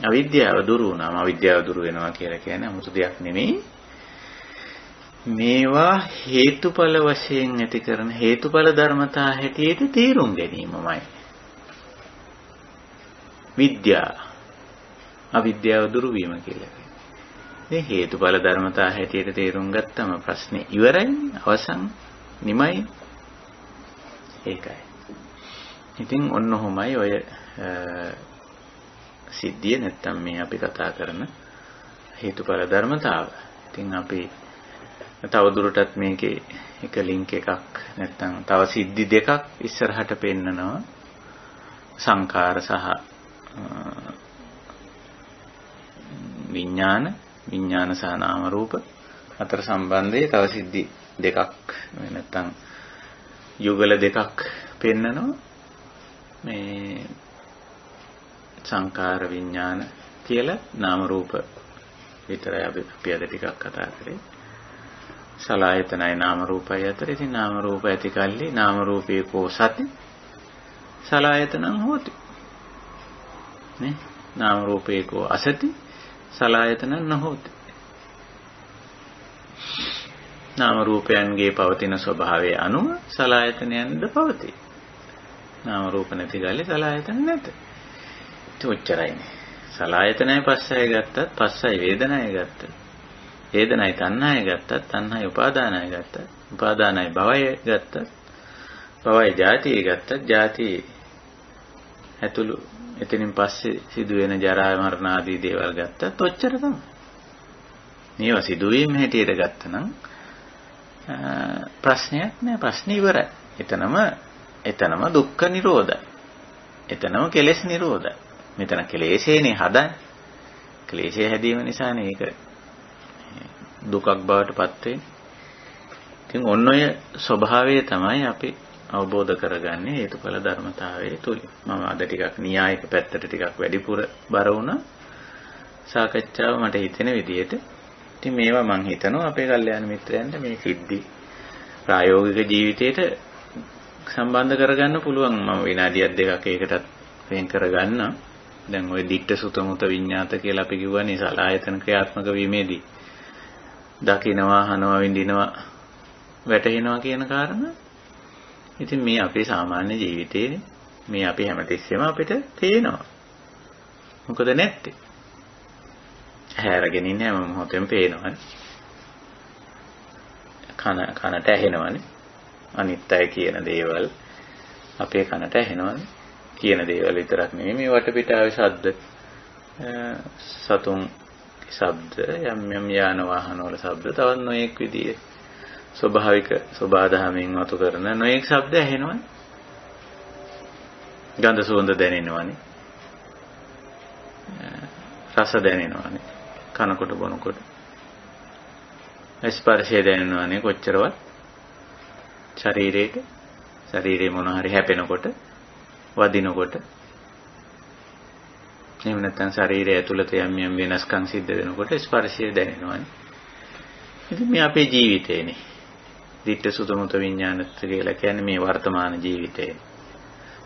අවිද්‍යාව දුරු වුණාම අවිද්‍යාව දුරු වෙනවා කියලා කියන්නේ 아무තු දෙයක් නෙමෙයි. මේවා හේතුඵල වශයෙන් ඇති කරන හේතුඵල ධර්මතා හැටියට තේරුම් ගැනීමමයි විද්‍යාව. අවිද්‍යාව දුරු වීම කියලා කියන්නේ. මේ හේතුඵල ධර්මතා හැටියට තේරුම් ගත්තම ප්‍රශ්නේ ඉවරයි, අවසන්, නිමයි. ඒකයි. ඉතින් ඔන්න ඔහොමයි ඔය සිද්ධිය නැත්තම් මේ අපි කතා කරන හේතුඵල ධර්මතාව. ඉතින් අපි තවදුරටත් මේකේ එක ලින්ක් එකක් නැත්තම් තව සිද්ධි දෙකක් ඉස්සරහට පෙන්නනවා. සංඛාර සහ විඥාන සහ නාම රූප අතර සම්බන්ධයේ තව සිද්ධි දෙකක් නැත්තම් යුගල දෙකක් පෙන්නනවා. මේ සංඛාර විඥාන කියලා නාම රූප විතරයි අපි අද ටිකක් කතා කරේ. සලආයතනයි නාම රූපයි අතර. ඉතින් නාම රූප ඇති කල්ලි නාම රූපේ කෝ සති සලආයතනං හෝති. නේ නාම රූපේ කෝ අසති සලආයතනං නොහෝති. නාම රූපයන්ගේ පවතින ස්වභාවය අනුව සලආයතනයන්ද පවතී. නාම රූප නැති ගාලේ සලආයතන නැත. ඔච්චරයිනේ. සලආයතනයි පස්සයි ගත්තත් පස්සයි වේදනයි ගත්තත් වේදනයි තණ්හාය ගත්තත් තණ්හාය උපාදානය ගත්තත් උපාදානයි භවය ගත්තත් භවය ජාතිය ගත්තත් ජාතිය ඇතුළු එතනින් පස්සේ සිදුවෙන ජරා මරණ ආදී දේවල් ගත්තත් ඔච්චර තමයි. මේවා සිදුවීම් හැටියට ගත්තනම් ප්‍රශ්නයක් නෑ. ප්‍රශ්නේ ඉවරයි. එතනම දුක්ඛ නිරෝධයි. එතනම කෙලෙස් නිරෝධයි. මෙතන කෙලෙසේනේ හදන්නේ. ක්ලේශය හැදීම නිසානේ ඒක දුකක් බවට පත් වෙන්නේ. ඉතින් ඔන්න ඔය ස්වභාවය තමයි අපි අවබෝධ කරගන්නේ හේතුඵල ධර්මතාවයේ තුල. මම අද ටිකක් න්‍යායික පැත්තට ටිකක් වැඩිපුර බර වුණා. සාකච්ඡාව මට හිතෙන විදිහට. ඉතින් මේවා මම හිතනවා අපේ කල්යාණ මිත්‍රයන්ට මේ සිද්ධි ප්‍රායෝගික ජීවිතයට සම්බන්ධ කරගන්න පුළුවන්. මම විනාඩියක් දෙකක් ඒකටත් වෙන් කරගන්න. දැන් ওই ditta sutta muta විඤ්ඤාත කියලා අපි කියවනේ සලආයතන ක්‍රියාත්මක වීමේදී දකින්නවා, අහනවා, විඳිනවා, වැටහෙනවා කියන කාරණා. ඉතින් මේ අපේ සාමාන්‍ය ජීවිතේනේ මේ අපි හැමතිස්සෙම අපිට පේනවා. මොකද නැත්තේ? හැරගෙන ඉන්න හැම මොහොතෙම පේනවනේ. කනට ඇහෙනවනේ. අනිත් අය කියන දේවල් අපේ කනට ඇහෙනවනේ. කියන දේවල් විතරක් නෙමෙයි මේ වටපිටාවේ ශබ්ද සතුන් ශබ්ද යම් යාන වාහන වල ශබ්ද තවත් නොඑක් විදිහේ ස්වභාවික සබාධමෙන් වතු කරන නොඑක් ශබ්ද ඇහෙනවනේ. ගන්ධ සුවඳ දැනෙනවනේ. රස දැනෙනවනේ. කනකොට බොනකොට ස්පර්ශය දැනෙනවනේ. කොච්චරවත් ශරීරේ මොන හරි හැපෙනකොට වදිනකොට එහෙම නැත්නම් ශරීරය ඇතුළත යම් වෙනස්කම් සිද්ධ වෙනකොට ස්පර්ශය දැනෙනවනේ. ඉතින් මේ අපේ ජීවිතේනේ. ditta sutta muta විඥානත් කියලා කියන්නේ මේ වර්තමාන ජීවිතේ.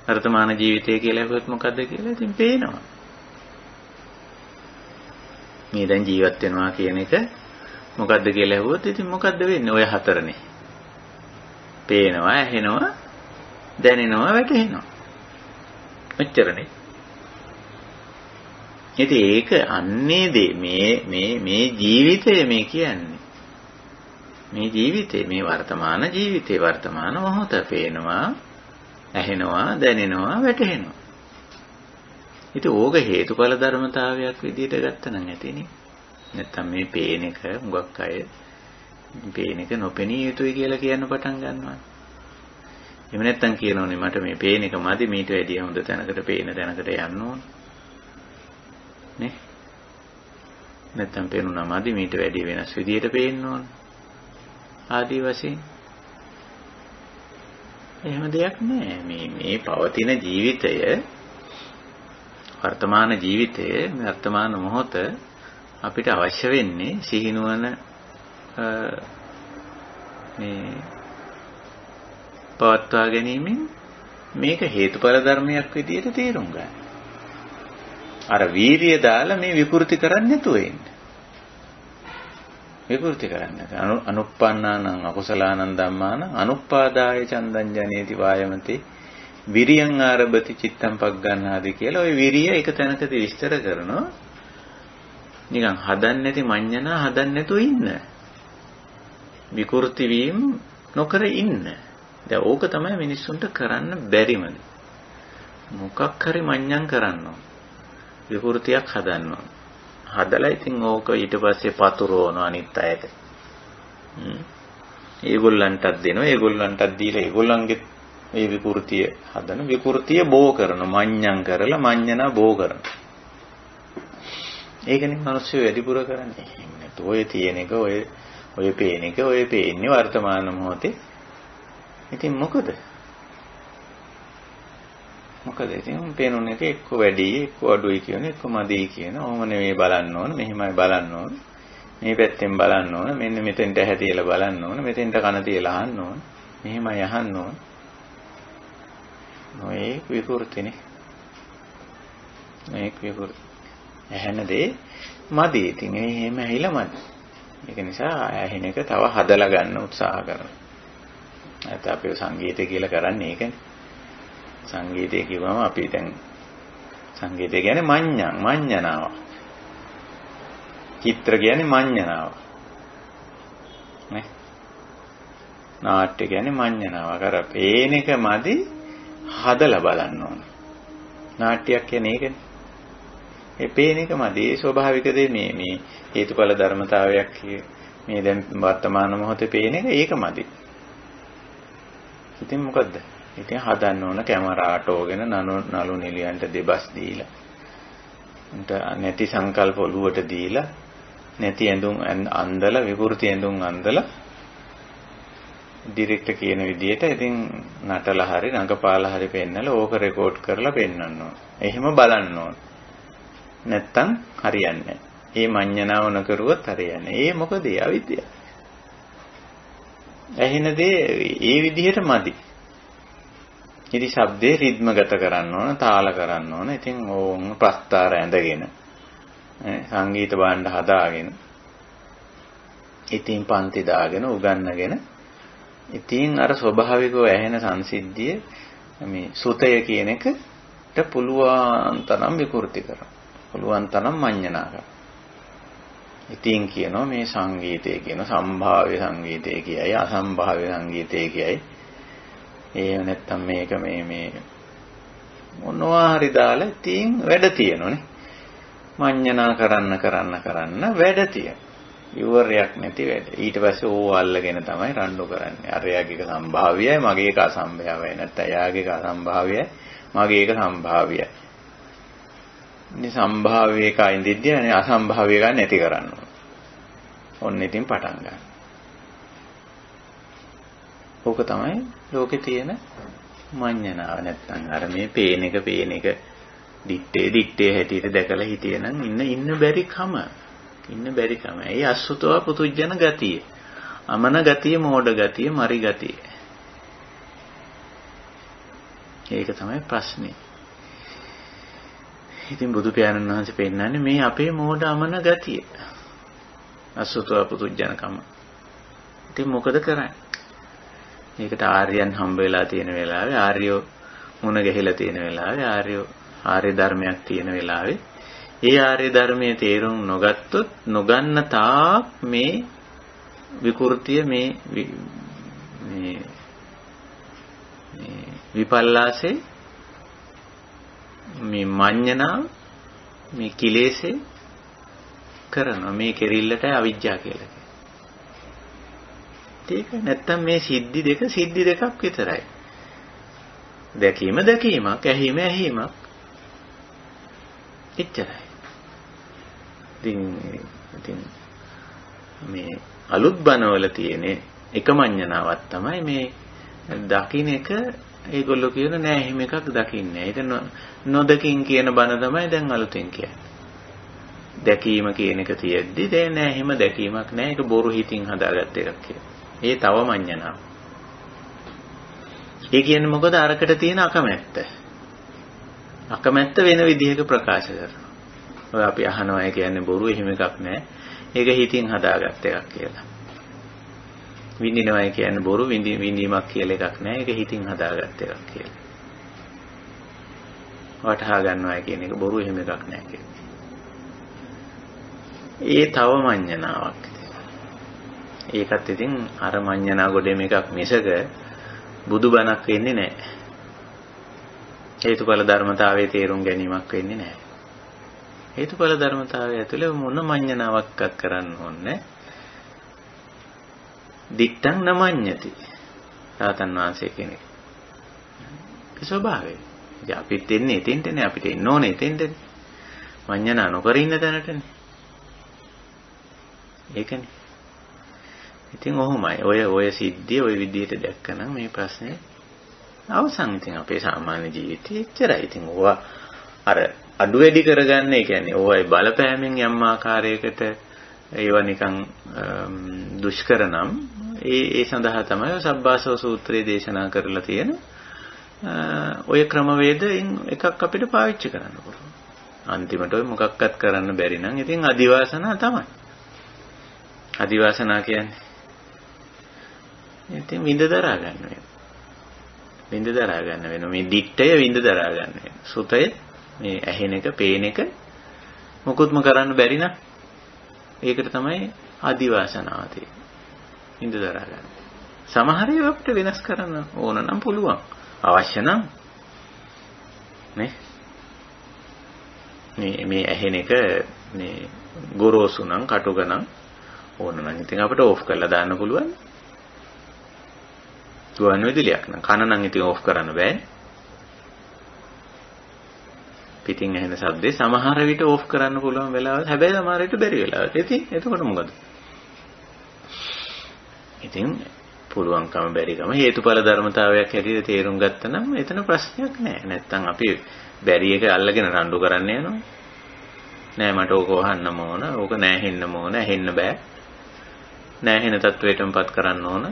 වර්තමාන ජීවිතය කියලා කිව්වොත් මොකද්ද කියලා ඉතින් පේනවා. මේ දැන් ජීවත් වෙනවා කියන එක මොකද්ද කියලා ඇහුවොත් ඉතින් මොකද්ද වෙන්නේ? ඔය හතරනේ. පේනවා, ඇහෙනවා, දැනෙනවා, වැටහෙනවා. ඔච්චරනේ. ඉතින් ඒක අන්නේ මේ ජීවිතය මේ කියන්නේ. මේ ජීවිතේ මේ වර්තමාන ජීවිතේ වර්තමාන මොහොත පේනවා, ඇහෙනවා, දැනෙනවා, වැටහෙනවා. ඉතින් ඕක හේතුඵල ධර්මතාවයක් විදිහට ගත්තනම් ඇතිනේ. නැත්තම් මේ පේන එක හුඟක් අය පේන එක නොපෙනී යුතුයි කියලා කියන්න පටන් ගන්නවා. එහෙම නැත්තම් කියනෝනේ මට මේ පේන එක මදි මීට වැඩිය හොඳ තැනකට පේන තැනකට යන්න ඕන. නේ? නැත්තම් පේනුණා මදි මීට වැඩිය වෙනස් විදියට පේන්න ඕන. ආදී වශයෙන් එහෙම දෙයක් නෑ. මේ පවතින ජීවිතය වර්තමාන ජීවිතය මේ වර්තමාන මොහොත අපිට අවශ්‍ය වෙන්නේ සිහිනුවන මේ පවත්වා ගැනීමෙන් මේක හේතුඵල ධර්මයක් විදියට තේරුම් ගන්න. අර වීරිය දාලා මේ විකෘති කරන්නේ නැතුව ඉන්න. විකෘති කරන්නේ නැත. අනුප්පන්නානං අකුසලානං ධම්මානං අනුප්පාදාය චන්දං ජනේති වායමති විරියං ආරභති චිත්තං පග්ගණ්හාදි කියලා ওই විරිය එක තැනකදී විස්තර කරනවා. නිකන් හදන්නේ නැති මඤ්ඤණා හදන්නේ නැතුව ඉන්න. විකෘති වීම නොකර ඉන්න. දැන් ඕක තමයි මිනිස්සුන්ට කරන්න බැරිම. මොකක් හරි මඤ්ඤම් කරන්න ඕන. විකෘතියක් හදන්න ඕන. හදලා ඉතින් ඕක ඊට පස්සේ පතුරවන අනිත් අයට. ඒගොල්ලන්ටත් දෙනවා. ඒගොල්ලන්ටත් දීලා ඒගොල්ලන්ගේ මේ විකෘතිය හදන විකෘතිය බෝ කරන මඤ්ඤම් කරලා මඤ්ඤණා බෝ කරන. ඒකනේ මිනිස්සු වැඩිපුර කරන්නේ. එහෙනම් ඔය තියෙන එක ඔය පේන එක ඔය පේන්නේ වර්තමාන මොහොතේ. ඉතින් මොකද ඉතින් පේනුන එක එක්ක වැඩි එක්ක අඩුයි කියන එක්ක මදි කියන ඕම නෙවෙයි බලන්න ඕන මෙහෙමයි බලන්න ඕන මේ පැත්තෙන් බලන්න ඕන මෙන්න මෙතෙන්ට හැටියලා බලන්න ඕන මෙතෙන්ට කන තියලා අහන්න ඕන මෙහෙමයි අහන්න ඕන නොයේ විකෘතිනේ මේක විකෘති ඇහෙන දේ මදි ඉතින් එහෙම ඇහිලා මදි ඒක නිසා ඇහෙන එක තව හදලා ගන්න උත්සාහ කරනවා නැත්නම් අපි සංගීතය කියලා කරන්නේ ඒකනේ. සංගීතය කියවම අපි දැන් සංගීතය කියන්නේ මඤ්ඤණාව. චිත්‍ර කියන්නේ මඤ්ඤණාව. නේ? නාට්‍ය කියන්නේ මඤ්ඤණාව. අර පේන එක මදි හදලා බලන්න ඕන. නාට්‍යයක් කියන්නේ ඒකනේ. ඒ පේන එක මදි ඒ ස්වභාවික දේ මේ හේතුඵල ධර්මතාවයක් මේ දැන් වර්තමාන මොහොතේ පේන එක ඒක මදි. ඉතින් මොකද්ද? ඉතින් හදන්න ඕන කැමරාට ඕගෙන නලු නිලියන්ට දෙබස් දීලා. නැති සංකල්ප ඔලුවට දීලා නැති ඇඳුම් අන්දලා විකෘති ඇඳුම් අන්දලා ඩිරෙක්ටර් කියන විදියට ඉතින් නටලා හරි රංගපාලා හරි පෙන්නලා ඕක රෙකෝඩ් කරලා පෙන්වන්න ඕන. එහෙම බලන්න ඕන. නැත්තම් හරියන්නේ නැහැ. මේ මඤ්ඤණාව නොකරුවොත් හරියන්නේ නැහැ. ඒ මොකද ඒ අවිද්‍යාව. ඇහෙන දේ ඒ විදිහට මදි. ඉතින් ශබ්දේ රිද්මගත කරන්න ඕන, තාල කරන්න ඕන. ඉතින් ඕන් ප්‍රස්තාර ඇඳගෙන සංගීත භාණ්ඩ හදාගෙන ඉතින් පන්ති දාගෙන උගන්නගෙන ඉතින් අර ස්වභාවිකව ඇහෙන සංසිද්ධිය මේ සුතය කියන එකට පුළුවන් තරම් විකෘති කරනවා. පුළුවන් තරම් මඤ්ඤණා කරනවා. ඉතින් කියනවා මේ සංගීතය කියන සම්භාව්‍ය සංගීතය කියයි අසම්භාව්‍ය සංගීතය කියයි. එහෙම නැත්තම් මේක මේ මොනවා හරි දාලා ඉතින් වැඩ තියෙනෝනේ. මඤ්ඤණා කරන්න වැඩ තියෙන. ඉවරයක් නැති වැඩ. ඊට පස්සේ ඕව අල්ලගෙන තමයි රණ්ඩු කරන්නේ. අරයාගේ එක සම්භාව්‍යයි මගේ එක අසම්භාව්‍යයි. නැත්නම් එයාගේ එක අසම්භාව්‍යයි මගේ එක සම්භාව්‍යයි. මේ සම්භාව්‍ය එක අයින්දිද්දී අනේ අසම්භාව්‍ය එක නැති කරන්න ඕන. ඔන්න ඉතින් පටන් ගන්න. ඕක තමයි ලෝකේ තියෙන මඤ්ඤණාව. නැත්නම් අර මේ පේන එක දිත්තේ හැටියට දැකලා හිටියනම් ඉන්න බැරි කම. ඒ අසුතව පුතුජන ගතිය. අමන ගතිය, මෝඩ ගතිය, මරි ගතිය. ඒක තමයි ප්‍රශ්නේ. ඉතින් බුදු පියාණන් වහන්සේ පෙන්නන්නේ මේ අපේ මෝඩ අමන ගතිය. අසුතව පුතුජනකම. ඉතින් මොකද කරන්නේ? මේකට ආර්යයන් හම්බ වෙලා තියෙන වෙලාවේ ආර්යෝ මුණ ගැහිලා තියෙන වෙලාවේ ආර්ය ධර්මයක් තියෙන වෙලාවේ ඒ ආර්ය ධර්මයේ තේරුම් නොගත්තොත් නොගන්න තාක් මේ විකෘතිය මේ විපල්ලාසේ මේ මඤ්ඤණා මේ කිලේශේ කරන මේ කෙරිල්ලට අවිජ්ජා කියලා කියනවා. ඒක නැත්තම් මේ සිද්ධි දෙකක් විතරයි. දැකීම දැකීමක්, ඇහිම ඇහිමක්. එච්චරයි. ඉතින් මේ අලුත් බණවල තියෙන එක මඤ්ඤණාවක් තමයි මේ දකින්න එක. ඒගොල්ලෝ කියන නෑ එහෙම එකක් දකින්නේ. ඒක නොදකින් කියන බණ තමයි දැන් අලුතෙන් කියන්නේ. දැකීම කියන එක තියෙද්දි දැන් නෑ එහෙම දැකීමක් නෑ. ඒක බොරු හිතින් හදාගත්ත එකක් කියලා. ඒ තව මඤ්ඤණාව. ඒ කියන්නේ මොකද අරකට තියෙන අකමැත්ත. අකමැත්ත වෙන විදිහක ප්‍රකාශ කරනවා. ඔය අපි අහනවා කියන්නේ බොරු එහෙම එකක් නෑ. ඒක හිතින් හදාගත්ත එකක් කියලා. විඳිනවා කියන්නේ බොරු විඳීමක් කියලා එකක් නෑ. ඒක හිතින් හදාගත්ත එකක් කියලා. වටහා ගන්නවා කියන එක බොරු එහෙම එකක් නෑ කියලා. ඒ තව මඤ්ඤණාවක්. ඒකත් ඉතින් අර මඤ්ඤණා ගොඩේම එකක් මිසක බුදුබණක් වෙන්නේ නැහැ. හේතුඵල ධර්මතාවයේ තේරුම් ගැනීමක් වෙන්නේ නැහැ. හේතුඵල ධර්මතාවය ඇතුලේ මොන මඤ්ඤණාවක්වත් කරන්න ඕනේ. දිත්තං නමඤ්ඤති. රාතන් වහන්සේ කෙනෙක්. ඒ ස්වභාවය. ඉතින් අපිත් එන්නේ එතෙන්ටනේ, අපිට එන්න ඕනේ එතෙන්ටනේ. මඤ්ඤණා නොකර ඉන්න තැනටනේ. ඒකනේ. ඉතින් ඔහොමයි. ඔය සිද්ධිය ඔය විදිහට දැක්කනම් මේ ප්‍රශ්නේ අවසන්. ඉතින් අපේ සාමාන්‍ය ජීවිතේ එච්චරයි. ඉතින් ඕවා අර අඩු වැඩි කරගන්න, ඒ කියන්නේ ඕවයි බලපෑමෙන් යම් ආකාරයකට ඒවා නිකන් දුෂ්කර නම් ඒ සඳහා තමයි සබ්බාසව සූත්‍රයේ දේශනා කරලා තියෙන ඔය ක්‍රමවේදයෙන් එකක් අපිට පාවිච්චි කරන්න පුළුවන්. අන්තිමට ඔය මොකක්වත් කරන්න බැරි නම් ඉතින් අදිවාසනා තමයි. අදිවාසනා කියන්නේ ඉතින් විඳ දරා ගන්න වෙනවා. විඳ දරා ගන්න වෙනවා. මේ දිත්තය විඳ දරා ගන්න වෙනවා. සුතය මේ ඇහෙන එක, පේන එක මොකුත්ම කරන්න බැරි නම් ඒකට තමයි අදිවාසනාව තියෙන්නේ. විඳ දරා ගන්න. සමහර ඒවා අපිට වෙනස් කරන්න ඕන නම් පුළුවන්. අවශ්‍ය නම් මේ ඇහෙන එක මේ ගොරෝසු නම්, කටුක නම් ඕන නම් ඉතින් අපිට ඕෆ් කරලා දාන්න පුළුවන්. ගුවන් විදුලියක් නම් කන නම් ඉතින් ඕෆ් කරන්න බෑ. පිටින් ඇහෙන ශබ්දේ සමහර විට ඕෆ් කරන්න පුළුවන් වෙලාවල්, හැබැයි සමහර විට බැරි වෙලාවල්. ඉතින් එතකොට මොකද? ඉතින් පුළුවන්කම බැරිකම හේතුඵල ධර්මතාවයක් හැටියට තේරුම් ගත්තනම් එතන ප්‍රශ්නයක් නෑ. නැත්තම් අපි බැරි එක අල්ලගෙන රණ්ඩු කරන්න යනවා. නෑ මට ඕක වහන්නම ඕන, ඕක නෑ හෙන්නම ඕන, ඇහෙන්න බෑ. නෑ හෙන තත්වයටමපත් කරන්න ඕන.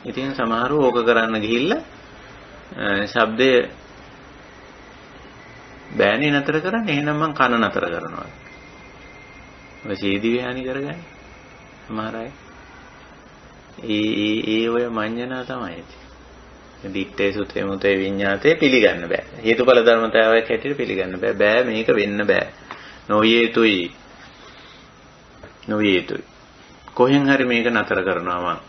ඉතින් සමහරව ඕක කරන්න ගිහිල්ලා ශබ්දය බෑනේ නතර කරන්න. එහෙනම් මං කන නතර කරනවා. ඔය සීදී විහානි කරගන්නේ සමහර අය. ඒ ඔය මඤ්ඤණා තමයි. දිත්තේ සුතේ මුතේ විඤ්ඤාතේ පිළිගන්න බෑ. හේතුඵල ධර්මතාවයක් හැටියට පිළිගන්න බෑ. බෑ මේක වෙන්න බෑ. නොවිය යුතුයි. කොහෙන් හරි මේක නතර කරනවා මං.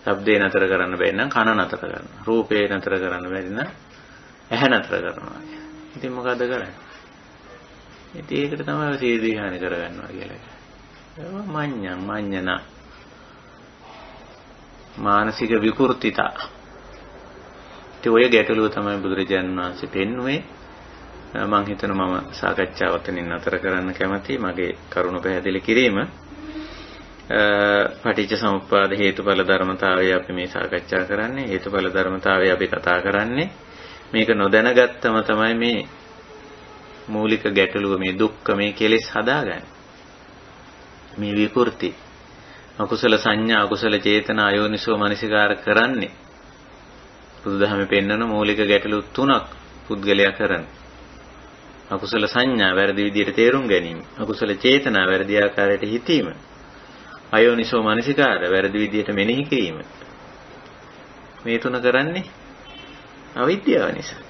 ශබ්දේ නතර කරන්න බැරි නම් කන නතර කරනවා. රූපේ නතර කරන්න බැරි නම් ඇහැ නතර කරනවා. ඉතින් මොකද කරන්නේ? ඉතින් ඒකට තමයි සීදී හානි කරගන්නවා කියලා. ඒක මඤ්ඤණා මානසික විකෘතිතා. ඒ ඔය ගැටලුව තමයි බුදුරජාණන් වහන්සේ පෙන්වුවේ. මම හිතනවා මම සාකච්ඡාව ඔතනින් නතර කරන්න කැමතියි. මගේ කරුණ පැහැදිලි කිරීම. පටිච්ච සමුප්පාද හේතුඵල ධර්මතාවය අපි මේ සාකච්ඡා කරන්නේ. හේතුඵල ධර්මතාවය අපි කතා කරන්නේ. මේක නොදැනගත්තම තමයි මේ මූලික ගැටලුව, මේ දුක්ඛ, මේ කෙලෙස් හදාගන්නේ. මේ විකෘති අකුසල සංඥා, අකුසල චේතනා, අයෝනිසෝ මනසිකාර කරන්නේ. බුදුදහමේ පෙන්වන මූලික ගැටලු තුනක් පුද්ගලයා කරන. අකුසල සංඥා වැරදි විදිහට තේරුම් ගැනීම, අකුසල චේතනා වැරදි ආකාරයට හිතීම, අයෝනිසෝ මනසිකාර වැරදි විදිහට මෙනෙහි කිරීම. මේ තුන කරන්නේ අවිද්‍යාව නිසා.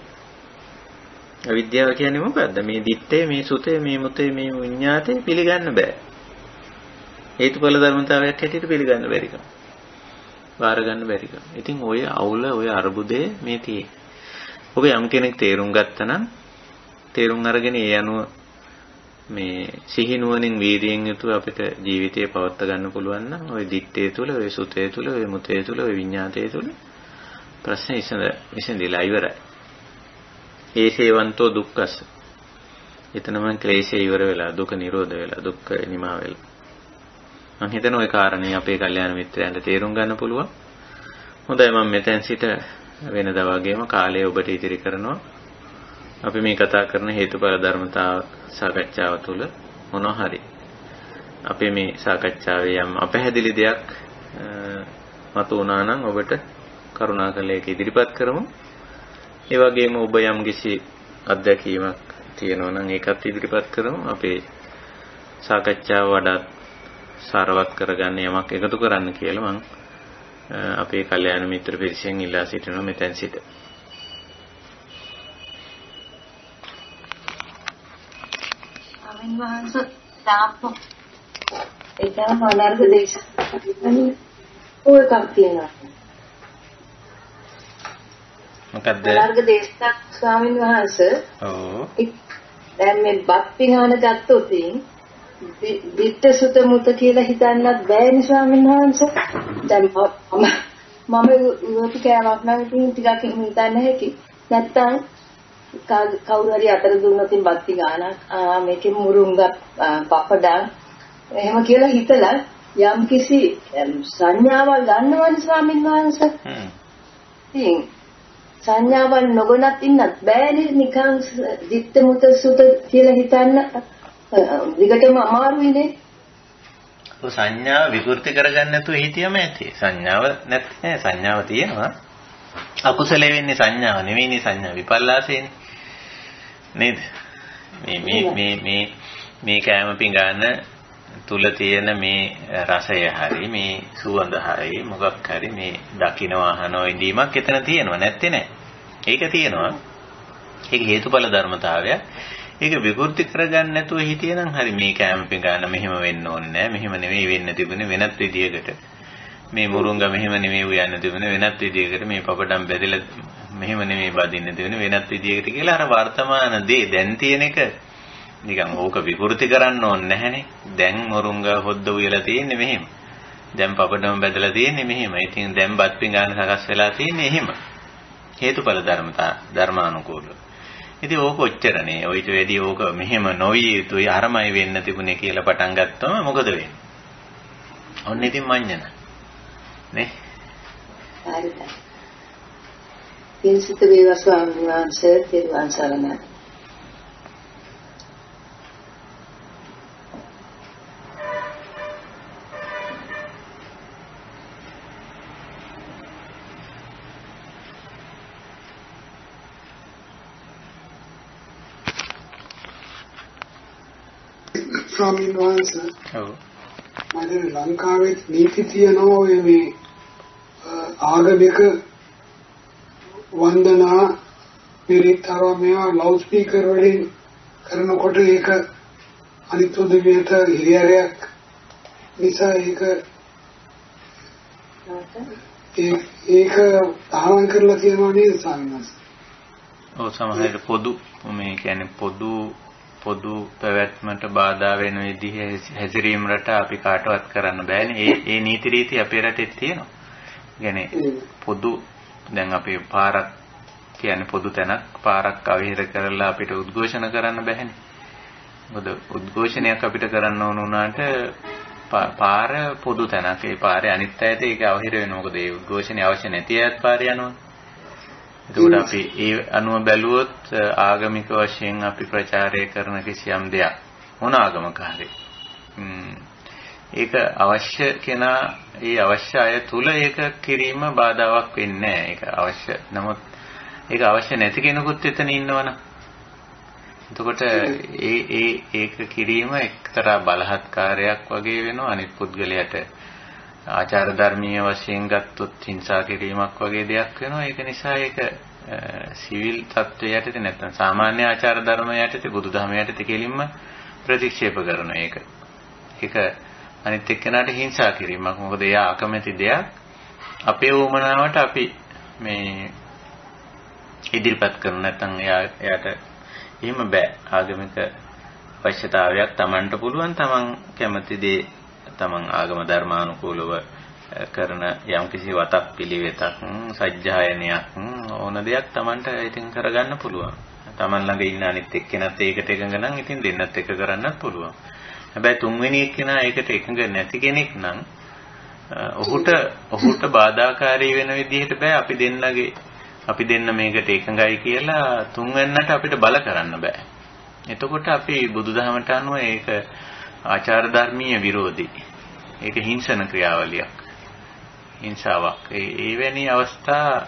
අවිද්‍යාව කියන්නේ මොකද්ද? මේ දිත්තේ, මේ සුතේ, මේ මුතේ, මේ විඤ්ඤාතේ පිළිගන්න බෑ. හේතුඵල ධර්මතාවයක් හැටියට පිළිගන්න බැරිකම. බාර ගන්න බැරිකම. ඉතින් ඔය අවුල, ඔය අරුබුදේ මේ තියෙන්නේ. ඔබ යම් කෙනෙක් තේරුම් ගත්තා නම් තේරුම් අරගෙන ඒ අනුව මේ සිහිනුවණින් වීර්යයෙන් යුතුව අපිට ජීවිතය පවත්වා ගන්න පුළුවන් නම් ওই දිත්තේ තුල, ওই සුතේ තුල, ওই මුතේ තුල, ওই විඤ්ඤාතේ තුල ප්‍රශ්නේ විසඳිලා ඉවරයි. ඒසේවන්තෝ දුක්ඛස්ස. එතනම ක්ලේශය ඉවර වෙලා දුක නිරෝධ වෙලා දුක්ඛ නිමා වෙලා. මම හිතනවා ඒ කාරණේ අපේ කල්යාණ මිත්‍රයන්ට තේරුම් ගන්න පුළුවන්. හොඳයි මම මෙතෙන් සිට වෙනදා වගේම කාලය ඔබට ඉදිරි කරනවා. අපි මේ කතා කරන හේතුඵල ධර්මතාව සාකච්ඡාව තුළ මොනවා හරි අපේ මේ සාකච්ඡාවේ යම් අපැහැදිලි දෙයක් මතු වුණා නම් ඔබට කරුණාකරලා ඒක ඉදිරිපත් කරමු. ඒ වගේම ඔබ යම් කිසි අත්දැකීමක් තියෙනවා නම් ඒකත් ඉදිරිපත් කරමු. අපේ සාකච්ඡාව වඩා සාරවත් කරගන්න යමක් එකතු කරන්න කියලා මම අපේ කල්යාණ මිත්‍ර පිරිසෙන් ඉල්ලා සිටිනවා මෙතෙන් සිට. අවින්වහන්ස තාප්ප ඒකම අනර්ග දේශ ඔය එකක් තියෙනවා. මොකද්ද? අනර්ග දේශක් ස්වාමීන් වහන්සේ. ඔව්. දැන් මේ බත් පිඟාන ගත්තොත් දිට්ඨ සුත මුත කියලා හිතන්නත් බෑනේ ස්වාමීන් වහන්සේ. දැන් මම යෝපි කෑමක් නම් ඉතින් ටිකක් හිතන්න හැකි. නැත්තම් කවුරු හරි අතර දුන්නොත් බත් පිඟානක් මේකේ මුරුංගක් පපඩම් එහෙම කියලා හිතලා යම් කිසි සංඥාවල් ගන්නවනේ ස්වාමීන් වහන්සේ. ඉතින් සංඥාවල් නොගොනත් ඉන්නත් බෑනේ නිකන් දිත්ත මුත සුත කියලා හිතන්න විකටම අමාරුයිනේ. ඔය සංඥාව විකෘති කරගන්න නැතුව හිතියම ඇති. සංඥාව නැත්නම් සංඥාව තියෙනවා. අකුසලෙ වෙන්නේ සංඥාව නෙවෙයිනේ සංඥා විපල්ලාසෙන්නේ. නේද? මේ කෑම පිඟාන තුල තියෙන මේ රසය හරි මේ සුවඳ හරි මොකක් හරි මේ දකින්න අහනවා ඉඳීමක් එතන තියෙනවා නැත්තේ නෑ. ඒක තියෙනවා. ඒක හේතුඵල ධර්මතාවය. ඒක විකෘති කරගන්න නැතුව හිටියනම් හරි මේ කෑම පිඟාන මෙහෙම වෙන්න ඕනේ නෑ. මෙහෙම නෙවෙයි වෙන්න තිබුණේ වෙනත් විදියකට. මේ මුරුංග මෙහෙම නෙවෙයි උයන්න තිබුණේ වෙනත් විදියකට. මේ පපඩම් බැදලා මෙහෙම නෙවෙයි බදින්න තිබුණේ වෙනත් විදියකට කියලා අර වර්තමාන දේ දැන් තියෙන එක නිකන් ඕක විකෘති කරන්න ඕනේ නැහනේ. දැන් මුරුංග හොද්ද උයලා තියෙන්නේ මෙහෙම. දැන් පපඩම් බැදලා තියෙන්නේ මෙහෙම. ඉතින් දැන් බත් පිඟාන සකස් වෙලා තියෙන්නේ එහෙම. හේතුඵල ධර්මානුකූලව. ඉතින් ඕක ඔච්චරනේ. ඔයිට වැඩි ඕක මෙහෙම නොවිය යුතුයි අරමයි වෙන්න තිබුණේ කියලා පටන් ගත්තම මොකද වෙන්නේ? ඔන්න ඉතින් මඤ්ඤණ. නේ? හරිද? පින්සිත වේවා ස්වාමීන් වහන්සේ තිරුවන් සරණයි. ස්වාමීන් වහන්සේ ඔව්. මම ලංකාවේ නීති තියනවා මේ ආගමික වන්දනා පිරිතර මේවා ලවුඩ් ස්පීකර් වලින් කරනකොට ඒක අනිත් උදවියට හිරියරයක් නිසා ඒක තහනම් කරලා තියෙනවා නේද ස්වාමීන් වහන්සේ? ඔව් සමහර පොදු මේ කියන්නේ පොදු පැවැත්මට බාධා වෙන විදිහේ හැසිරීම රට අපි කාටවත් කරන්න බෑනේ. ඒ නීති රීති අපේ රටේ තියෙනවා. يعني පොදු දැන් අපි පාරක් කියන්නේ පොදු තැනක් පාරක් අවහිර කරලා අපිට උද්ඝෝෂණ කරන්න බෑනේ. මොකද උද්ඝෝෂණයක් අපිට කරන්න ඕන වුණාට පාර පොදු තැනක්. ඒ පාරේ අනිත් අයට ඒක අවහිර වෙනවා. මොකද ඒ උද්ඝෝෂණය අවශ්‍ය නැති අයත් පාරේ යනවා. එතකොට අපි ඒ අනුව බැලුවොත් ආගමික වශයෙන් අපි ප්‍රචාරය කරන කිසියම් දෙයක් මොන ආගමක හරි ඒක අවශ්‍ය කෙනා ඒ අවශ්‍ය අය තුල ඒක කිරීම බාධාවක් වෙන්නේ නැහැ. ඒක අවශ්‍ය. නමුත් ඒක අවශ්‍ය නැති කෙනෙකුත් එතන ඉන්නවනම් එතකොට ඒක කිරීම එක්තරා බලහත්කාරයක් වගේ වෙනවා. අනිත් පුද්ගලයාට ආචාර ධර්මීය වශයෙන් ගත්තොත් හිංසා කිරීමක් වගේ දෙයක් වෙනවා. ඒක නිසා ඒක සිවිල් තත්ත්වයට යටතේ නැත්නම් සාමාන්‍ය ආචාර ධර්ම යටතේ බුදුදහම යටතේ කෙලින්ම ප්‍රතික්ෂේප කරන එක. ඒක අනිත් එක්කෙනාට හිංසා කිරීමක්. මොකද එයා අකමැති දෙයක් අපේ වමනාවට අපි මේ ඉදිරිපත් කරන නැත්නම් එයාට එහෙම බෑ. ආගමික අවශ්‍යතාවයක් Tamanට පුළුවන් Taman කැමති දේ Taman ආගම ධර්මානුකූලව කරන යම්කිසි වතක් පිළිවෙතක් සජ්ජායනයක් ඕන දෙයක් Tamanට ඉතින් කරගන්න පුළුවන්. Taman ළඟ ඉන්න අනිත් එක්කෙනත් ඒකට එකඟ නම් ඉතින් දෙන්නත් එක කරන්නත් පුළුවන්. හැබැයි තුන්වෙනි එක්කෙනා ඒකට එකඟ නැති කෙනෙක් නම් ඔහුට බාධාකාරී වෙන විදිහට බෑ අපි දෙන්න මේකට එකඟයි කියලා තුන්වෙන්නට අපිට බල කරන්න බෑ. එතකොට අපි බුදුදහමට අනුව ඒක ආචාර ධර්මීය විරෝධී. ඒක හිංසන ක්‍රියාවලියක්. හිංසාවක්. ඒවැනි අවස්ථා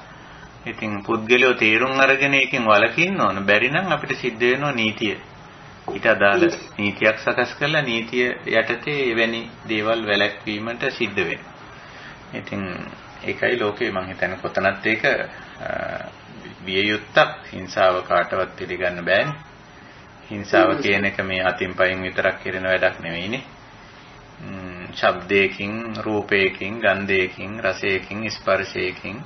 ඉතින් පුද්ගලයෝ තේරුම් අරගෙන ඒකෙන් වළකින්න ඕන. බැරි නම් අපිට සිද්ධ වෙනවා නීතිය. ඊට අදාළ නීතියක් සකස් කරලා නීතිය යටතේ එවැනි දේවල් වැළැක්වීමට සිද්ධ වෙනවා. ඉතින් ඒකයි ලෝකේ මම හිතන්නේ කොතනත් ඒක විය යුත්තක්. හිංසාව කාටවත් පිළිගන්න බෑනේ. හිංසාව කියන එක මේ අතින් පයින් විතරක් කරන වැඩක් නෙවෙයිනේ. ශබ්දයකින්, රූපයකින්, ගන්ධයකින්, රසයකින්, ස්පර්ශයකින්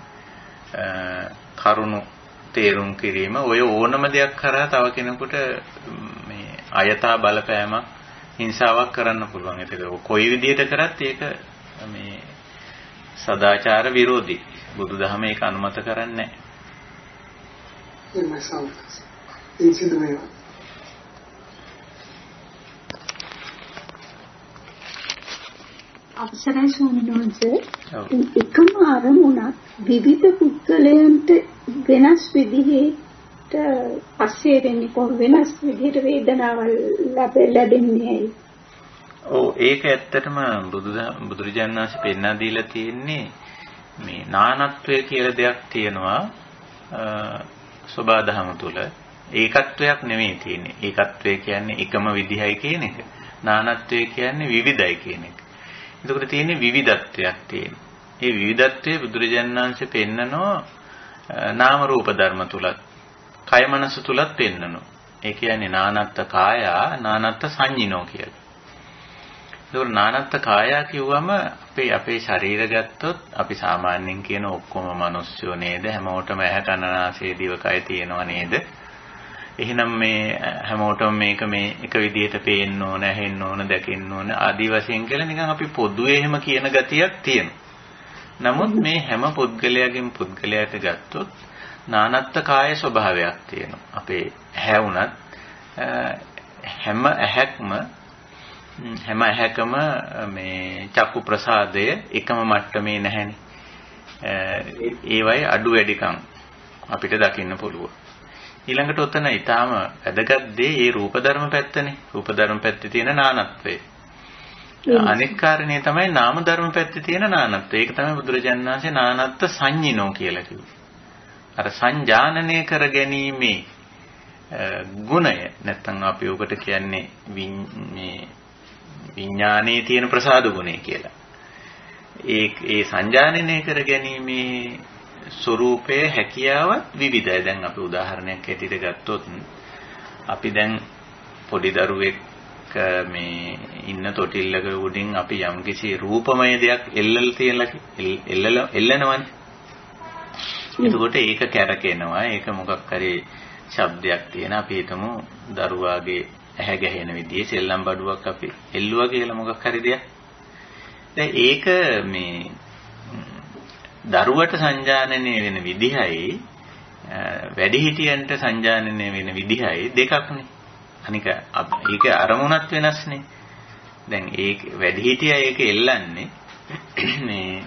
කරුණු තේරුම් කිරීම ඔය ඕනම දෙයක් කරා තව කෙනෙකුට මේ අයථා බලපෑමක් හිංසාවක් කරන්න පුළුවන්. ඒක කොයි විදිහට කරත් ඒක මේ සදාචාර විරෝධී. බුදුදහම ඒක අනුමත කරන්නේ නැහැ. අවසරයි ස්වාමීන් වහන්සේ. එකම අරමුණක් විවිධ පුද්ගලයන්ට වෙනස් විදිහට පස්සේ වෙන්නේ කොහොම වෙනස් විදිහට වේදනාවල් ලැබෙන්නේ? ඔව් ඒක ඇත්තටම බුදුරජාණන් වහන්සේ පෙන්වා දීලා තියෙන්නේ මේ නානත්වය කියලා දෙයක් තියෙනවා සබාධම තුල. ඒකත්වයක් නෙමෙයි තියෙන්නේ. ඒකත්වය කියන්නේ එකම විදිහයි කියන එක. නානත්වය කියන්නේ විවිධයි කියන එක. එතකොට තියෙන්නේ විවිධත්වයක් තියෙනවා. ඒ විවිධත්වයේ බුදුරජාණන් වහන්සේ පෙන්නනවා නාම රූප ධර්ම තුලත්, කය මනස තුලත් පෙන්නනවා. ඒ කියන්නේ නානත්ත් කායා, නානත්ත් සංඤිනෝ කියලා. ඒතකොට නානත්ත් කායා කිව්වම අපේ ශරීර ගත්තොත් අපි සාමාන්‍යයෙන් කියන ඔක්කොම මිනිස්සුෝ නේද? හැමෝටම ඇහැ කන නාසය දිවකය තියෙනවා නේද? එහෙනම් මේ හැමෝටම මේක මේ එක විදිහට පේන්න ඕන, ඇහෙන්න ඕන, දැකෙන්න ඕන ආදි වශයෙන් කියලා නිකන් අපි පොදුවේ එහෙම කියන ගතියක් තියෙනවා. නමුත් මේ හැම පුද්ගලයාගෙන් පුද්ගලයාට ගත්තොත් නානත්ත් කාය ස්වභාවයක් තියෙනවා. අපේ ඇහැ වුණත් හැම ඇහැකම මේ චක්කු ප්‍රසාදය එකම මට්ටමේ නැහැනේ. ඒවයි අඩු වැඩිකම් අපිට දකින්න පුළුවන්. ඊළඟට ඔතන ඊටාම වැදගත් දේ මේ රූප ධර්ම පැත්තනේ. රූප ධර්ම පැත්තේ තියෙන නානත්වය. අනෙක් කාරණේ තමයි නාම ධර්ම පැත්තේ තියෙන නානත්වය. ඒක තමයි බුදුරජාණන් වහන්සේ නානත්ත් සංඤිනෝ කියලා කිව්වේ. අර සංජානනය කර ගැනීමේ ගුණය නැත්නම් අපි ඔකට කියන්නේ මේ විඥානයේ තියෙන ප්‍රසාද ගුණය කියලා. ඒ සංජානනය කර ගැනීමේ ස්වરૂපයේ හැකියාවත් විවිධයි. දැන් අපි උදාහරණයක් ඇටියට ගත්තොත් අපි දැන් පොඩි දරුවෙක් මේ ඉන්න තොටිල්ලක උඩින් අපි යම්කිසි රූපමය දෙයක් එල්ලනවනේ. එතකොට ඒක කැරකෙනවා. ඒක මොකක් හරි ශබ්දයක් තියෙන අපි හිතමු දරුවාගේ ඇහැ ගැහෙන විදිහේ සෙල්ලම් බඩුවක් අපි එල්ලුවා කියලා මොකක් හරි දෙයක්. දැන් ඒක මේ දරුවට සංජානනය වෙන විදිහයි වැඩිහිටියන්ට සංජානනය වෙන විදිහයි දෙකක්නේ. අනික ඒක අරමුණත් වෙනස්නේ. දැන් ඒක වැඩිහිටියා ඒක එල්ලන්නේ මේ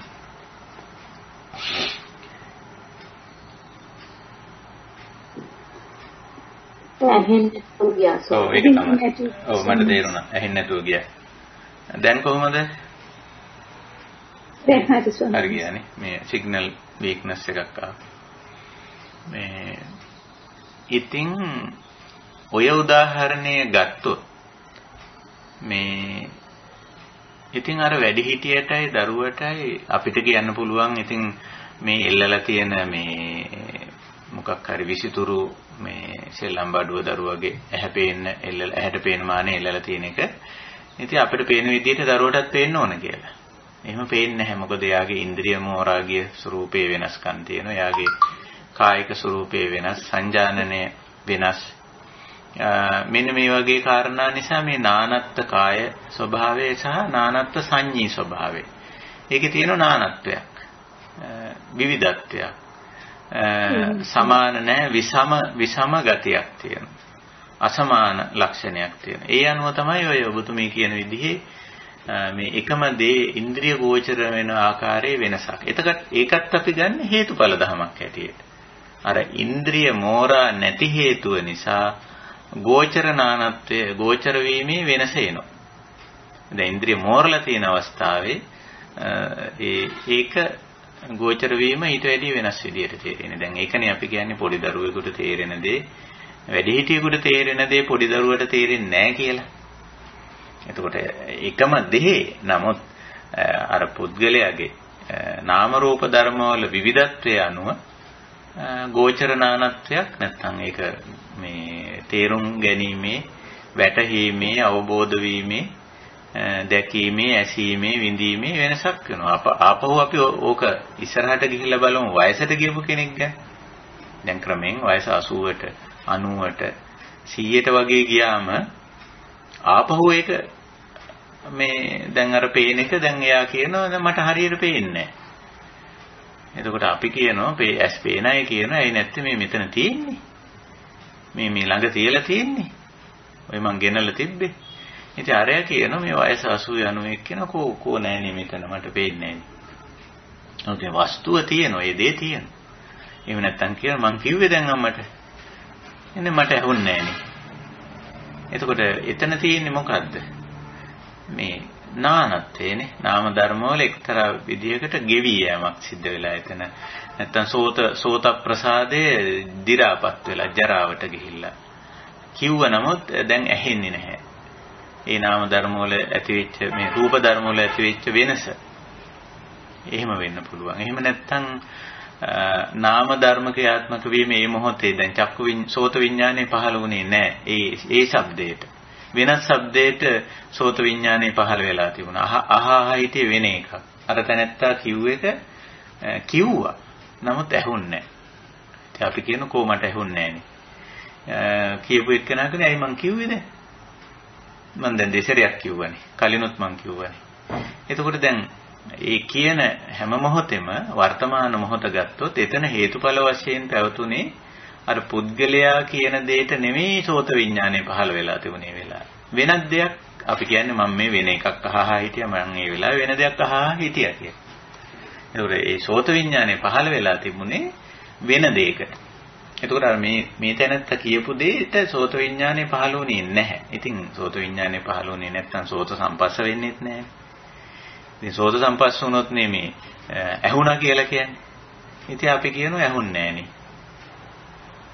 ඇහෙන්නේ නැතුව ඔව් ඒක තමයි. ඔව් මට තේරුණා. ඇහෙන්නේ නැතුව ගියා. දැන් කොහොමද? දැන් හරි ස්වාමී. හරි ගියානේ. මේ සිග්නල් වීක්නස් එකක් ආවා. මේ ඉතින් ඔය උදාහරණය ගත්තොත් මේ ඉතින් අර වැඩිහිටියටයි දරුවටයි අපිට කියන්න පුළුවන් ඉතින් මේ එල්ලලා තියෙන මේ මොකක් හරි විසිතුරු මේ සෙල්ලම් බඩුව දරුවගේ ඇහැට පේන මානේ එල්ලලා තියෙන එක. ඉතින් අපිට පේන විදිහට දරුවටත් පේන්න ඕන කියලා. එහෙම පේන්නේ නැහැ. මොකද එයාගේ ඉන්ද්‍රිය මෝරාගේ ස්වરૂපේ වෙනස්කම් තියෙනවා. එයාගේ කායික ස්වરૂපේ වෙනස්, සංජානනය වෙනස්. මෙන්න මේ වගේ කාරණා නිසා මේ නානත්ත් කාය ස්වභාවය සහ නානත්ත් සංඤී ස්වභාවය. ඒකේ තියෙන නානත්වයක්. විවිධත්වයක්. සමාන නැහැ විසම ගතියක් තියෙනවා. අසමාන ලක්ෂණයක් තියෙනවා. ඒ අනුව තමයි ඔය ඔබතුමී කියන විදිහේ මේ එකම දේ ඉන්ද්‍රිය ගෝචර වෙන ආකාරයේ වෙනසක්. ඒකත් අපි ගන්න හේතුඵල ධමයක් හැටියට. අර ඉන්ද්‍රිය මෝරා නැති හේතුව නිසා ගෝචර නානත්වයේ ගෝචර වීමේ වෙනස එනවා. දැන් ඉන්ද්‍රිය මෝරලා තියෙන අවස්ථාවේ ඒක ගෝචර වීම ඊට වැඩි වෙනස් විදියට තේරෙන්නේ. දැන් ඒකනේ අපි කියන්නේ පොඩි දරුවෙකුට තේරෙන දේ වැඩිහිටියෙකුට තේරෙන දේ පොඩි දරුවට තේරෙන්නේ නැහැ කියලා. එතකොට එකම දේ නමුත් අර පුද්ගලයාගේ නාම රූප ධර්මවල විවිධත්වය අනුව ගෝචර නානත්වයක් නැත්නම් ඒක මේ තේරුම් ගැනීමේ වැටහීමේ අවබෝධ වීමේ දැකීමේ ඇසීමේ විඳීමේ වෙනසක් වෙනවා. ආපහු අපි ඕක ඉස්සරහට ගිහිල්ලා බලමු වයසට ගියපු කෙනෙක් ගැන. දැන් ක්‍රමෙන් වයස 80ට 90ට 100ට වගේ ගියාම ආපහු ඒක මේ දැන් අර පේන එක දැන් එයා කියනවා දැන් මට හරියට පේන්නේ නැහැ. එතකොට අපි කියනවා ඇස් පේන අය කියනවා ඒ නැත්තේ මේ මෙතන තියෙන්නේ. මේ ළඟ තියලා තියෙන්නේ. ඔය මං ගෙනල්ලා තිබ්බේ. ඉතින් අරයා කියනවා මේ වයස 80 91 කියන කෝ නෑනේ මෙතන මට පේන්නේ නෑනේ. ඔතේ වස්තුව තියෙනවා, ඒ දේ තියෙනවා. එහෙම නැත්තම් කියනවා මං කිව්වේ දැන් අම්මට. එන්නේ මට ඇහුන්නේ නෑනේ. එතකොට එතන තියෙන්නේ මොකද්ද? මේ නානත්වයනේ. නාම ධර්ම වල එක්තරා විදියකට ගෙවි යෑමක් සිද්ධ වෙලා එතන. නැත්තම් සෝත ප්‍රසාදයේ දි รา පත් වෙලා ජරාවට ගිහිල්ලා. කිව්ව නමුත් දැන් ඇහෙන්නේ නැහැ. ඒ නාම ධර්ම වල ඇතිවෙච්ච මේ රූප ධර්ම වල ඇතිවෙච්ච වෙනස. එහෙම වෙන්න පුළුවන්. එහෙම නැත්නම් නාම ධර්ම ක්‍රියාත්මක වීම මේ මොහොතේ දැන් චක්කු සෝත විඥානේ පහළ වුණේ නැහැ. ඒ ශබ්දයට. වෙනත් ශබ්දයට සෝත විඥානේ පහළ වෙලා තිබුණා. අහා හිතේ වෙන එකක්. අර තැනැත්තා කිව්ව එක කිව්වා. නමුත් ඇහුන්නේ නැහැ. ඉතින් අපි කියන කො මට ඇහුන්නේ නැහනේ. කියපු එක්කෙනා කියන්නේ ඇයි මං කිව්වේද? මම දැන් දෙසරයක් කිව්වනේ. කලිනුත් මම කිව්වනේ. එතකොට දැන් ඒ කියන හැම මොහොතෙම වර්තමාන මොහොත ගත්තොත් එතන හේතුඵල වශයෙන් පැවතුනේ අර පුද්ගලයා කියන දෙයට නෙමෙයි සෝත විඥානය පහළ වෙලා තිබුණේ වෙලාව. වෙනත් දෙයක් අපි කියන්නේ මම මේ වෙන එකක් අහහා හිටියා මම ඒ වෙලාවේ වෙන දෙයක් අහහා හිටියා කියලා. ඒතකොට ඒ සෝත විඥානය පහළ වෙලා තිබුණේ වෙන දෙයකට. එතකොට අර මේ තැනත්ත කියපු දෙයට සෝත විඥානේ පහළ වුණේ නැහැ. ඉතින් සෝත විඥානේ පහළ වුණේ නැත්නම් සෝත සම්පස්ස වෙන්නේත් නැහැ. ඉතින් සෝත සම්පස්ස වුණොත් නෙමේ ඇහුණා කියලා කියන්නේ. ඉතින් අපි කියනවා ඇහුන්නේ නැහනේ.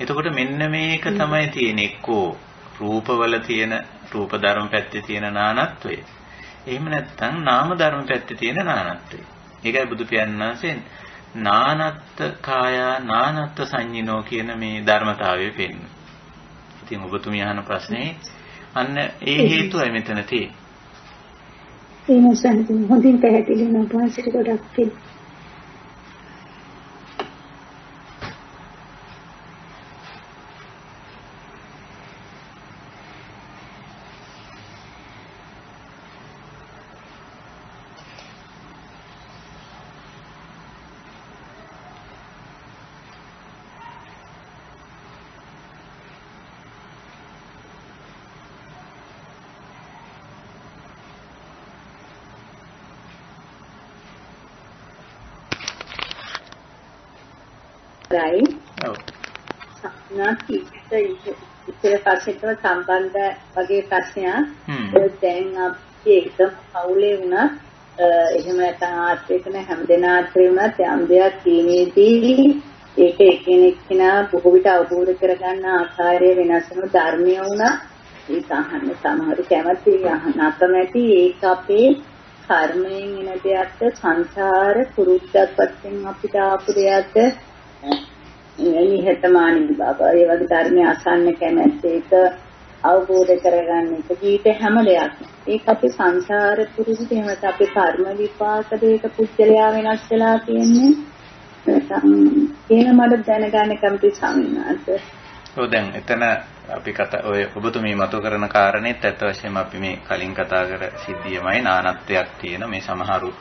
එතකොට මෙන්න මේක තමයි තියෙන්නේ එක්කෝ රූපවල තියෙන රූප ධර්ම පැත්තේ තියෙන නානත්වය. එහෙම නැත්නම් නාම ධර්ම පැත්තේ තියෙන නානත්වය. ඒකයි බුදු පියාණන් වහන්සේ නානත්ත කාය නානත්ත සංඤිනෝ කියන මේ ධර්මතාවය පෙන්වනවා. ඉතින් ඔබතුමිය අහන ප්‍රශ්නේ අන්න ඒ හේතුවයි මෙතන තියෙන්නේ. ඒ නිසා හොඳින් පැහැදිලි වෙනවා පස්සේ ගොඩක් තියෙනවා. නැති ඉතල පස්සේට සම්බන්ධ වගේ ප්‍රශ්නයක්. දැන් අපි එකම පවුලේ වුණත් එහෙම නැත්නම් ආශ්‍රේතන හැමදෙනා ආශ්‍රේ වුණත් යම් දෙයක් කීනේදී ඒක එකිනෙක කෙනා බොහෝ විට අවබෝධ කරගන්න ආකාරය වෙනස් වෙන ධර්මය වුණා. ඒක අහන්න සමහරු කැමති නැති ඒක අපේ කර්මයෙන් එන දෙයක්ද සංසාර කුරුද්දක් වශයෙන් අපිට ආපු දෙයක්ද නිහතමානී බව ඒ වගේ ධර්මය අසන්න කැමැත්ත ඒක අවබෝධ කරගන්න එක ජීවිතේ හැම දෙයක්ම ඒක අපේ සංසාර පුරුදු එහෙමත් අපේ කර්ම විපාක දෙක පුද්ගලයා වෙනස් වෙලා තියෙන්නේ එහෙනම් මට දැනගන්න කැමති සමිනාත් ඔව් දැන් එතන අපි ඔය ඔබතුමී මතු කරන කාරණේත් ඇත්ත වශයෙන්ම අපි මේ කලින් කතා කර සිද්ධියමයි නානත්වයක් තියෙන මේ සමහරු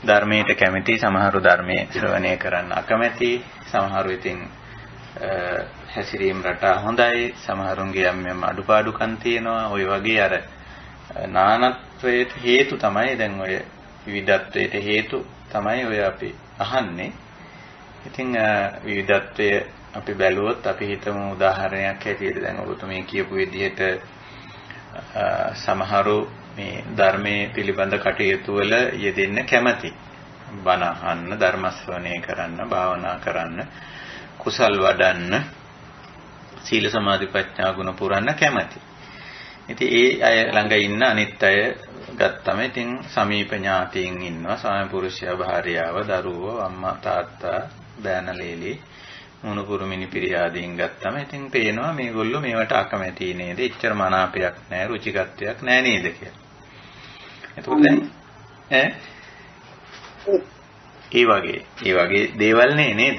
ධර්මයට කැමති, සමහරු ධර්මයේ ශ්‍රවණය කරන්න අකමැති, සමහරු ඉතින් හැසිරීම රටා හොඳයි, සමහරුන්ගේ යම් අඩුපාඩුකම් තියෙනවා. ওই වගේ අර නානත්වයට හේතු තමයි දැන් ඔය විවිධත්වයට හේතු තමයි ඔය අපි අහන්නේ. ඉතින් විවිධත්වය අපි බැලුවොත් අපි හිතමු උදාහරණයක් හැටියට දැන් ඔබතුමී කියපු විදිහට සමහරු මේ ධර්මයේ පිළිබඳ කටයුතු වල යෙදෙන්න කැමති. බණ අහන්න, ධර්ම ශ්‍රවණය කරන්න, භාවනා කරන්න, කුසල් වඩන්න, සීල සමාධි ප්‍රඥා ගුණ පුරන්න කැමති. ඉතින් ඒ අය ළඟ ඉන්න අනිත් අය ගත්තම ඉතින් සමීප ඥාතීන් ඉන්නවා. ස්වාමි පුරුෂයා, භාර්යාව, දරුවෝ, අම්මා තාත්තා, බෑනලේලි, මුණුපුරු මිනිපිරි ආදීන් ගත්තම ඉතින් පේනවා මේගොල්ලෝ මේවට අකමැති නේද? එච්චර මනාපයක් නැහැ, රුචිකත්වයක් නැහැ නේද කියලා. එතකොට දැන් ඒ වගේ දේවල් නේද?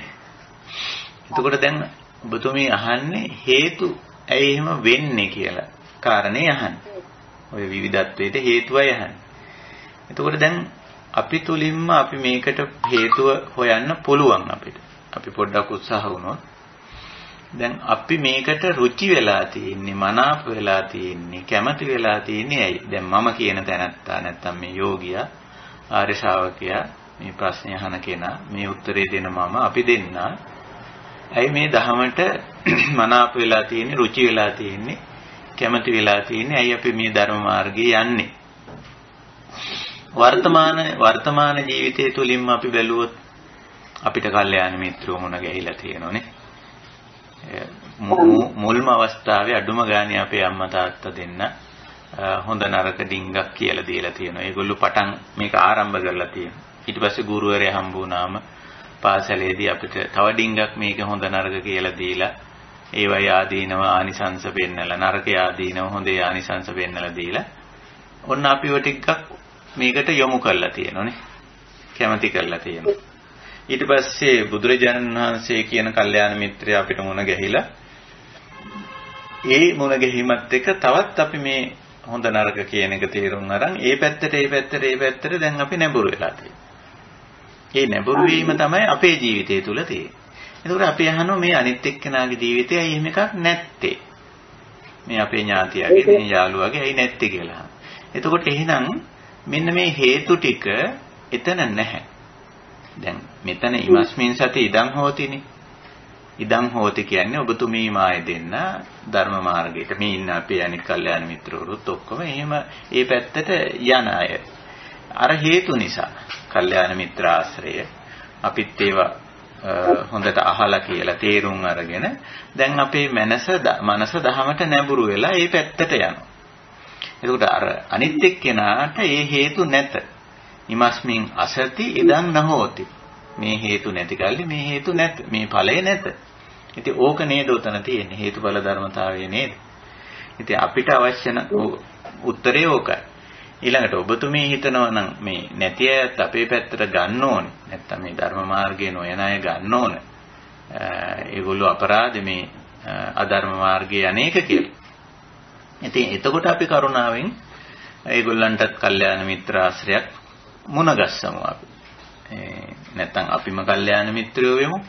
එතකොට දැන් ඔබතුමී අහන්නේ හේතු ඇයි එහෙම වෙන්නේ කියලා කාරණේ අහන්නේ. ඔය විවිධත්වයට හේතුවයි අහන්නේ. එතකොට දැන් අපි තුලින්ම අපි මේකට හේතුව හොයන්න පුළුවන් අපිට. අපි පොඩ්ඩක් උත්සාහ වුණොත් දැන් අපි මේකට රුචි වෙලා තියෙන්නේ, මනාප වෙලා තියෙන්නේ, කැමති වෙලා තියෙන්නේ ඇයි? දැන් මම කියන තැනත්තා නැත්තම් මේ යෝගියා, ආර්ය ශ්‍රාවකයා, මේ ප්‍රශ්නේ අහන කෙනා, මේ උත්තරේ දෙන මම, අපි දෙන්නා ඇයි මේ ධහමට මනාප වෙලා තියෙන්නේ, රුචි වෙලා තියෙන්නේ, කැමති වෙලා තියෙන්නේ? ඇයි අපි මේ ධර්ම මාර්ගයේ යන්නේ? වර්තමාන ජීවිතය තුලින්ම අපි බැලුවොත් අපිට කල්යාණ මිත්‍රෝ මුණ ගැහිලා තියෙනෝනේ. මුල්ම අවස්ථාවේ අඩුම ගානේ අපේ අම්මා තාත්තා දෙන්න හොඳ නරක ඩිංගක් කියලා දීලා තියෙනවා. ඒගොල්ලෝ පටන් මේක ආරම්භ කරලා තියෙනවා. ඊට පස්සේ ගුරුවරයා හම්බ වුණාම පාසලේදී අපිට තව ඩිංගක් මේක හොඳ නරක කියලා දීලා ඒවයි ආදීනව ආනිසංස පෙන්නලා, නරකේ ආදීනව හොඳේ ආනිසංස පෙන්නලා දීලා ඔන්න අපිව ටිකක් මේකට යොමු කරලා තියෙනෝනේ. කැමති කරලා තියෙනවා. ඊට පස්සේ බුදුරජාණන් වහන්සේ කියන කල්යාණ මිත්‍රය අපිට මුණ ගැහිලා ඒ මුණ ගැහිමත් එක්ක තවත් අපි මේ හොඳ නරක කියන එක තේරුම් අරන් ඒ පැත්තට දැන් අපි නැඹුරු වෙලා තියෙනවා. ඒ නැඹුරු වීම තමයි අපේ ජීවිතය තුල තියෙන්නේ. එතකොට අපි අහනවා මේ අනිත් එක්කෙනාගේ ජීවිතේ ඇයි එහෙම එකක් නැත්තේ? මේ අපේ ඥාතියාගේ, මේ යාළුවාගේ ඇයි නැත්තේ කියලා. එතකොට එහෙනම් මෙන්න මේ හේතු ටික එතන නැහැ. දැන් මෙතන ඉමස්මින් සති ඉදං හෝතිනේ. ඉදං හෝති කියන්නේ ඔබතුමී මාය දෙන්න ධර්ම මාර්ගයට මේ ඉන්න අපේ අනිත් කල්යාණ මිත්‍රවරුත් ඔක්කොම එහෙම ඒ පැත්තට යන අය. අර හේතු නිසා කල්යාණ මිත්‍ර ආශ්‍රය අපිත් ඒවා හොඳට අහලා කියලා තේරුම් අරගෙන දැන් අපේ මනස දහමට නැඹුරු වෙලා ඒ පැත්තට යනවා. එතකොට අර අනිත් එක්කෙනාට ඒ හේතු නැත. ඉමස්මින් අසති ඉදං නහෝති. මේ හේතු නැති කල්ලි මේ හේතු නැත. මේ ඵලය නැත. ඉතින් ඕක නේද උතන තියෙන්නේ හේතුඵල ධර්මතාවය නේද? ඉතින් අපිට අවශ්‍ය උත්තරේ ඕකයි. ඊළඟට ඔබතුමී හිතනවා නම් මේ නැති අයත් අපේ පැත්තට ගන්න ඕනේ. නැත්තම් මේ ධර්ම මාර්ගයේ නොයන අය ගන්න ඕනේ. ඒගොල්ලෝ අපරාධ මේ අධර්ම මාර්ගයේ අනේක කියලා. ඉතින් එතකොට අපි කරුණාවෙන් ඒගොල්ලන්ටත් කල්යාණ මිත්‍ර ආශ්‍රයක් මුණ ගස්සමු අපි. නැත්තම් අපිම කල්යාණ මිත්‍රයෝ වෙමු.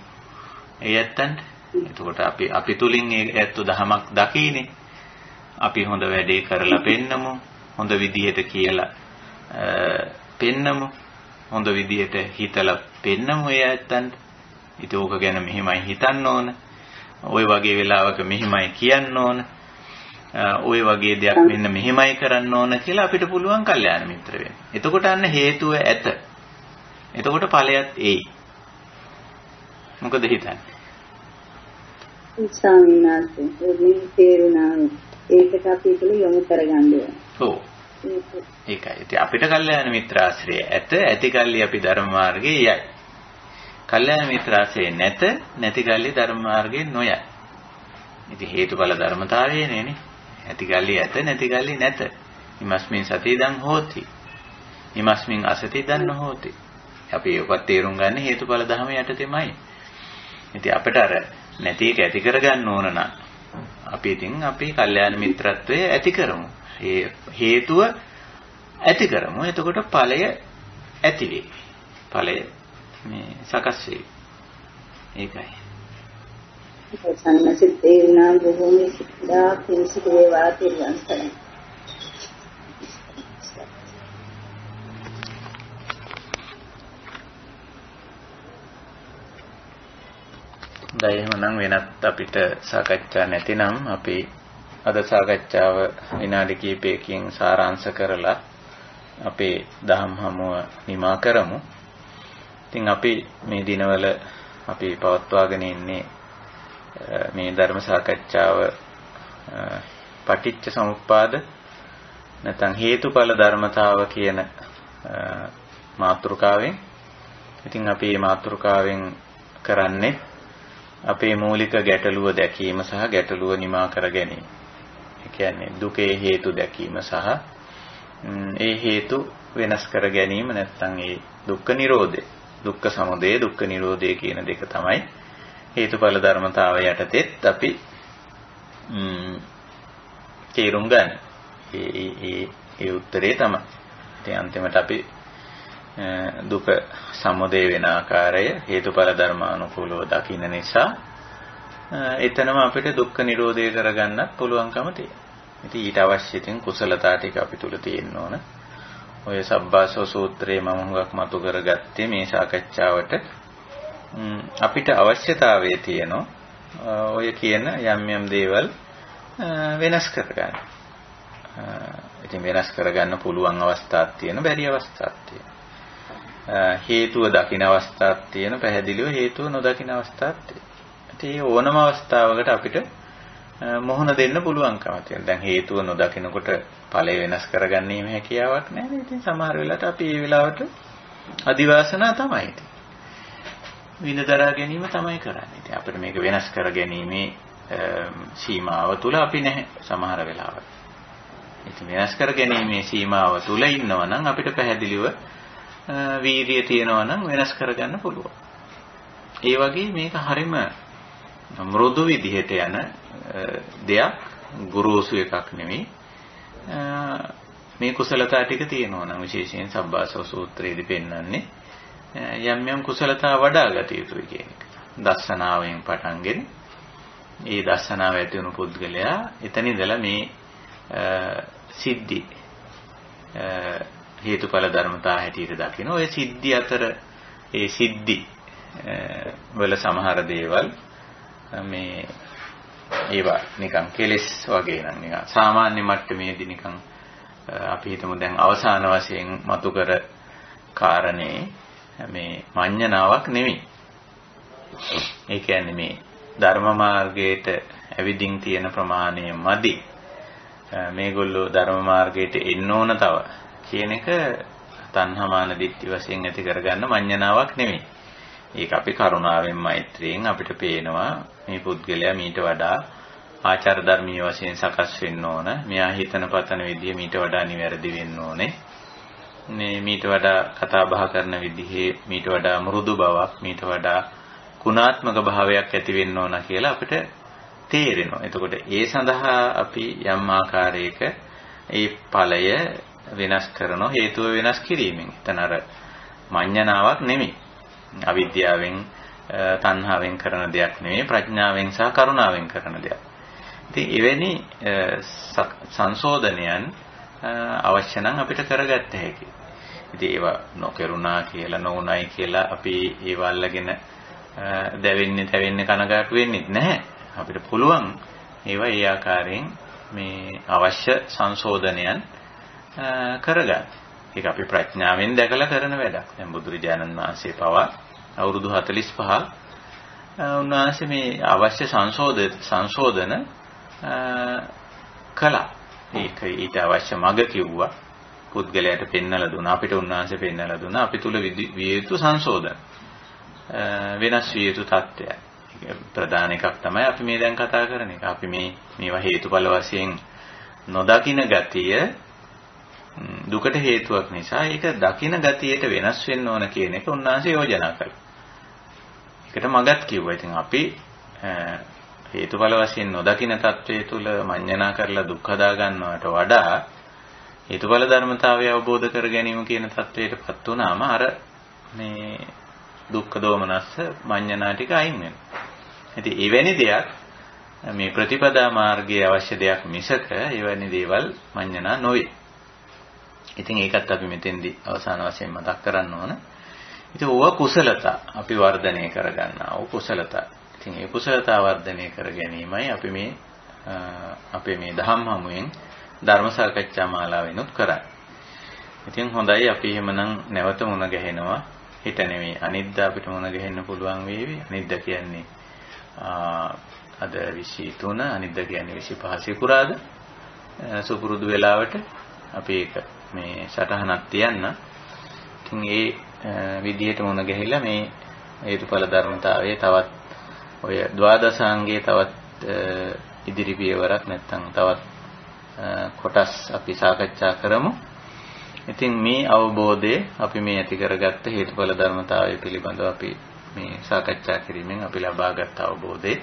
ඒ ඇත්තන්ට. එතකොට අපි තුලින් ඒ ඇත්ත දහමක් දකීනේ. අපි හොඳ වැඩේ කරලා පෙන්නමු. හොඳ විදියට කියලා පෙන්නමු. හොඳ විදියට හිතලා පෙන්නමු ඒ ඇත්තන්ට. ඉතින් ඕක ගැන මෙහෙමයි හිතන්න ඕන. ওই වගේ වෙලාවක මෙහෙමයි කියන්න ඕන. ওই වගේ දෙයක් මෙන්න මෙහෙමයි කරන්න ඕන කියලා අපිට පුළුවන් කල්යාණ මිත්‍ර වෙන්න. එතකොට අන්න හේතුව ඇත. එතකොට ඵලයත් එයි. මොකද හිතන්නේ? ස්වාමීන් වහන්සේ මේ තේරුණා ඒකට අපි ඒක යොමු කරගන්න ඕනේ. ඔව්. ඒකයි. ඉතින් අපිට කල්යාණ මිත්‍ර ආශ්‍රය ඇති කල්ලි අපි ධර්ම මාර්ගයේ යයි. කල්යාණ මිත්‍ර ආශ්‍රය නැති කල්ලි ධර්ම මාර්ගයේ නොයයි. ඉතින් හේතුඵල ධර්මතාවය නේ. ඇති කල්ලි ඇත නැති කල්ලි නැත. ඉමස්මින් සතිදං හෝති. ඉමස්මින් අසතිදං නොහෝති. අපි ඒකත් තේරුම් ගන්න හේතුඵල ධර්ම යටතේමයි. ඉතින් අපිට අර නැති එක ඇති කරගන්න ඕන නම් අපි කල්යාණ මිත්‍රත්වය ඇති කරමු. හේතුව ඇති කරමු. එතකොට ඵලය ඇති වෙයි. ඵලය මේ සකස් වෙයි. ඒකයි. සම්මසිත තේරුණා බොහෝම සිතා පිළිසිත වේවා තිරුවන් සරණයි. එහෙමනම් වෙනත් අපිට සාකච්ඡා නැතිනම් අපි අද සාකච්ඡාව විනාඩි කිහිපයකින් සාරාංශ කරලා අපේ දහම් හමුව නිමා කරමු. ඉතින් අපි මේ දිනවල අපි පවත්වාගෙන ඉන්නේ මේ ධර්ම සාකච්ඡාව පටිච්ච සමුප්පාද නැත්නම් හේතුඵල ධර්මතාව කියන මාතෘකාවෙන්. ඉතින් අපි මේ මාතෘකාවෙන් කරන්නේ අපේ මූලික ගැටලුව දැකීම සහ ගැටලුව නිමා කර ගැනීම. ඒ කියන්නේ දුකේ හේතු දැකීම සහ ඒ හේතු වෙනස් කර ගැනීම නැත්නම් ඒ දුක්ඛ නිරෝධය, දුක්ඛ සමුදය, දුක්ඛ නිරෝධය කියන දෙක තමයි හේතුඵල ධර්මතාවය යටතේත් අපි තේරුම් ගන්න. ඒ උත්තරේ තමයි. ඉතින් අන්තිමට අපි දුක සමුදය වෙන ආකාරය හේතුඵල ධර්මානුකූලව දකින්න නිසා එතනම අපිට දුක්ඛ නිරෝධය කරගන්නත් පුළුවන්කම තියෙනවා. ඉතින් ඊට අවශ්‍ය තියෙන කුසලතා ටික අපි තුල තියෙන්න ඕන. ඔය සබ්බාසව සූත්‍රයේ මම හුඟක් මතු කරගත්තේ මේ සාකච්ඡාවට අපිට අවශ්‍යතාවයේ තියෙනවා ඔය කියන යම් දේවල් වෙනස් කරගන්න. ඉතින් වෙනස් කරගන්න පුළුවන් අවස්ථාවක් තියෙන, බැරි අවස්ථාවක් තියෙන. හේතුව දකින අවස්ථාවක් තියෙන, පැහැදිලිව හේතුව නොදකින අවස්ථාවක් තියෙන. ඉතින් ඕනම අවස්ථාවකට අපිට මොහොන දෙන්න පුළුවන්කම තියෙනවා. දැන් හේතුව නොදකිනකොට ඵලය වෙනස් කරගන්නීමේ හැකියාවක් නැහැ. ඉතින් සමහර වෙලාවට අපි මේ වෙලාවට අදිවාසනා තමයි ඉතින් විඳදරා ගැනීම තමයි කරන්නේ. ඉතින් අපිට මේක වෙනස් කර ගැනීමේ සීමාව තුල අපි නැහැ සමහර වෙලාවට. ඉතින් වෙනස් කර ගැනීමේ සීමාව තුල ඉන්නවා නම් අපිට පැහැදිලිව වීර්යය තියෙනවා නම් වෙනස් කරගන්න පුළුවන්. ඒ වගේ මේක හරිම මෘදු විදිහට යන දෙයක්, ගුරුසු එකක් නෙමෙයි. මේ කුසලතා ටික තියෙනවා නම් විශේෂයෙන් සබ්බාසව සූත්‍රයේදී පෙන්වන්නේ යම් කුසලතා වඩා ගත යුතුයි කියන එක. දස්සනාවෙන් පටන්ගෙන ඒ දස්සනාව ඇති වුණු පුද්ගලයා එතන ඉඳලා මේ සිද්ධි හේතුඵල ධර්මතා හැටියට දකින්න. ඔය සිද්ධි අතර ඒ සිද්ධි වල සමහර දේවල් මේ ඒවා නිකන් කෙලෙස් වගේ නම් නිකන් සාමාන්‍ය මට්ටමේදී නිකන් අපි හිතමු දැන් අවසාන වශයෙන් මතු කර කාරණේ මේ මඤ්ඤණාවක් නෙමෙයි. ඒ කියන්නේ මේ ධර්ම මාර්ගයට ඇවිදින් තියෙන ප්‍රමාණය මදි. මේගොල්ලෝ ධර්ම මාර්ගයට එන්න ඕන තව කියන එක තණ්හාමාන දිට්ඨි වශයෙන් ඇති කරගන්න මඤ්ඤණාවක් නෙමෙයි. ඒක අපි කරුණාවෙන් මෛත්‍රියෙන් අපිට පේනවා මේ පුද්ගලයා මීට වඩා ආචාර ධර්මීය වශයෙන් සකස් වෙන්න ඕන. මෙයා හිතන පතන විදිය මීට වඩා නිවැරදි වෙන්න ඕනේ. මේ මීට වඩා කතා බහ කරන විදිහේ මීට වඩා මෘදු බවක්, මීට වඩා ගුණාත්මක භාවයක් ඇති වෙන්න ඕන කියලා අපිට තේරෙනවා. එතකොට ඒ සඳහා අපි යම් ආකාරයක ඒ ඵලය වෙනස් කරන හේතුව වෙනස් කිරීමෙන්. එතන අර මඤ්ඤණාවක් නෙමෙයි. අවිද්‍යාවෙන් තණ්හාවෙන් කරන දෙයක් නෙමෙයි, ප්‍රඥාවෙන් සහ කරුණාවෙන් කරන දෙයක්. ඉතින් එවැනි සංශෝධනයන් අවශ්‍ය නම් අපිට කරගත්ත හැකියි. ඉතින් ඒවා නොකරුණා කියලා නොඋනයි කියලා අපි ඒව අල්ලගෙන දැවෙන්නේ තැවෙන්නේ කනගාටු වෙන්නේ නැහැ. අපිට පුළුවන් ඒවා ඒ ආකාරයෙන් මේ අවශ්‍ය සංශෝධනයන් කරගන්න. ඒක අපි ප්‍රඥාවෙන් දැකලා කරන වැඩක්. දැන් බුදුරජාණන් වහන්සේ පවා අවුරුදු 45 උන්වහන්සේ මේ අවශ්‍ය සංශෝධන කළා. ඒක ඊට අවශ්‍ය මඟ කිව්වා. පුද්ගලයාට පෙන්වලා දුන්නා. අපිට උන්වහන්සේ පෙන්වලා දුන්නා. අපි තුල විය යුතු සංශෝධන වෙනස් විය යුතු තත්ත්වයක්. ප්‍රධාන එකක් තමයි අපි මේ දැන් කතා කරන එක. අපි මේවා හේතුඵල වශයෙන් නොදකින ගතිය දුකට හේතුවක් නිසා ඒක දකින ගතියට වෙනස් වෙන්න ඕන කියන එක උන්වහන්සේ යෝජනා කළා. ඒකට මගත් කිව්වා. ඉතින් අපි හේතුඵල වශයෙන් නොදකින තත්වයේ තුල මඤ්ඤණා කරලා දුක් හදා ගන්නවට වඩා හේතුඵල ධර්මතාවය අවබෝධ කර ගැනීම කියන තත්වයටපත් වුණාම අර මේ දුක්ඛ දෝමනස්ස මඤ්ඤණා ටික අයින් වෙනවා. ඉතින් එවැනි දෙයක් මේ ප්‍රතිපදා මාර්ගයේ අවශ්‍ය දෙයක් මිසක එවැනි දේවල් මඤ්ඤණා නොවේ. ඉතින් ඒකත් අපි මෙතෙන්දී අවසාන වශයෙන් මතක් කරන්න ඕන. ඉතින් ඕවා කුසලතා අපි වර්ධනය කරගන්නා ඕ කුසලතා. ඉතින් ඒ කුසලතා වර්ධනය කර ගැනීමයි අපි මේ අපේ මේ දහම් හමුවෙන් ධර්ම සාකච්ඡා මාලාවෙනුත් කරන්නේ. ඉතින් හොඳයි අපි එහෙමනම් නැවත මුණ ගැහෙනවා. හිත නෙවෙයි අනිද්දා අපිට මුණ ගැහෙන්න පුළුවන් වේවි. අනිද්දා කියන්නේ අද 23 අනිද්දා කියන්නේ 25 සිකුරාදා. සුපුරුදු වෙලාවට අපි ඒක මේ සටහනක් තියන්න. ඉතින් ඒ විදිහට මුණ ගැහිලා මේ හේතුඵල ධර්මතාවයේ තවත් ඔය ද්වාදසාංගයේ තවත් ඉදිරි පියවරක් නැත්නම් තවත් කොටස් අපි සාකච්ඡා කරමු. ඉතින් මේ අවබෝධය අපි මේ ඇති කරගත්ත හේතුඵල ධර්මතාවය පිළිබඳව අපි මේ සාකච්ඡා කිරීමෙන් අපි ලබාගත් අවබෝධය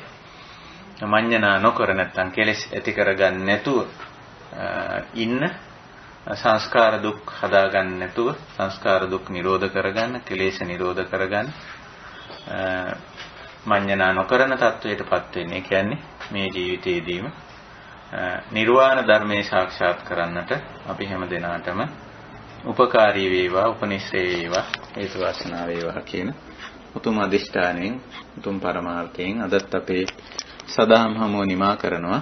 මඤ්ඤණා නොකර නැත්නම් කෙලෙස් ඇති කරගන්න නැතුව ඉන්න සංස්කාර දුක් හදාගන්න නැතුව සංස්කාර දුක් නිරෝධ කරගන්න කෙලෙස් නිරෝධ කරගන්න මඤ්ඤණා නොකරන තත්වයටපත් වෙන්නේ. ඒ කියන්නේ මේ ජීවිතයේදීම නිර්වාණ ධර්මයේ සාක්ෂාත් කරන්නට අපි හැම දිනාටම උපකාරී වේවා උපනිශ්‍රේ වේවා හේතු වාසනා වේවා කියන උතුම් අධිෂ්ඨානයෙන් උතුම් පරමාර්ථයෙන් අදත් අපේ සදාම් හමුව නිමා කරනවා.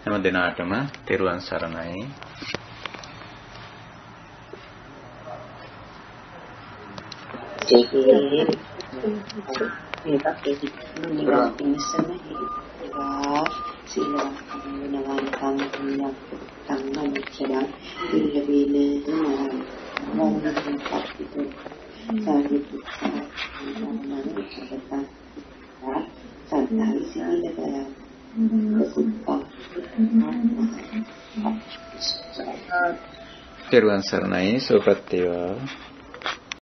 හැම දිනාටම තෙරුවන් සරණයි. තෙරුවන් සරණයි සුවපත් වේවා.